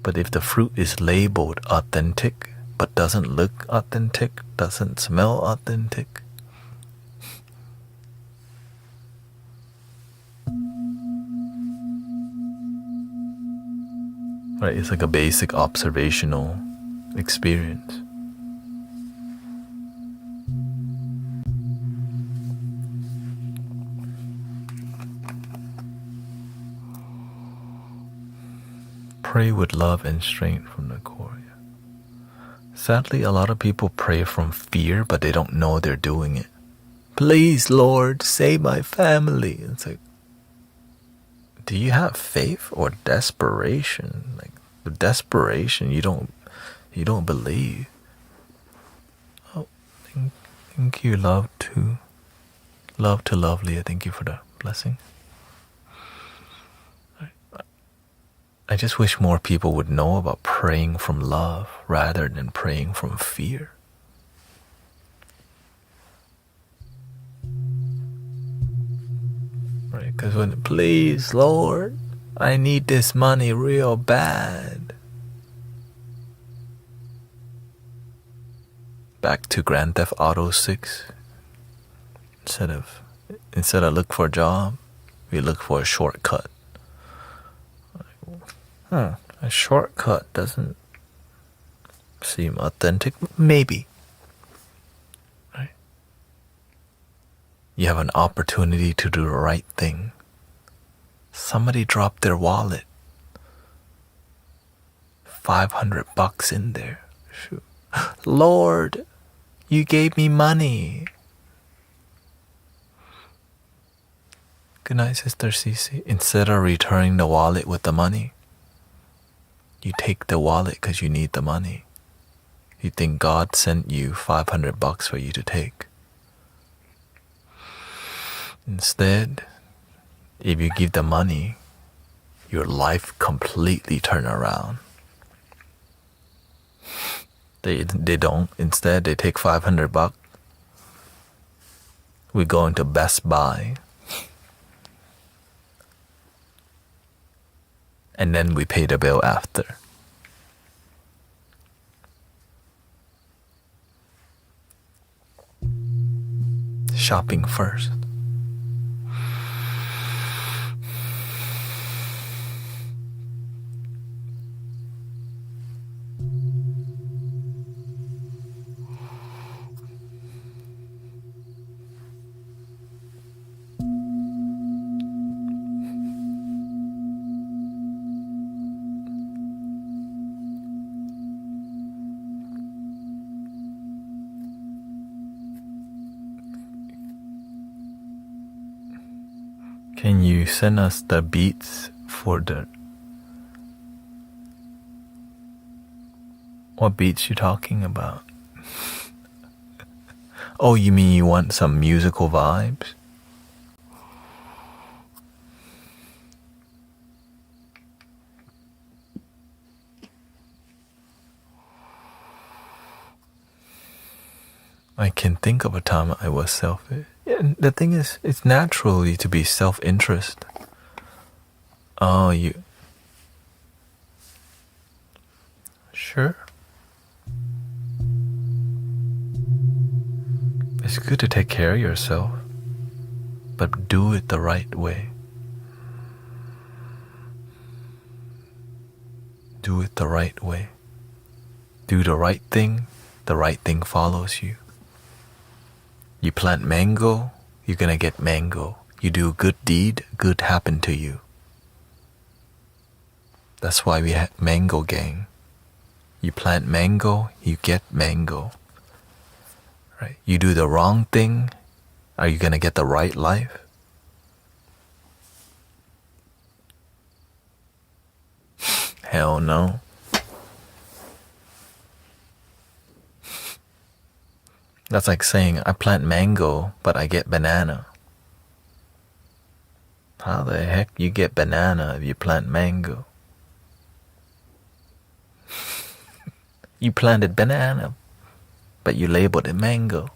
But if the fruit is labeled authentic, but doesn't look authentic, doesn't smell authentic, right? It's like a basic observational experience. Pray with love and strength from the core. Sadly, a lot of people pray from fear, but they don't know they're doing it. Please, Lord, save my family. It's like, do you have faith or desperation? Like the desperation, you don't believe. Oh, thank you, love to lovely. Thank you for the blessing. I just wish more people would know about praying from love rather than praying from fear. Right? Because when, please, Lord, I need this money real bad. Back to Grand Theft Auto 6. Instead of look for a job, we look for a shortcut. A shortcut doesn't seem authentic. Maybe. Right? You have an opportunity to do the right thing. Somebody dropped their wallet. $500 in there. Shoot. Lord, you gave me money. Good night, Sister Cece. Instead of returning the wallet with the money, you take the wallet because you need the money. You think God sent you $500 for you to take. Instead, if you give the money, your life completely turn around. They don't. Instead, they take $500. We go into Best Buy. And then we pay the bill after. Shopping first. Can you send us the beats for the... What beats you talking about? Oh, you mean you want some musical vibes? I can think of a time I was selfish. Yeah, the thing is, it's naturally to be self-interest. Oh, you... Sure. It's good to take care of yourself, but do it the right way. Do it the right way. Do the right thing follows you. You plant mango, you're gonna get mango. You do a good deed, good happen to you. That's why we have mango gang. You plant mango, you get mango. Right? You do the wrong thing, are you gonna get the right life? Hell no. That's like saying I plant mango, but I get banana. How the heck you get banana if you plant mango? You planted banana, but you labeled it mango.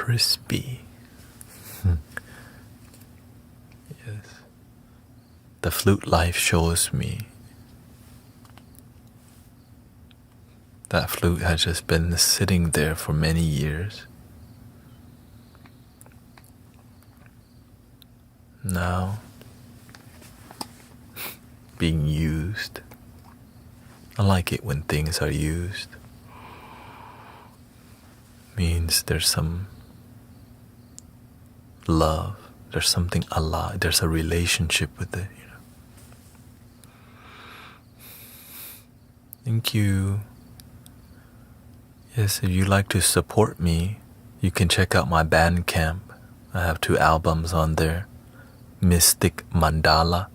crispy. Yes. The flute life shows me that flute has just been sitting there for many years. Now, being used. I like it when things are used. Means there's some love, there's something alive, there's a relationship with it, you know. Thank you. Yes, if you'd like to support me, you can check out my Bandcamp. I have 2 albums on there, Mystic Mandala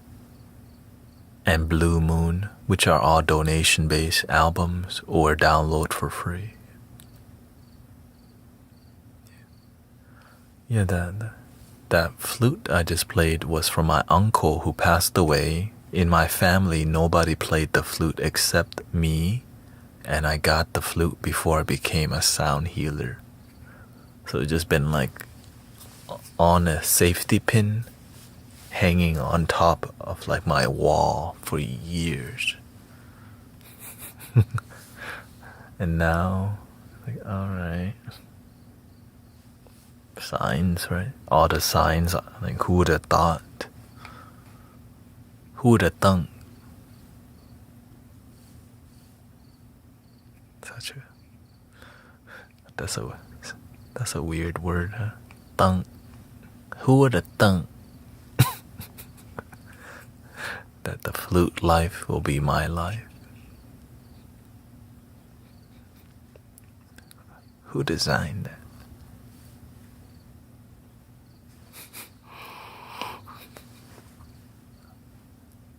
and Blue Moon, which are all donation-based albums or download for free. Yeah, that flute I just played was from my uncle who passed away. In my family, nobody played the flute except me, and I got the flute before I became a sound healer. So it's just been like on a safety pin, hanging on top of like my wall for years. And now, like, alright. Signs, right? All the signs, like, who would have thought? Who would have thunk? That's a weird word, huh? Thunk. Who would have thunk that the flute life will be my life? Who designed that?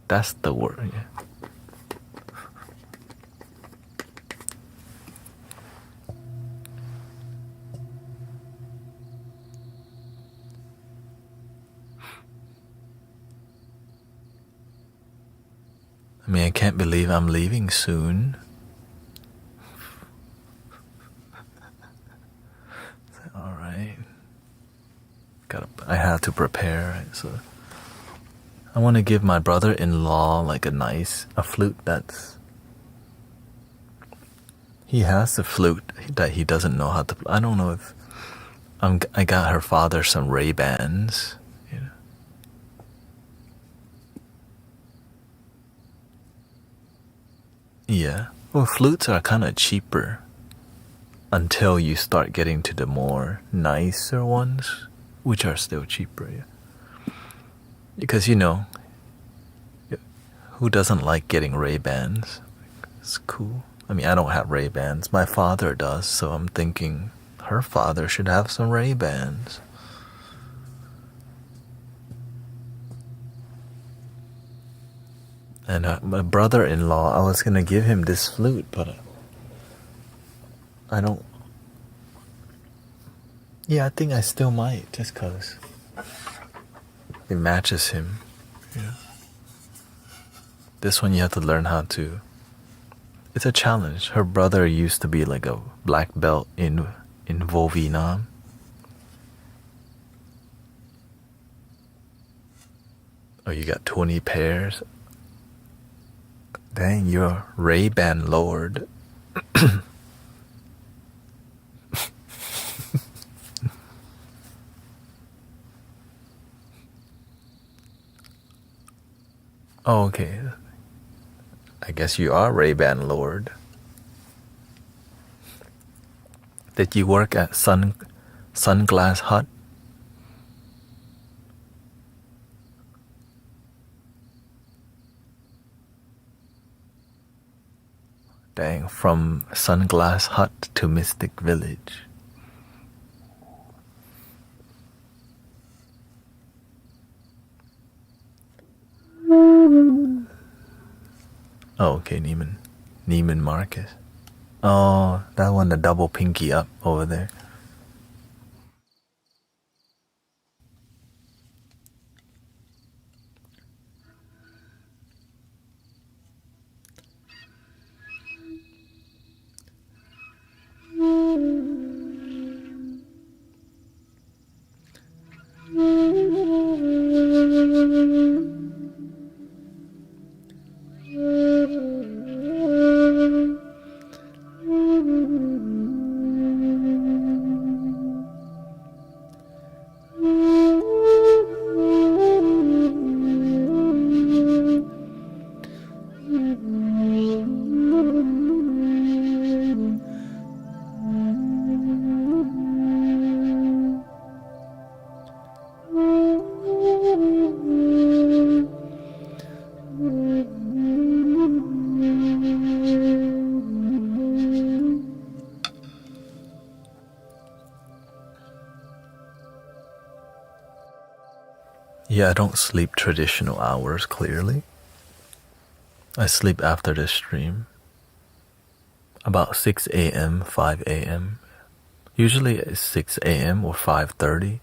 That's the word, yeah. I mean, I can't believe I'm leaving soon. Alright. I have to prepare, right? So I want to give my brother-in-law like a flute that's... He has a flute that he doesn't know how to play. I don't know if... I got her father some Ray-Bans, you know. Yeah. Well, flutes are kind of cheaper until you start getting to the more nicer ones, which are still cheaper, yeah. Because, you know, who doesn't like getting Ray-Bans? It's cool. I mean, I don't have Ray-Bans. My father does, so I'm thinking her father should have some Ray-Bans. And my brother-in-law, I was going to give him this flute, but I don't... Yeah, I think I still might, just because it matches him. Yeah. This one you have to learn how to... It's a challenge. Her brother used to be like a black belt in Vo Vietnam. Oh, you got 20 pairs? Dang, you're a Ray-Ban lord. Oh, okay. I guess you are Ray-Ban lord. Did you work at Sunglass Hut? Dang, from Sunglass Hut to Mystic Village. Oh, okay, Neiman Marcus. Oh, that one, the double pinky up over there. Yeah, I don't sleep traditional hours clearly. I sleep after the stream. About 6 a.m., 5 a.m. Usually it's 6 a.m. or 5:30.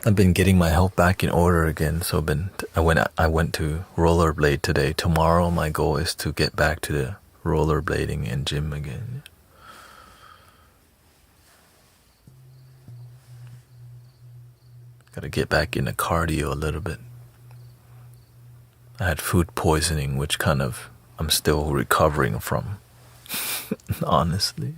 I've been getting my health back in order again, so I went to rollerblade today. Tomorrow my goal is to get back to the rollerblading and gym again. Gotta get back into cardio a little bit. I had food poisoning, which I'm still recovering from, honestly.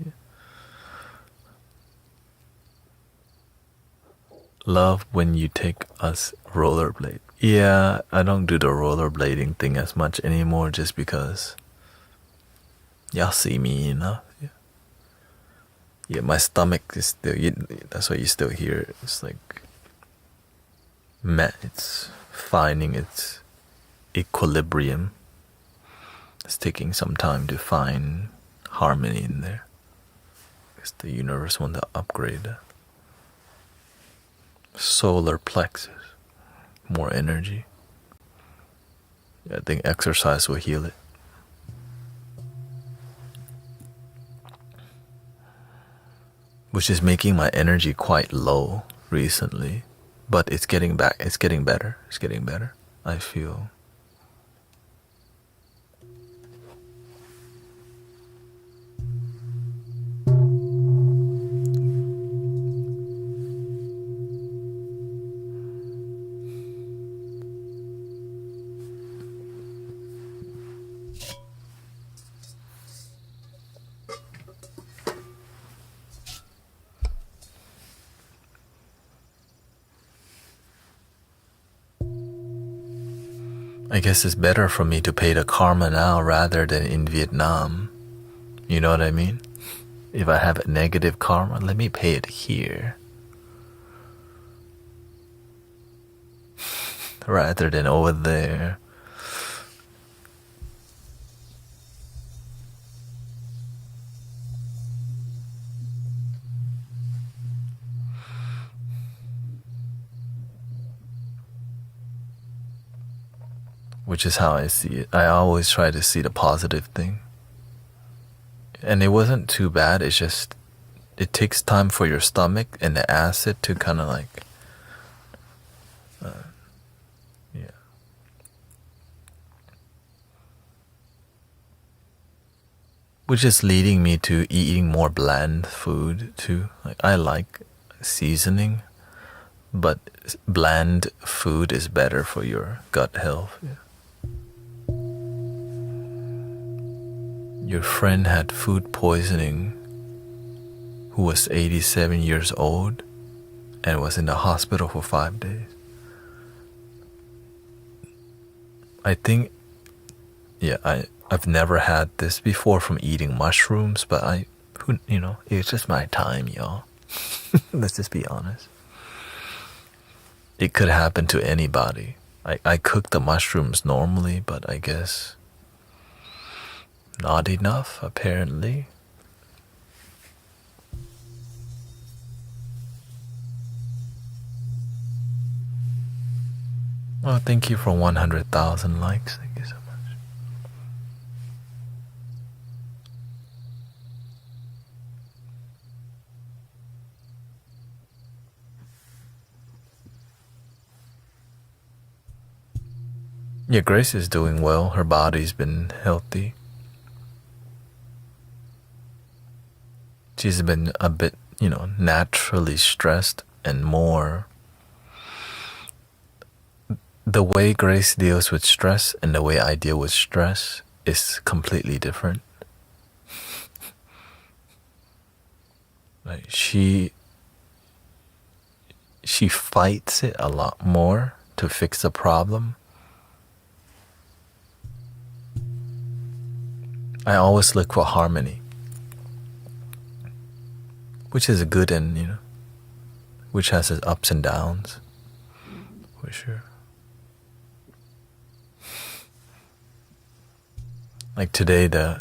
Love when you take us rollerblade. Yeah, I don't do the rollerblading thing as much anymore just because y'all see me enough. Yeah, my stomach is still, that's why you still hear it. It's like, it's finding its equilibrium. It's taking some time to find harmony in there. Because the universe wants to upgrade the solar plexus, more energy. Yeah, I think exercise will heal it. Which is making my energy quite low recently, but it's getting better. It's getting better. I feel. I guess it's better for me to pay the karma now rather than in Vietnam. You know what I mean? If I have a negative karma, let me pay it here. Rather than over there. Which is how I see it. I always try to see the positive thing. And it wasn't too bad. It's just, it takes time for your stomach and the acid to kind of like, yeah. Which is leading me to eating more bland food too. Like, I like seasoning, but bland food is better for your gut health. Yeah. Your friend had food poisoning who was 87 years old and was in the hospital for 5 days. I think, yeah, I've never had this before from eating mushrooms, but it's just my time, y'all. Let's just be honest. It could happen to anybody. I cook the mushrooms normally, but I guess not enough, apparently. Well, thank you for 100,000 likes. Thank you so much. Yeah, Grace is doing well. Her body's been healthy. She's been a bit, naturally stressed and more. The way Grace deals with stress and the way I deal with stress is completely different. Like she fights it a lot more to fix the problem. I always look for harmony, which is good and, which has its ups and downs, for sure. Like today, the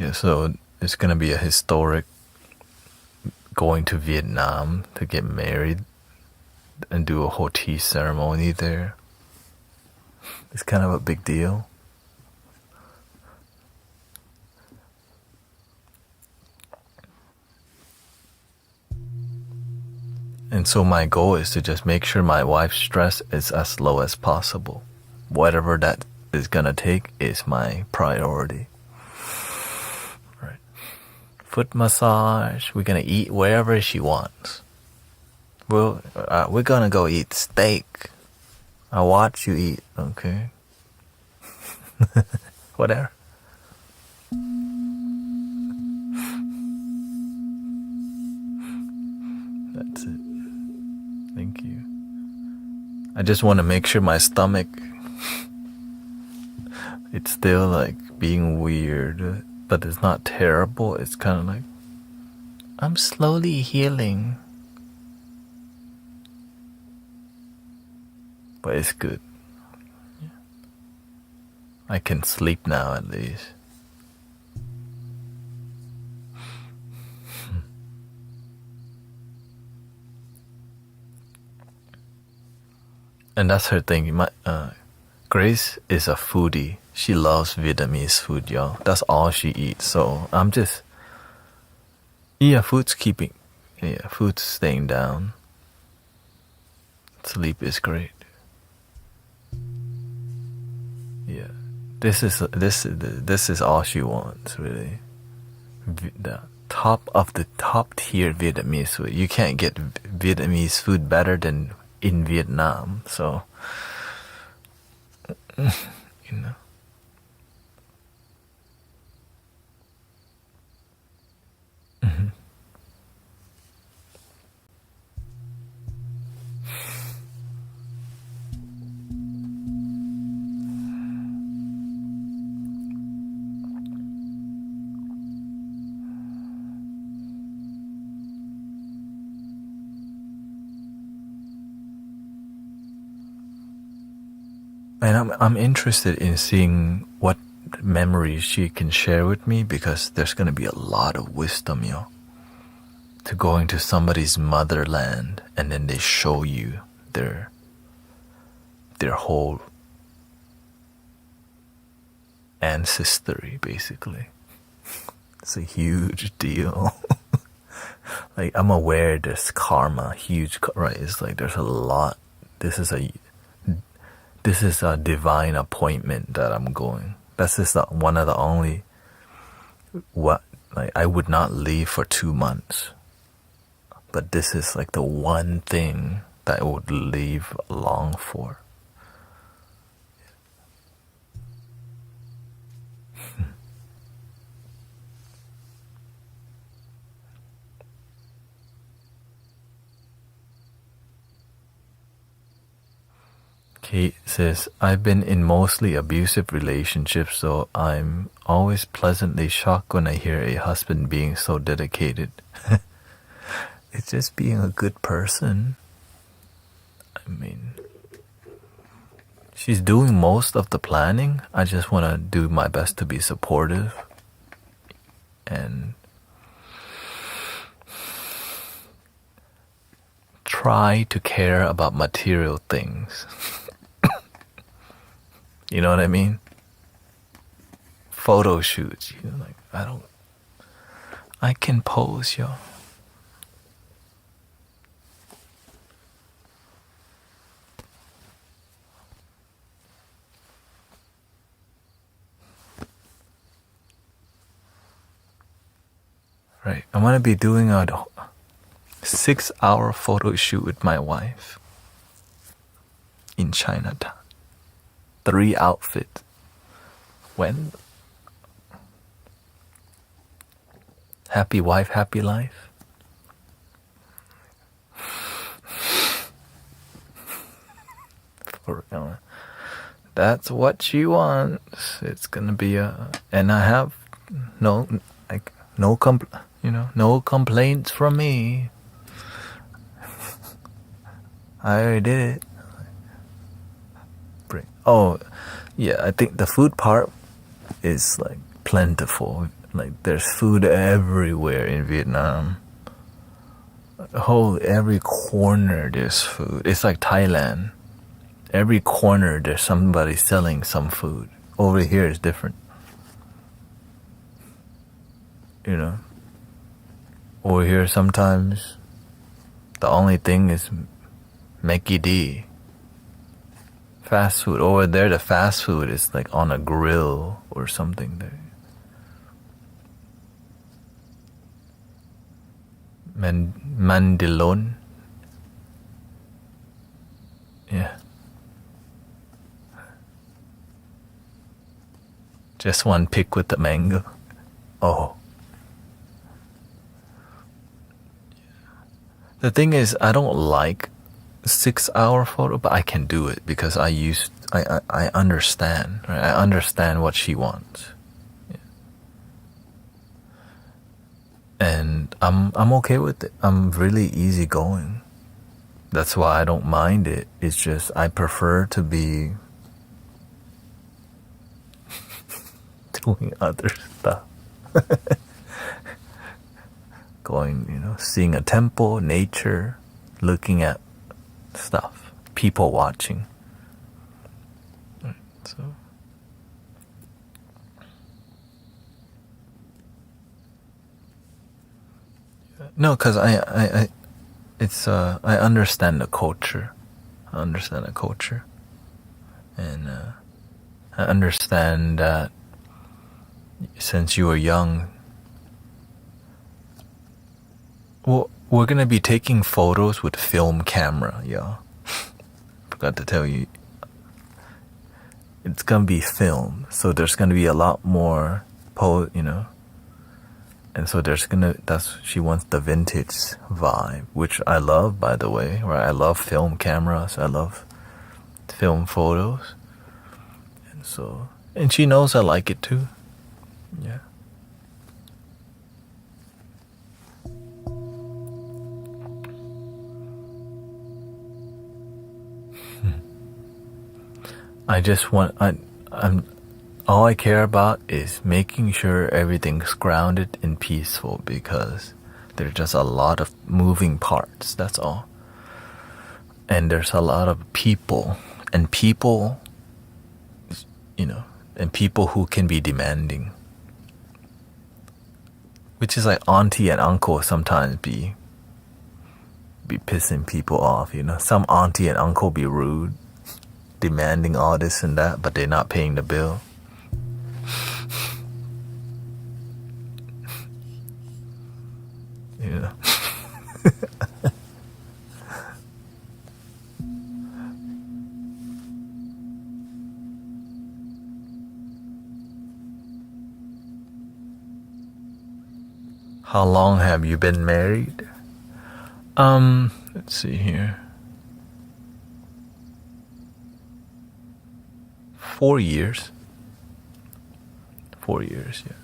Yeah, so it's gonna be a historic going to Vietnam to get married and do a whole tea ceremony there. It's kind of a big deal. And so my goal is to just make sure my wife's stress is as low as possible. Whatever that is gonna take is my priority. Right. Foot massage. We're gonna eat wherever she wants. We're gonna go eat steak. I'll watch you eat, okay? Whatever. That's it. Thank you. I just want to make sure my stomach, it's still like being weird, but it's not terrible. It's kind of like, I'm slowly healing. But it's good. Yeah. I can sleep now at least. And that's her thing. Grace is a foodie. She loves Vietnamese food, y'all. That's all she eats. So I'm just, food's staying down. Sleep is great. Yeah, this is all she wants, really. The top of the top tier Vietnamese food. You can't get Vietnamese food better than in Vietnam. So, you know. And I'm interested in seeing what memories she can share with me, because there's gonna be a lot of wisdom, yo. To going to somebody's motherland and then they show you their whole ancestry, basically. It's a huge deal. Like, I'm aware there's karma, right? It's like there's a lot. This is a divine appointment that I'm going. That's just one of the only, I would not leave for 2 months. But this is like the one thing that I would leave long for. Kate says, I've been in mostly abusive relationships, so I'm always pleasantly shocked when I hear a husband being so dedicated. It's just being a good person. I mean, she's doing most of the planning. I just want to do my best to be supportive and try to care about material things. You know what I mean? Photo shoots, I can pose, yo. Right, I'm gonna be doing a 6-hour photo shoot with my wife in Chinatown. 3 outfits. When? Happy wife, happy life. That's what she wants. It's gonna be and I have no complaints from me. I already did it. Oh, yeah, I think the food part is like plentiful. Like there's food everywhere in Vietnam. Every corner there's food. It's like Thailand. Every corner there's somebody selling some food. Over here is different. You know? Over here sometimes the only thing is Mickey D. Fast food. Over there the fast food is like on a grill or something there. Mandilon. Yeah. Just one pick with the mango. Oh. The thing is, I don't like 6-hour photo, but I can do it because I understand, right? I understand what she wants. Yeah. And I'm okay with it. I'm really easygoing. That's why I don't mind it. It's just I prefer to be doing other stuff. Going, seeing a temple, nature, looking at stuff, people watching. Right, so no, because I understand the culture. And I understand that since you were young. Well, we're gonna be taking photos with film camera, yeah. Forgot to tell you. It's gonna be film, so there's gonna be a lot more and so she wants the vintage vibe, which I love, by the way, right? I love film cameras, I love film photos. And she knows I like it too. Yeah. All I care about is making sure everything's grounded and peaceful because there's just a lot of moving parts, that's all. And there's a lot of people and people who can be demanding. Which is like auntie and uncle sometimes be pissing people off, Some auntie and uncle be rude, demanding all this and that, but they're not paying the bill. How long have you been married? Let's see here. 4 years. 4 years, yeah.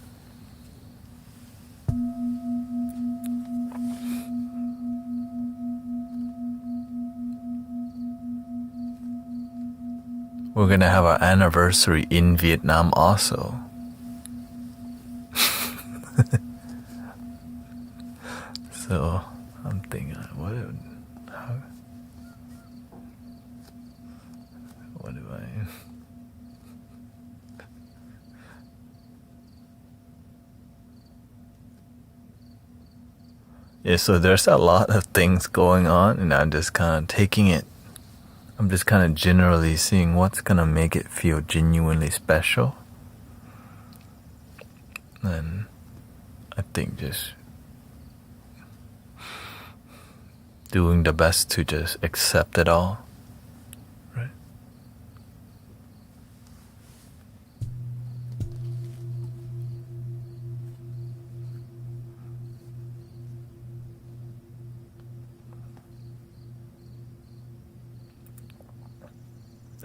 We're gonna have our anniversary in Vietnam also. So I'm thinking, what do I? Yeah, so there's a lot of things going on, and I'm just kind of taking it. I'm just kind of generally seeing what's gonna make it feel genuinely special. And I think just doing the best to just accept it all, right?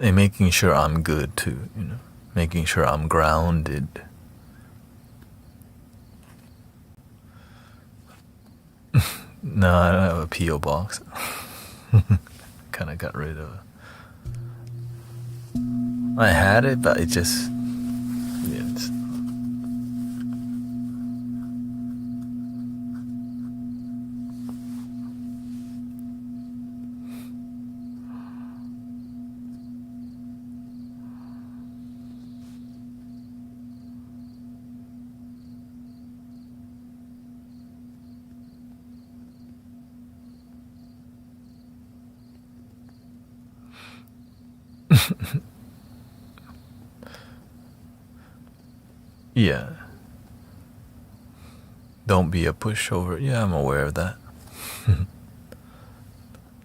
And making sure I'm good too, making sure I'm grounded. No, I don't have a P.O. box. Kind of got rid of it. I had it, but it just... Yeah. Don't be a pushover. Yeah, I'm aware of that.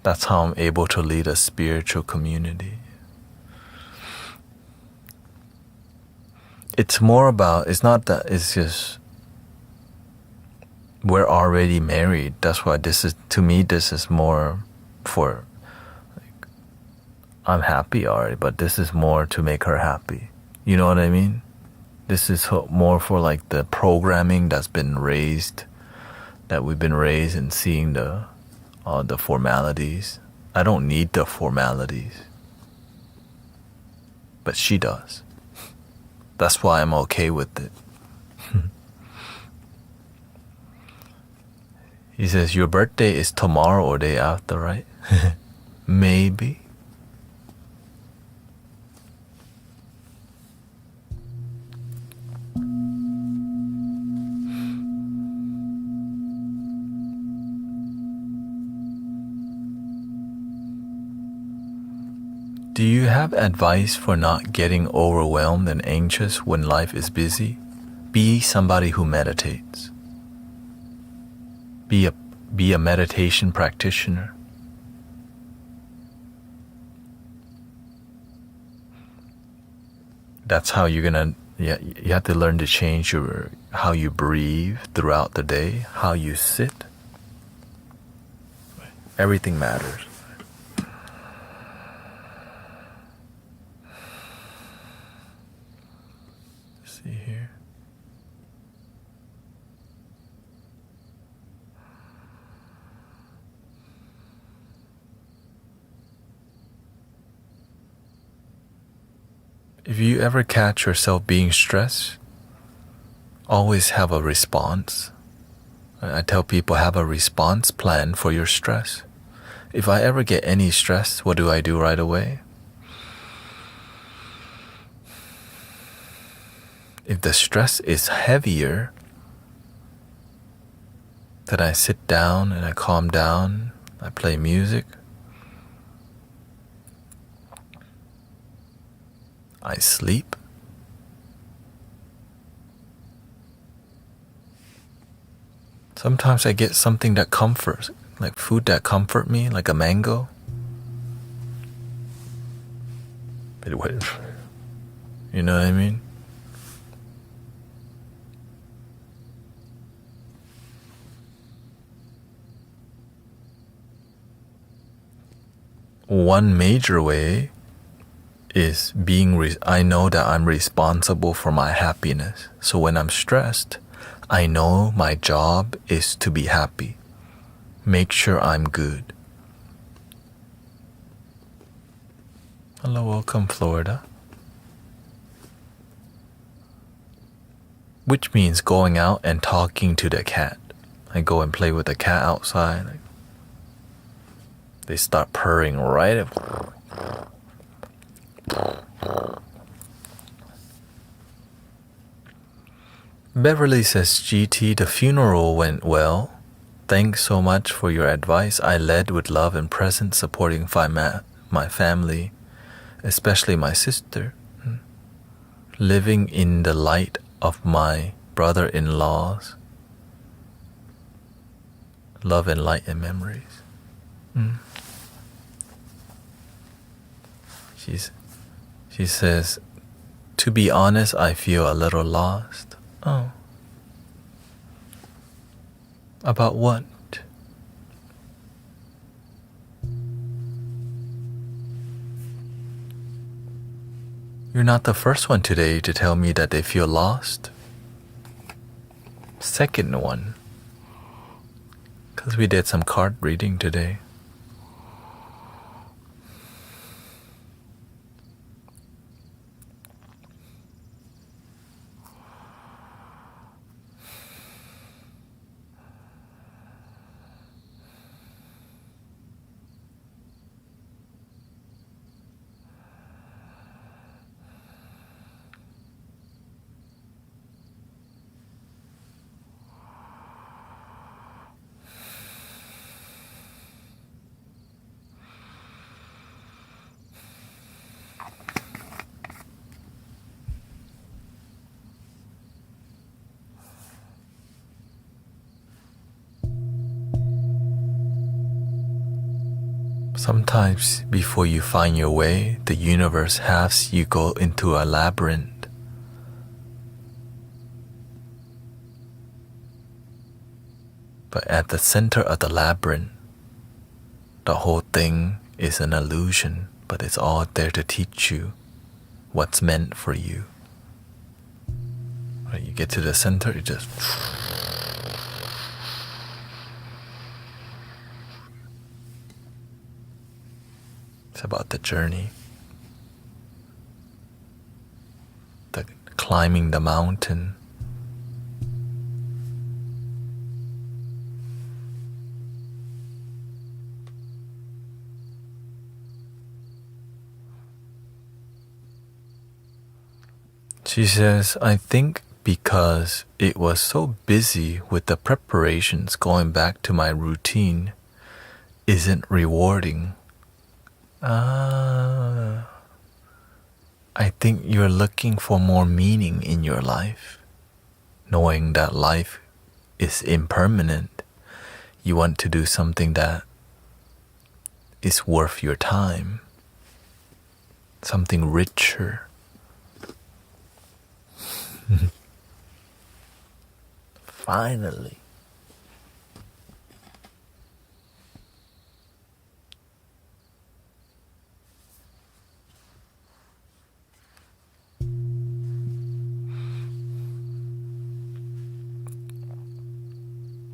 That's how I'm able to lead a spiritual community. It's more about, it's not that, it's just, we're already married. That's why this is, to me, this is more for, like, I'm happy already, but this is more to make her happy. You know what I mean? This is more for like the programming that's been raised, that we've been raised and seeing the formalities. I don't need the formalities, but she does. That's why I'm okay with it. He says, your birthday is tomorrow or day after, right? Maybe. Do you have advice for not getting overwhelmed and anxious when life is busy? Be somebody who meditates. Be a meditation practitioner. That's how you're gonna, you have to learn to change how you breathe throughout the day, how you sit. Everything matters. Let's see here. If you ever catch yourself being stressed, always have a response. I tell people, have a response plan for your stress. If I ever get any stress, what do I do right away? If the stress is heavier, then I sit down and I calm down, I play music, I sleep. Sometimes I get something that comforts, like food that comfort me, like a mango. You know what I mean? One major way is I know that I'm responsible for my happiness. So when I'm stressed, I know my job is to be happy. Make sure I'm good. Hello, welcome, Florida. Which means going out and talking to the cat. I go and play with the cat outside. They start purring right up. Beverly says, GT, the funeral went well. Thanks so much for your advice. I led with love and presence, supporting my family, especially my sister. Living in the light of my brother-in-laws. Love and light and memories. She says, to be honest, I feel a little lost. Oh. About what? You're not the first one today to tell me that they feel lost. Second one. Because we did some card reading today. Sometimes before you find your way, the universe has you go into a labyrinth. But at the center of the labyrinth, the whole thing is an illusion, but it's all there to teach you what's meant for you. Right, you get to the center, it just... It's about the journey. The climbing the mountain. She says, I think because it was so busy with the preparations, going back to my routine isn't rewarding. I think you're looking for more meaning in your life. Knowing that life is impermanent, you want to do something that is worth your time. Something richer. Finally.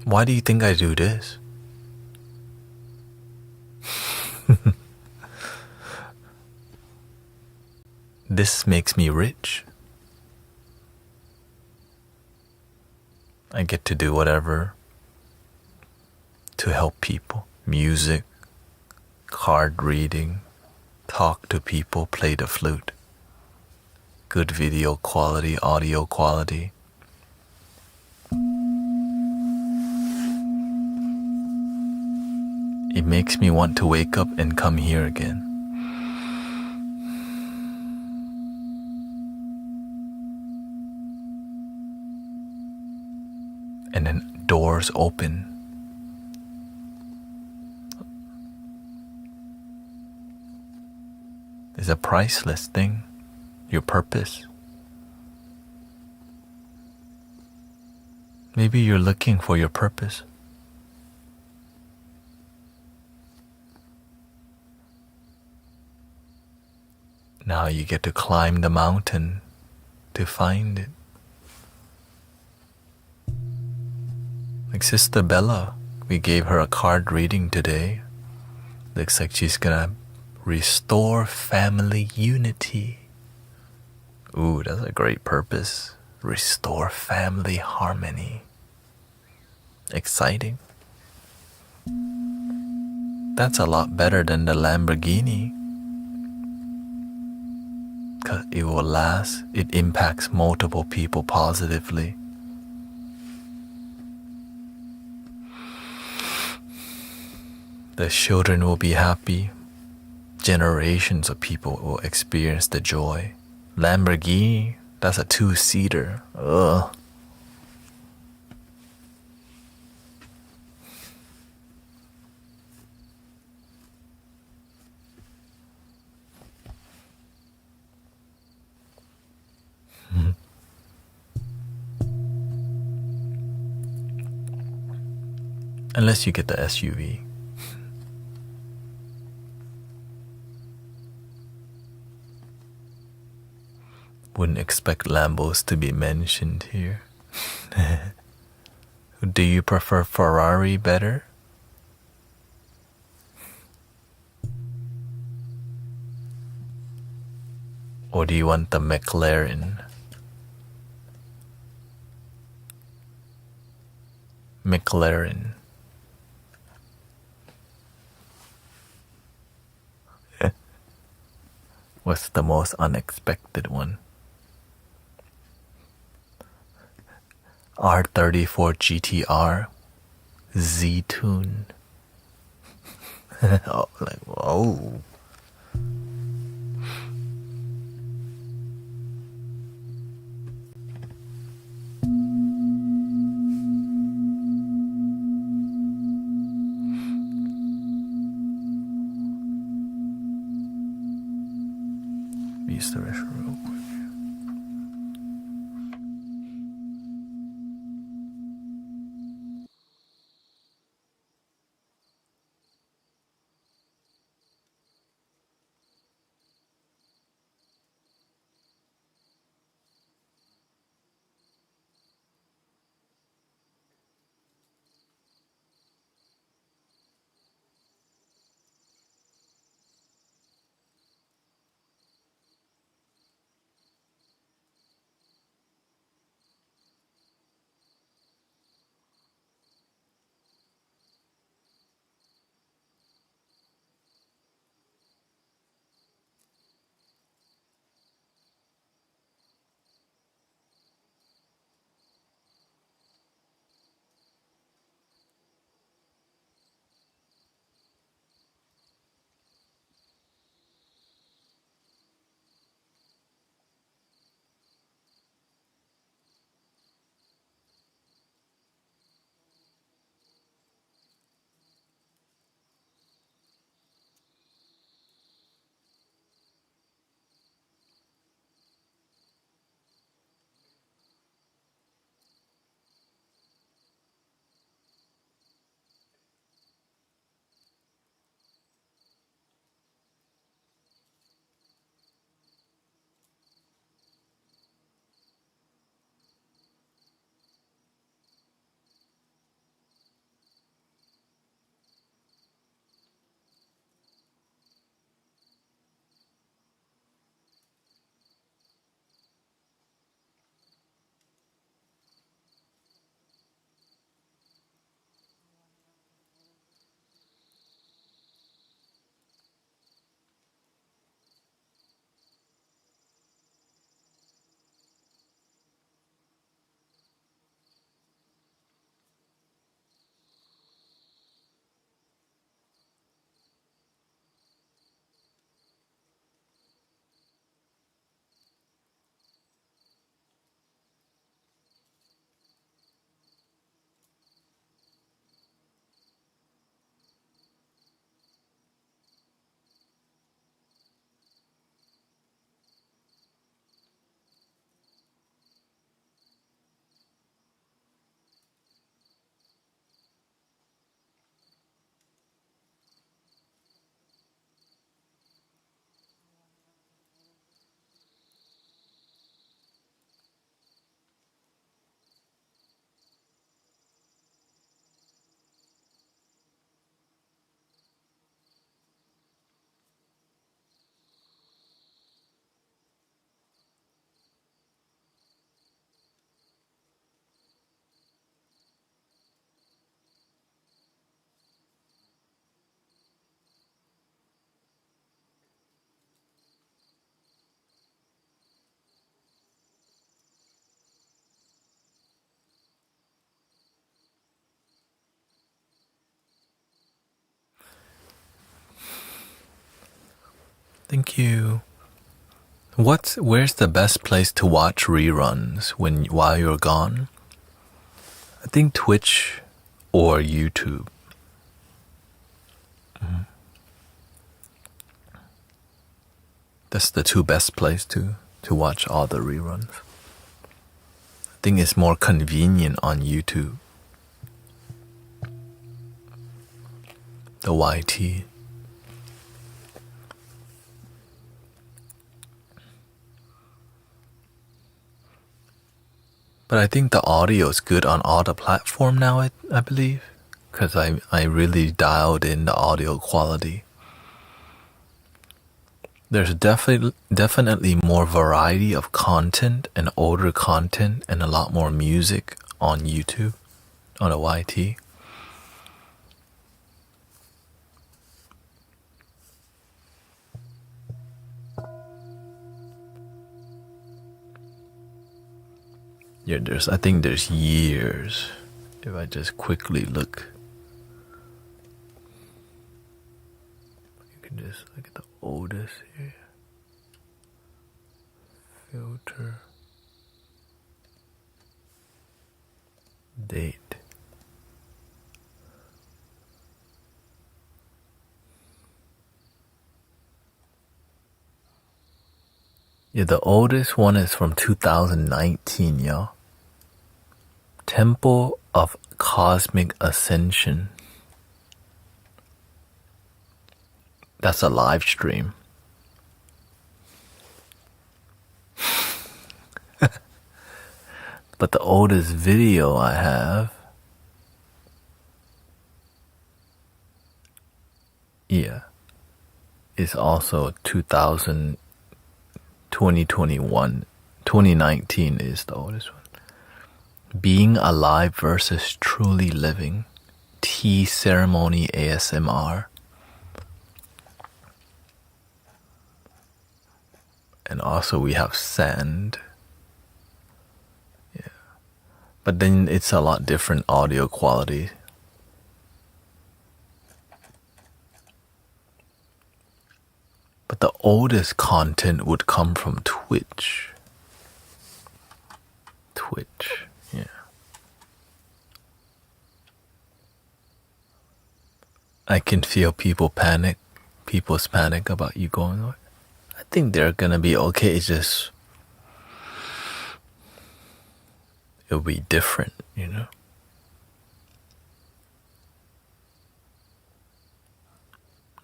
Why do you think I do this? This makes me rich. I get to do whatever to help people. Music, card reading, talk to people, play the flute. Good video quality, audio quality. It makes me want to wake up and come here again. And then doors open. It's a priceless thing. Your purpose. Maybe you're looking for your purpose. Now you get to climb the mountain to find it. Like Sister Bella, we gave her a card reading today. Looks like she's gonna restore family unity. Ooh, that's a great purpose. Restore family harmony. Exciting. That's a lot better than the Lamborghini. 'Cause it will last. It impacts multiple people positively. The children will be happy. Generations of people will experience the joy. Lamborghini, that's a two-seater. Ugh. Unless you get the SUV. Wouldn't expect Lambos to be mentioned here. Do you prefer Ferrari better? Or do you want the McLaren? McLaren. What's the most unexpected one? R34 GTR Z-Tune. Oh, like, whoa. use the restroom real quick. Thank you. Where's the best place to watch reruns while you're gone? I think Twitch or YouTube. That's the two best places to watch all the reruns. I think it's more convenient on YouTube. The YT. But I think the audio is good on all the platform now, I believe. Because I really dialed in the audio quality. There's definitely more variety of content and older content and a lot more music on YouTube, on the YT. Yeah, I think there's years. If I just quickly look, you can just look at the oldest here. Filter. Date. Yeah, the oldest one is from 2019, yo. Temple of Cosmic Ascension. That's a live stream. But the oldest video I have, yeah, is also 2021. 2019 is the oldest one. Being Alive versus Truly Living. Tea Ceremony ASMR. And also we have sand. Yeah. But then it's a lot different audio quality. But the oldest content would come from Twitch. Twitch, yeah. I can feel people's panic about you going away. I think they're gonna be okay, it's just it'll be different, you know?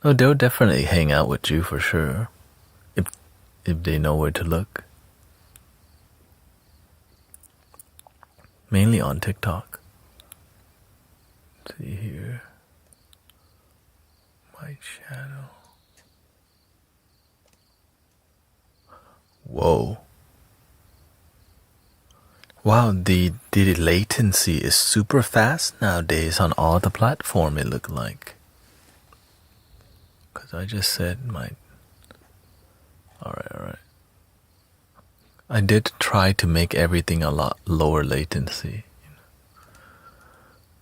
No, they'll definitely hang out with you for sure. If they know where to look. Mainly on TikTok. Let's see here. My channel. Whoa. Wow, the latency is super fast nowadays on all the platform, it looked like. Because I just said my... Alright. I did try to make everything a lot lower latency.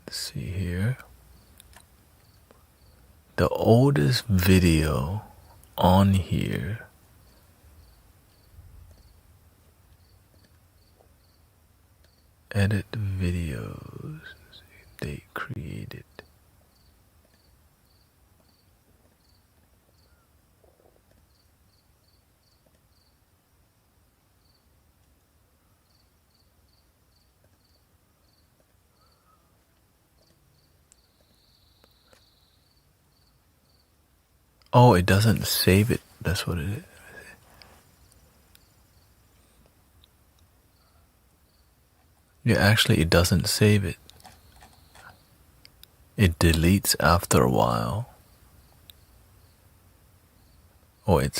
Let's see here. The oldest video on here edit videos they created. Oh, it doesn't save it. That's what it is. Yeah, actually it doesn't save it. It deletes after a while. Or it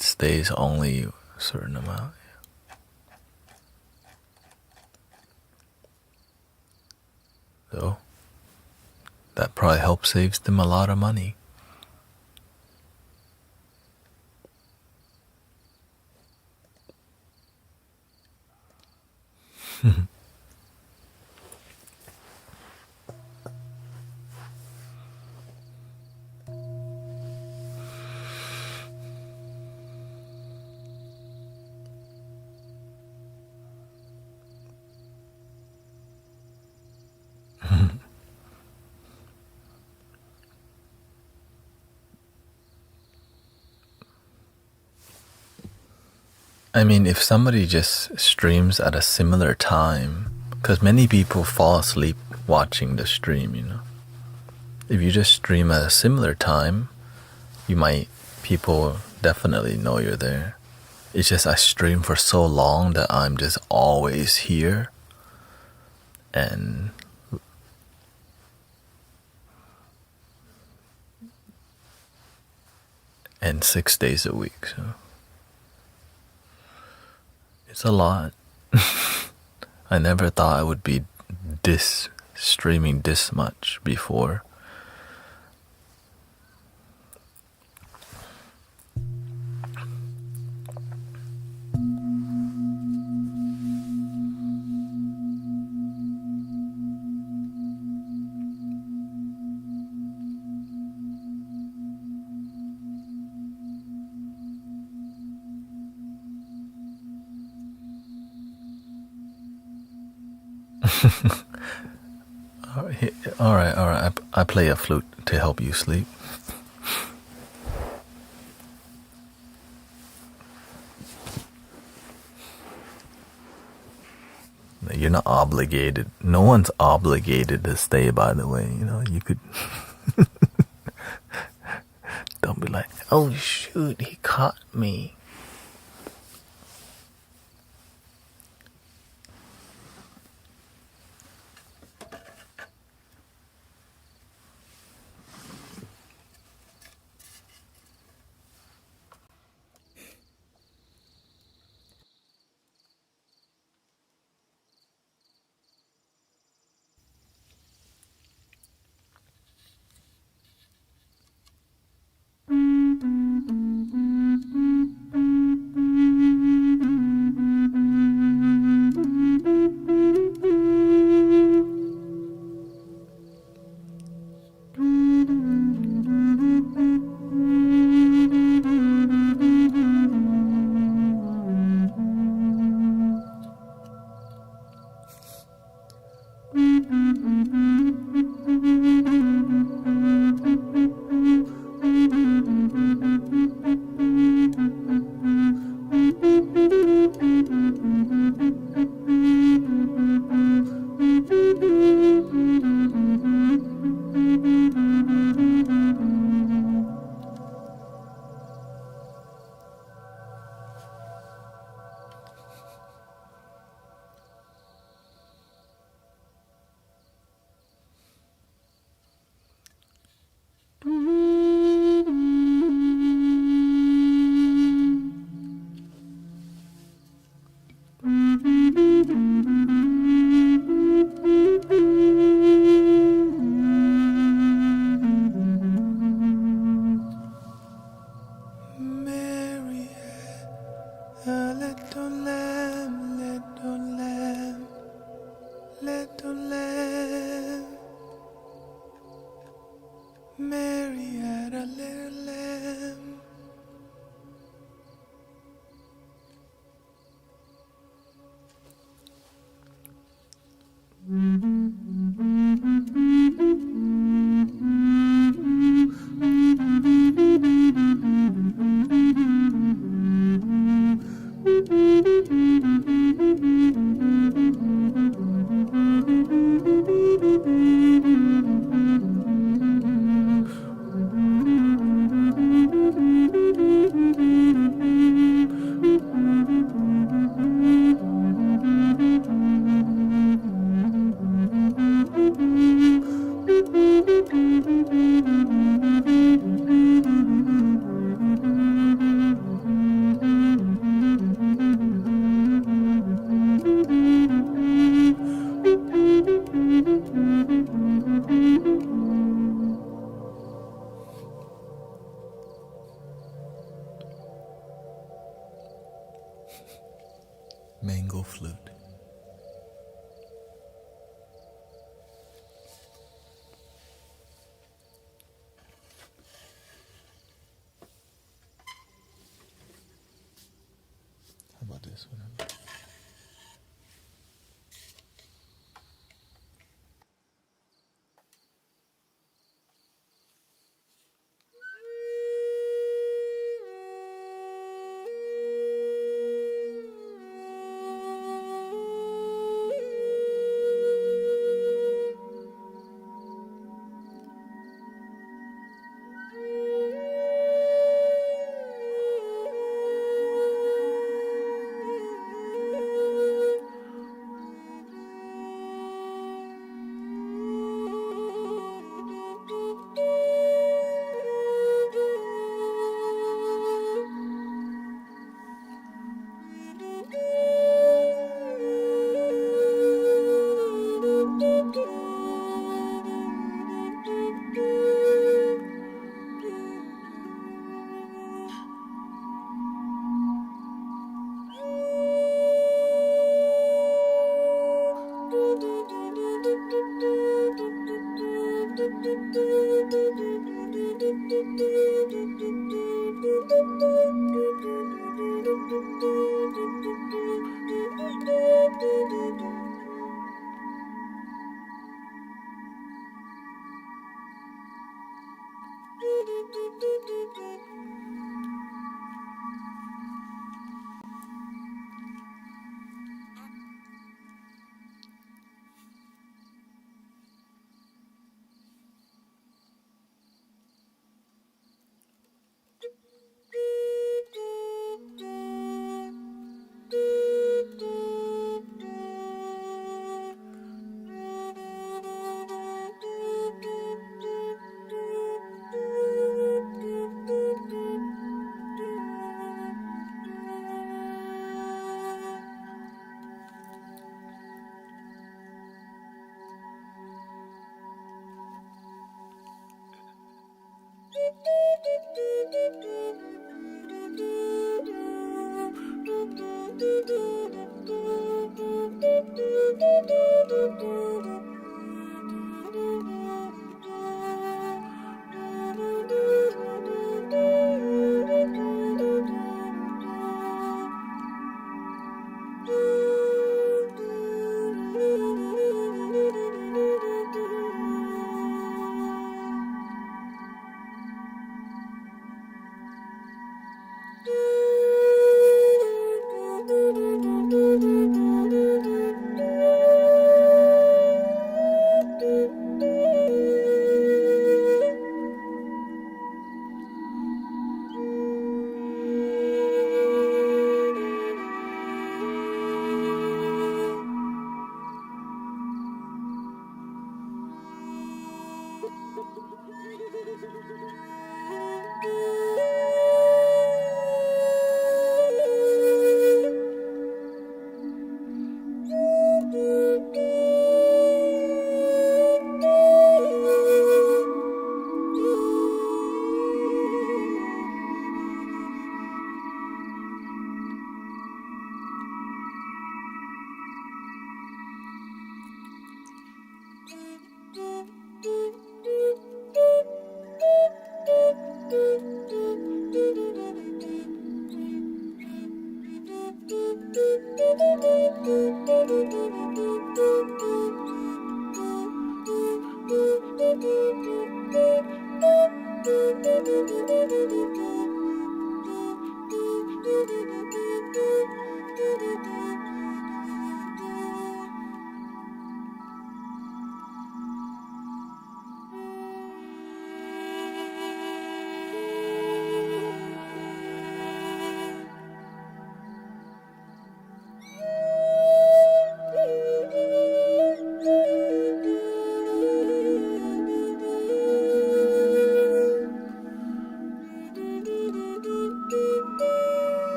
stays only a certain amount. So that probably helps saves them a lot of money. I mean, if somebody just streams at a similar time, because many people fall asleep watching the stream, you know. If you just stream at a similar time, people definitely know you're there. It's just I stream for so long that I'm just always here. And and 6 days a week, so it's a lot. I never thought I would be streaming this much before. All right. I play a flute to help you sleep. You're not obligated. No one's obligated to stay, by the way. You know, you could. Don't be like, oh shoot, he caught me. Mango flute. How about this one?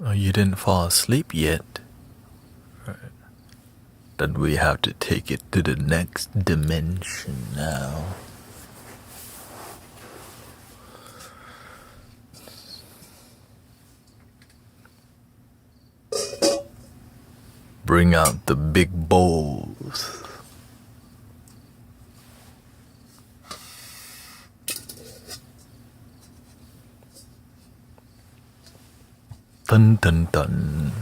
Oh, you didn't fall asleep yet? Right. Then we have to take it to the next dimension now. Bring out the big bowls. Dun dun dun.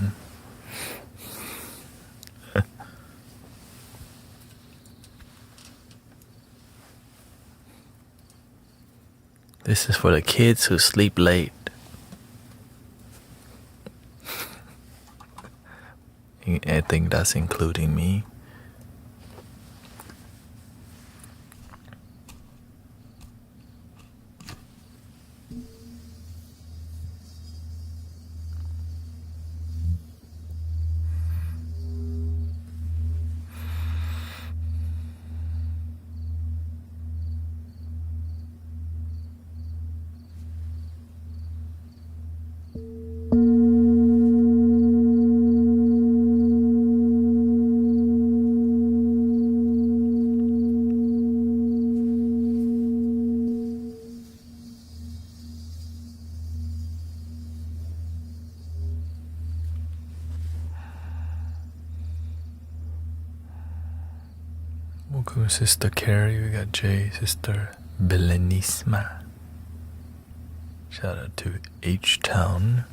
This is for the kids who sleep late. I think that's including me. Welcome, Sister Carrie. We got Jay, Sister Belenisma. Shout out to H-Town.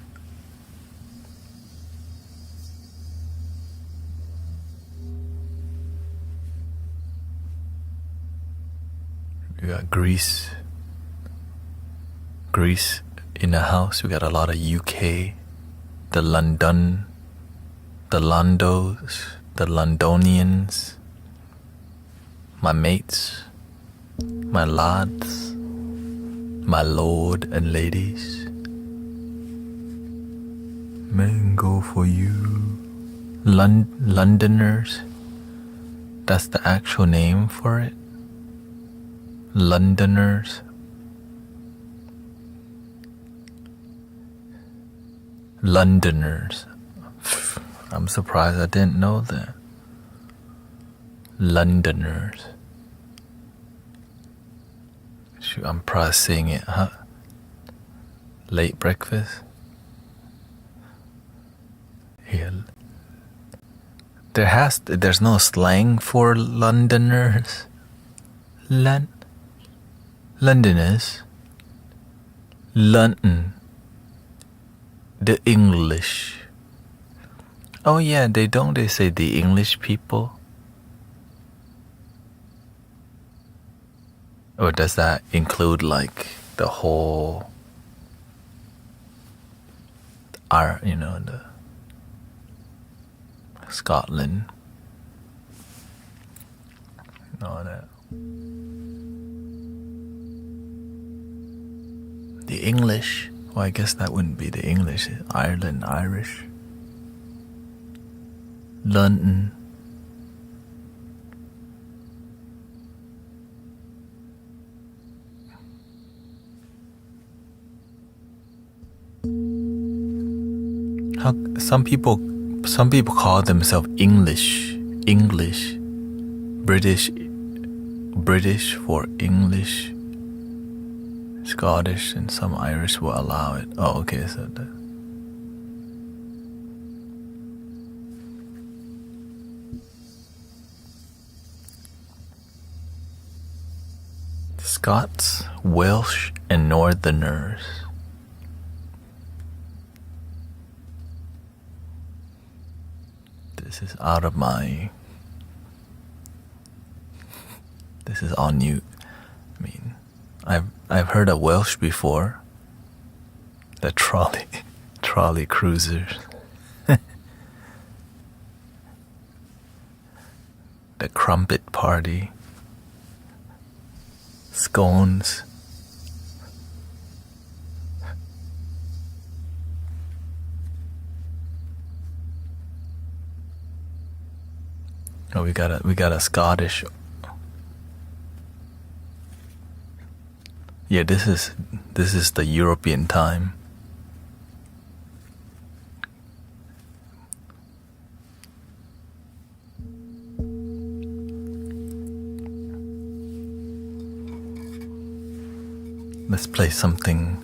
We got Greece in the house. We got a lot of UK, the London, the Londos, the Londonians, my mates, my lads, my lord and ladies. Mango for you. Londoners. That's the actual name for it. Londoners. Londoners. I'm surprised I didn't know that. Londoners. Shoot, I'm probably saying it, huh? Late breakfast. Yeah. There's no slang for Londoners. Londoners. London. The English. Oh yeah, they say the English people? Or does that include like the whole the Scotland and all that? The English. Well, I guess that wouldn't be the English. Ireland, Irish. London. How some people call themselves English, British for English, Scottish, and some Irish will allow it. Oh, okay, so that. Scots, Welsh, and Northerners. This is out of my. This is all new. I mean, I've heard of Welsh before. The trolley cruisers. The crumpet party. Scones. Oh, we got a Scottish. Yeah, this is the European time. Let's play something.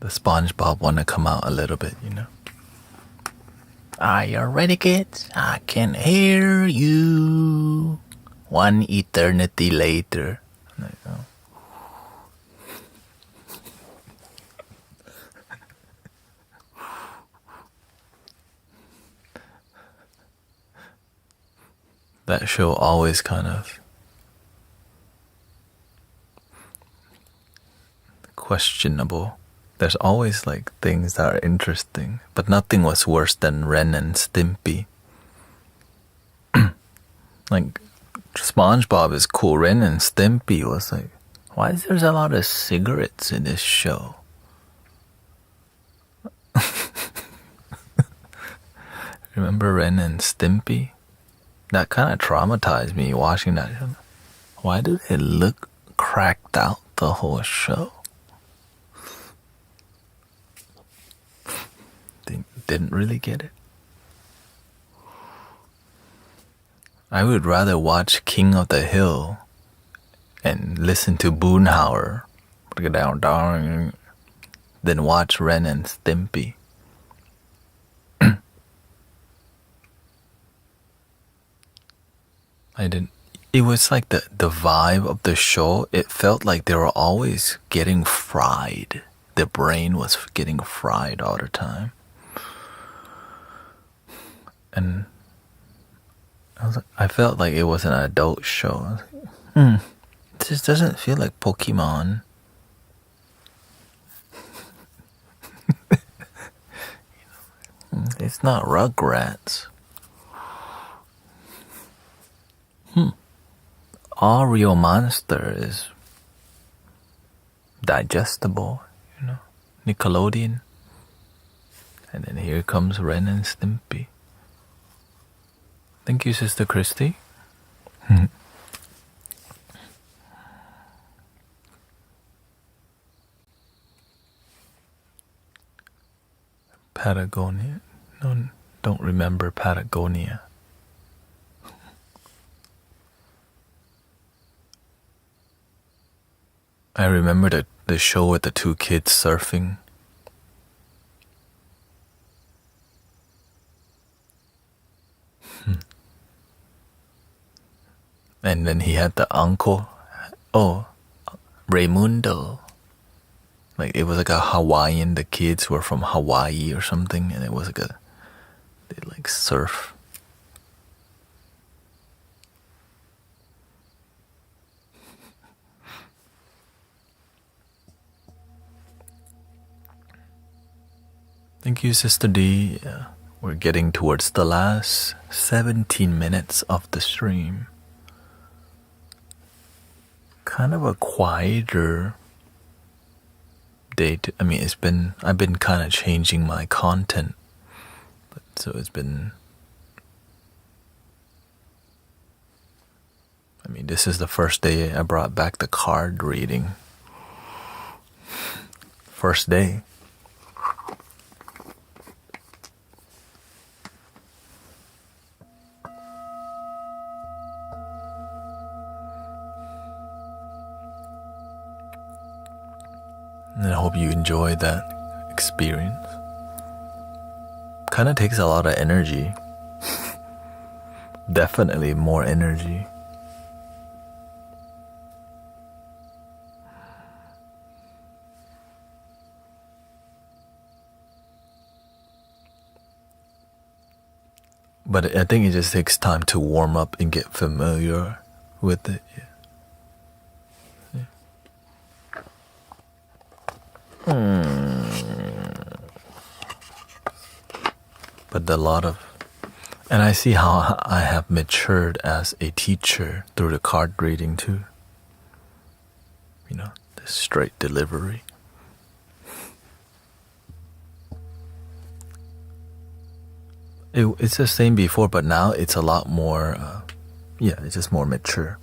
The SpongeBob wanna come out a little bit, you know. Are you ready, kids? I can hear you. One eternity later. Like, oh. That show always kind of questionable. There's always like things that are interesting, but nothing was worse than Ren and Stimpy. Like SpongeBob is cool. Ren and Stimpy was like, why is there a lot of cigarettes in this show? Remember Ren and Stimpy? That kind of traumatized me watching that show. Why do they look cracked out the whole show? Didn't really get it. I would rather watch King of the Hill and listen to Boonhauer than watch Ren and Stimpy. It was like the vibe of the show, it felt like they were always getting fried. Their brain was getting fried all the time. And I felt like it was an adult show. It just doesn't feel like Pokemon. It's not Rugrats. Oreo Monster is digestible, you know. Nickelodeon. And then here comes Ren and Stimpy. Thank you, Sister Christy. Patagonia? No, don't remember Patagonia. I remember the show with the two kids surfing. And then he had the uncle. Oh, Raimundo. Like it was like a Hawaiian. The kids were from Hawaii or something, and it was like they like surf. Thank you, Sister D. We're getting towards the last 17 minutes of the stream. Kind of a quieter day. I've been kind of changing my content, so it's been. This is the first day I brought back the card reading. First day. And I hope you enjoy that experience. Kind of takes a lot of energy. Definitely more energy. But I think it just takes time to warm up and get familiar with it. Yeah. But and I see how I have matured as a teacher through the card reading too. The straight delivery. It's the same before, but now it's a lot more, it's just more mature.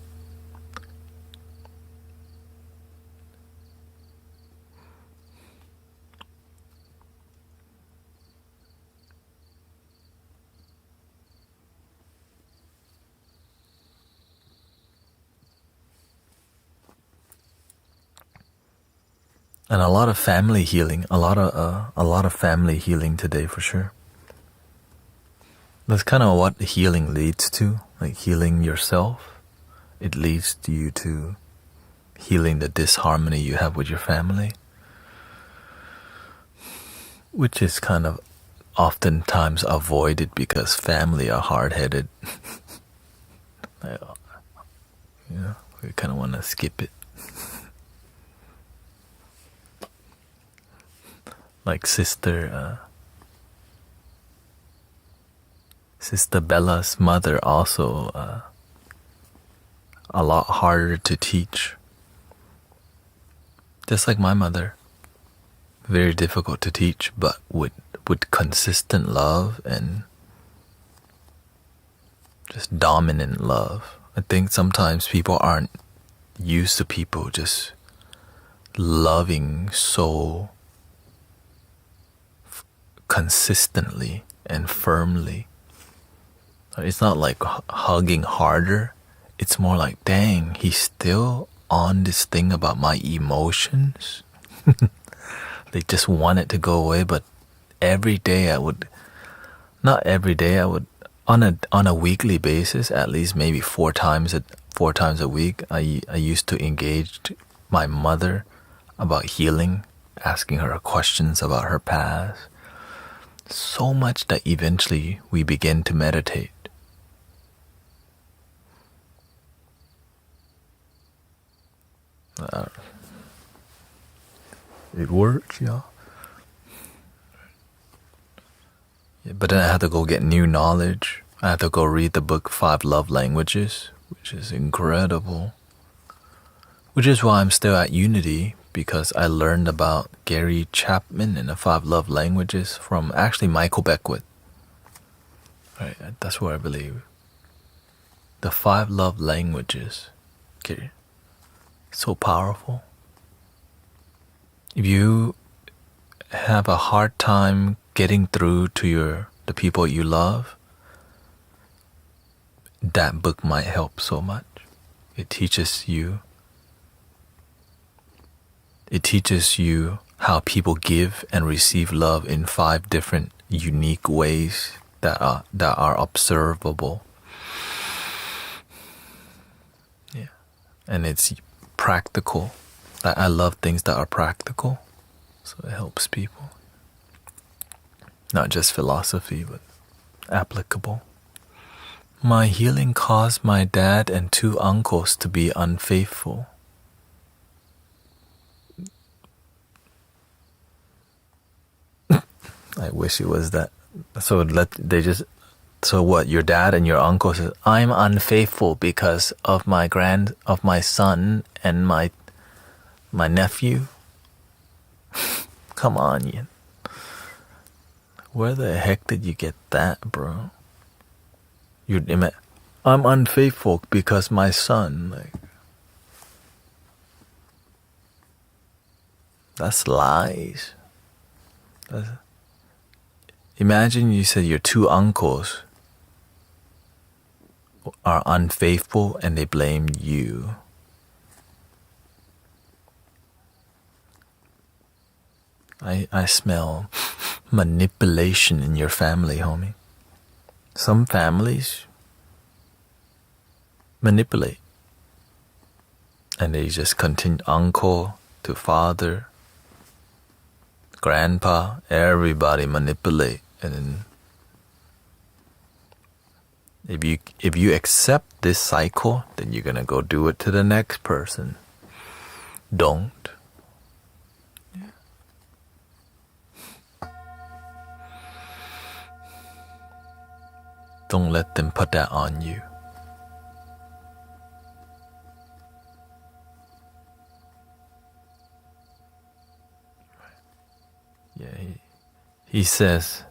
And a lot of family healing, a lot of family healing today for sure. That's kind of what healing leads to, like healing yourself. It leads to you to healing the disharmony you have with your family, which is kind of oftentimes avoided because family are hard-headed. We kind of want to skip it. Like Sister Bella's mother also a lot harder to teach. Just like my mother. Very difficult to teach, but with consistent love and just dominant love. I think sometimes people aren't used to people just loving so consistently and firmly. It's not like hugging harder. It's more like, dang, he's still on this thing about my emotions. They just want it to go away, but every day not every day, I would on a weekly basis, at least maybe four times a week, I used to engage my mother about healing, asking her questions about her past. So much that eventually we begin to meditate. It works, y'all. Yeah, but then I had to go get new knowledge. I had to go read the book 5 Love Languages, which is incredible. Which is why I'm still at Unity, because I learned about Gary Chapman and the 5 Love Languages from actually Michael Beckwith. Right, that's what I believe. The 5 Love Languages. Okay. So powerful. If you have a hard time getting through to the people you love, that book might help so much. It teaches you how people give and receive love in 5 different unique ways that are observable. Yeah. And it's practical. I love things that are practical, so it helps people. Not just philosophy, but applicable. My healing caused my dad and 2 uncles to be unfaithful. I wish it was that. So what? Your dad and your uncle says, I'm unfaithful because of my son and my nephew. Come on, Ian. Where the heck did you get that, bro? I'm unfaithful because my son, that's lies. Imagine you said your 2 uncles are unfaithful and they blame you. I smell manipulation in your family, homie. Some families manipulate. And they just continue, uncle to father, grandpa, everybody manipulate. And then if you accept this cycle, then you're gonna go do it to the next person. Don't. Don't let them put that on you. Yeah, he says,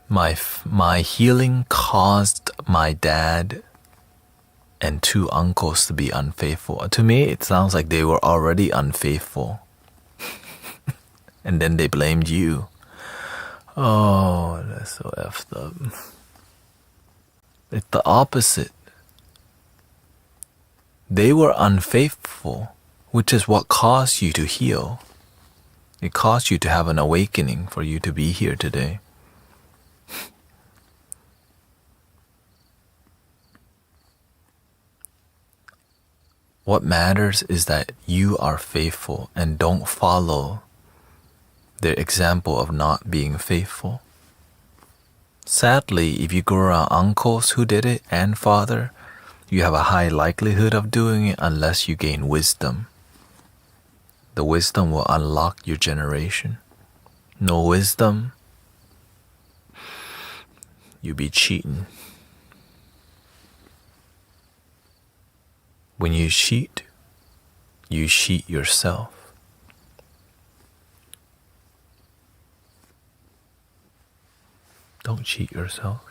my healing caused my dad and 2 uncles to be unfaithful. To me, it sounds like they were already unfaithful. And then they blamed you. Oh, that's so effed up. It's the opposite. They were unfaithful, which is what caused you to heal. It caused you to have an awakening for you to be here today. What matters is that you are faithful and don't follow their example of not being faithful. Sadly, if you grow around uncles who did it and father, you have a high likelihood of doing it unless you gain wisdom. The wisdom will unlock your generation. No wisdom, you be cheating. When you cheat yourself. Don't cheat yourself.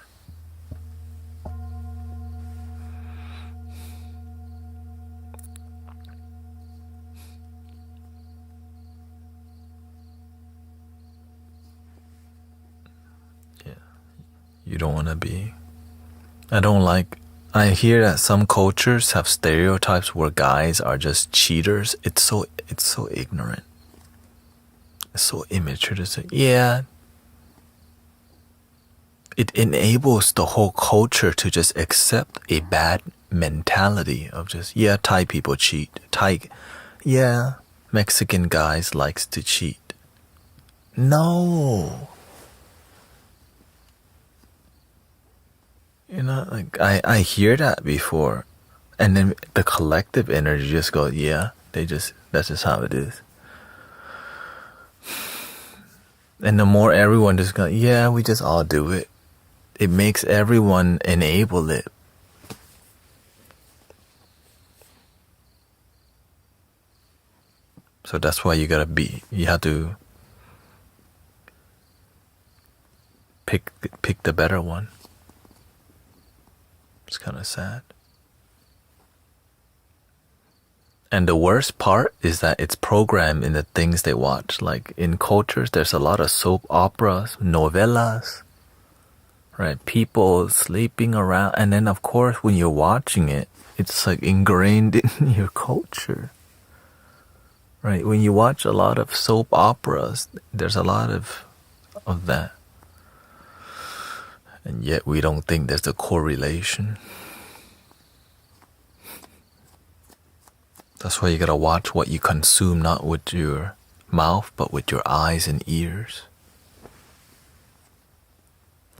Yeah. You don't want to be. I hear that some cultures have stereotypes where guys are just cheaters. It's so ignorant. It's so immature to say, yeah. It enables the whole culture to just accept a bad mentality of just, yeah, Thai people cheat. Mexican guys likes to cheat. No. You know, like I hear that before, and then the collective energy just goes, yeah, that's just how it is. And the more everyone just goes, yeah, we just all do it. It makes everyone enable it. So that's why you have to pick the better one. It's kind of sad. And the worst part is that it's programmed in the things they watch. Like in cultures, there's a lot of soap operas, novelas, right? People sleeping around. And then, of course, when you're watching it, it's like ingrained in your culture, right? When you watch a lot of soap operas, there's a lot of that. And yet we don't think there's a correlation. That's why you gotta watch what you consume, not with your mouth, but with your eyes and ears.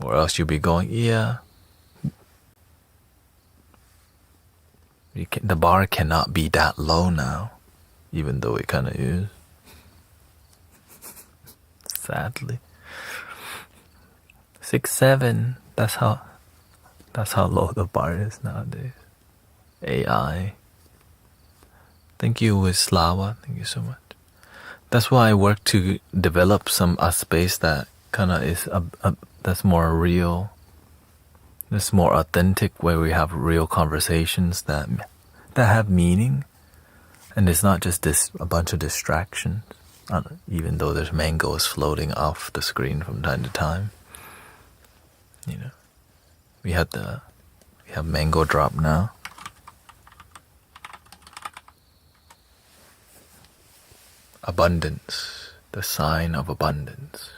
Or else you'll be going, yeah. The bar cannot be that low now, even though it kind of is. Sadly. 6, 7. That's how low the bar is nowadays. AI. Thank you, Wislawa. Thank you so much. That's why I work to develop a space that kind of is that's more real. That's more authentic, where we have real conversations that have meaning, and it's not just a bunch of distractions. Even though there's mangoes floating off the screen from time to time. You know, we have mango drop now. Abundance, the sign of abundance.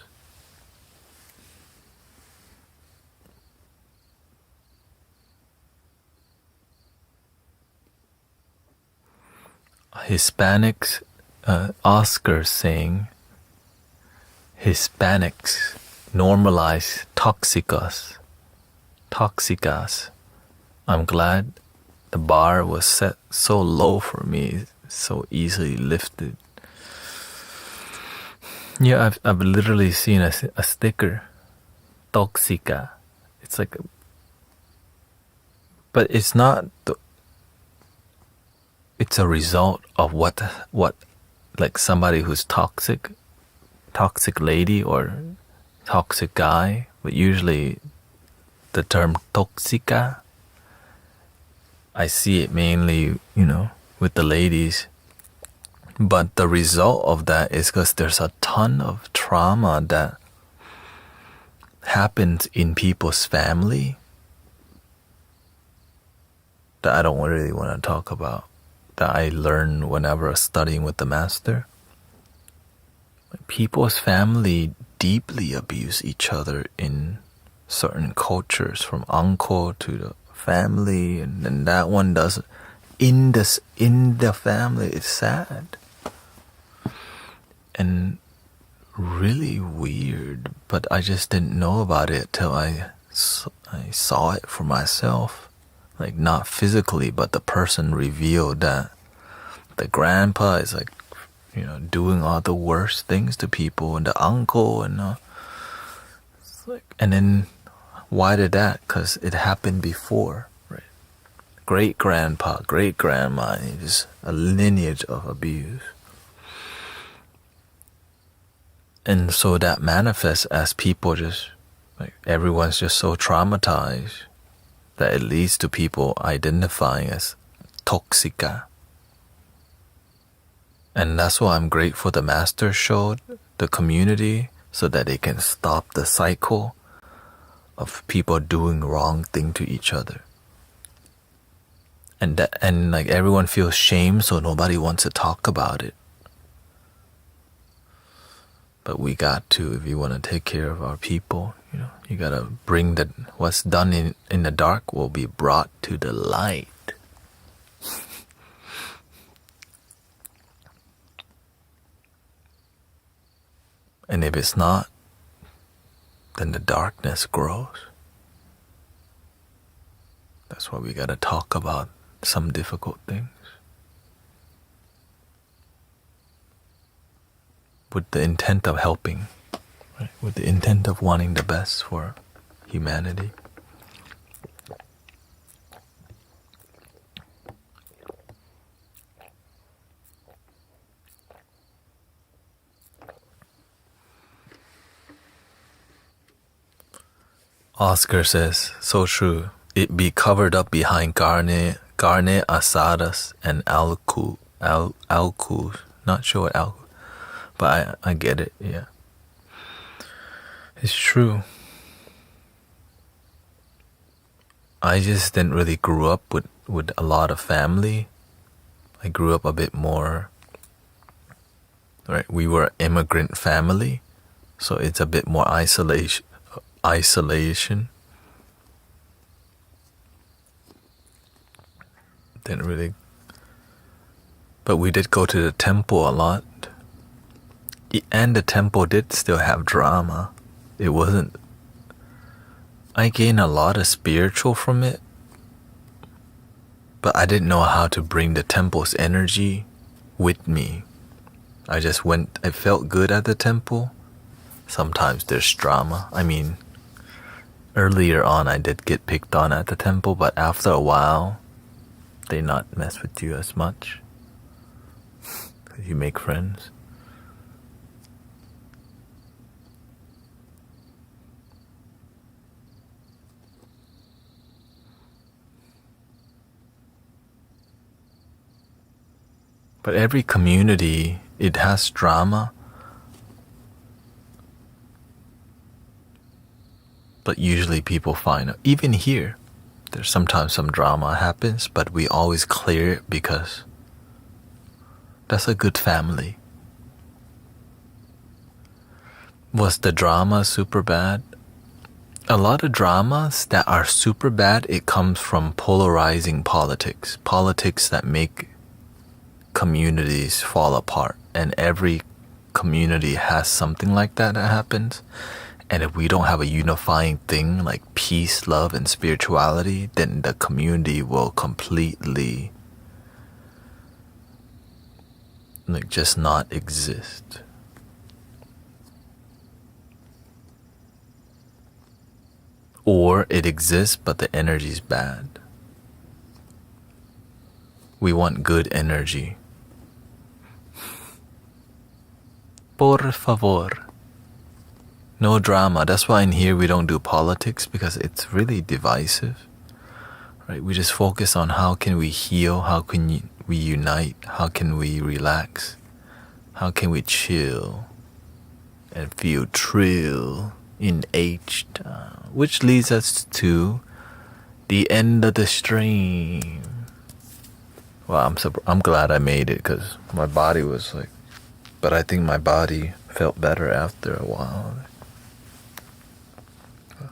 Hispanics, Oscar saying, Hispanics normalize toxicas. I'm glad the bar was set so low for me, so easily lifted. Yeah, I've literally seen a sticker, toxica. It's like, but it's not. It's a result of what like somebody who's toxic lady or toxic guy. But usually, the term toxica, I see it mainly, with the ladies. But the result of that is because there's a ton of trauma that happens in people's family that I don't really want to talk about, that I learned whenever I was studying with the master. people's family deeply abuse each other in certain cultures, from uncle to the family, and then that one doesn't. In the family, it's sad and really weird. But I just didn't know about it till I saw it for myself, like not physically, but the person revealed that the grandpa is like, doing all the worst things to people, and the uncle, and it's like, and then why did that? Because it happened before, right? Great grandpa, great grandma, it is a lineage of abuse. And so that manifests as people just, like, everyone's just so traumatized that it leads to people identifying as toxica. And that's why I'm grateful the Master showed the community, so that they can stop the cycle of people doing wrong thing to each other. And like everyone feels shame, so nobody wants to talk about it. But we got to, if you want to take care of our people, you gotta bring what's done in the dark will be brought to the light. And if it's not, then the darkness grows. That's why we gotta talk about some difficult things, with the intent of helping, right? With the intent of wanting the best for humanity. Oscar says, so true. It be covered up behind carne asadas and alcus. Not sure what alcus, but I get it, yeah. It's true. I just didn't really grow up with a lot of family. I grew up a bit more, right? We were an immigrant family, so it's a bit more isolation. Didn't really, but we did go to the temple a lot, and the temple did still have drama. It wasn't, I gained a lot of spiritual from it, but I didn't know how to bring the temple's energy with me. I just went, I felt good at the temple. Sometimes there's drama. I mean, earlier on I did get picked on at the temple, but after a while they not mess with you as much because you make friends. But every community, it has drama. But usually people find, even here, there's sometimes some drama happens, but we always clear it because that's a good family. Was the drama super bad? A lot of dramas that are super bad, it comes from polarizing politics. Politics that make communities fall apart. And every community has something like that happens. And if we don't have a unifying thing like peace, love, and spirituality, then the community will completely just not exist. Or it exists, but the energy's bad. We want good energy. Por favor. No drama. That's why in here we don't do politics, because it's really divisive. Right? We just focus on how can we heal, how can we unite, how can we relax, how can we chill and feel trill in H-time. Which leads us to the end of the stream. Well, I'm glad I made it, because my body was like, but I think my body felt better after a while.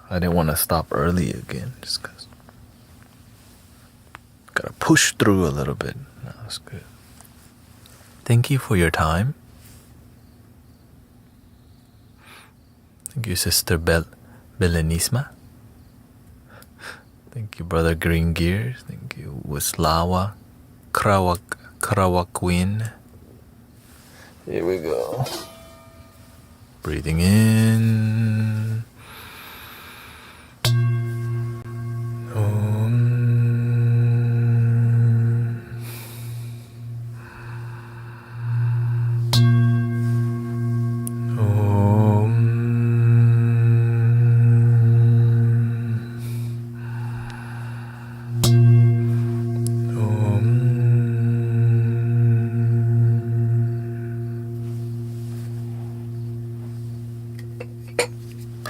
I didn't want to stop early again, just because. Gotta push through a little bit. That's good. Thank you for your time. Thank you, Sister Belenisma. Thank you, Brother Green Gears. Thank you, Wislawa, Krawak Queen. Here we go. Breathing in.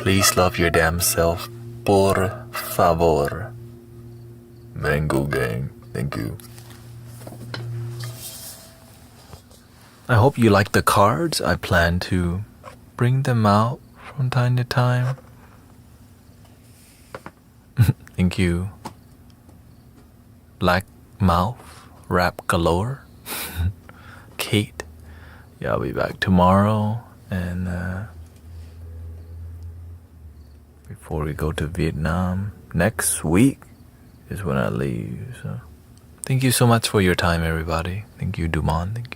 Please love your damn self. Por favor. Mango Gang. Thank you. I hope you like the cards. I plan to bring them out from time to time. Thank you. Black Mouth. Rap Galore. Kate. Yeah, I'll be back tomorrow. And before we go to Vietnam, next week is when I leave. So thank you so much for your time, everybody. Thank you, Dumont. Thank you.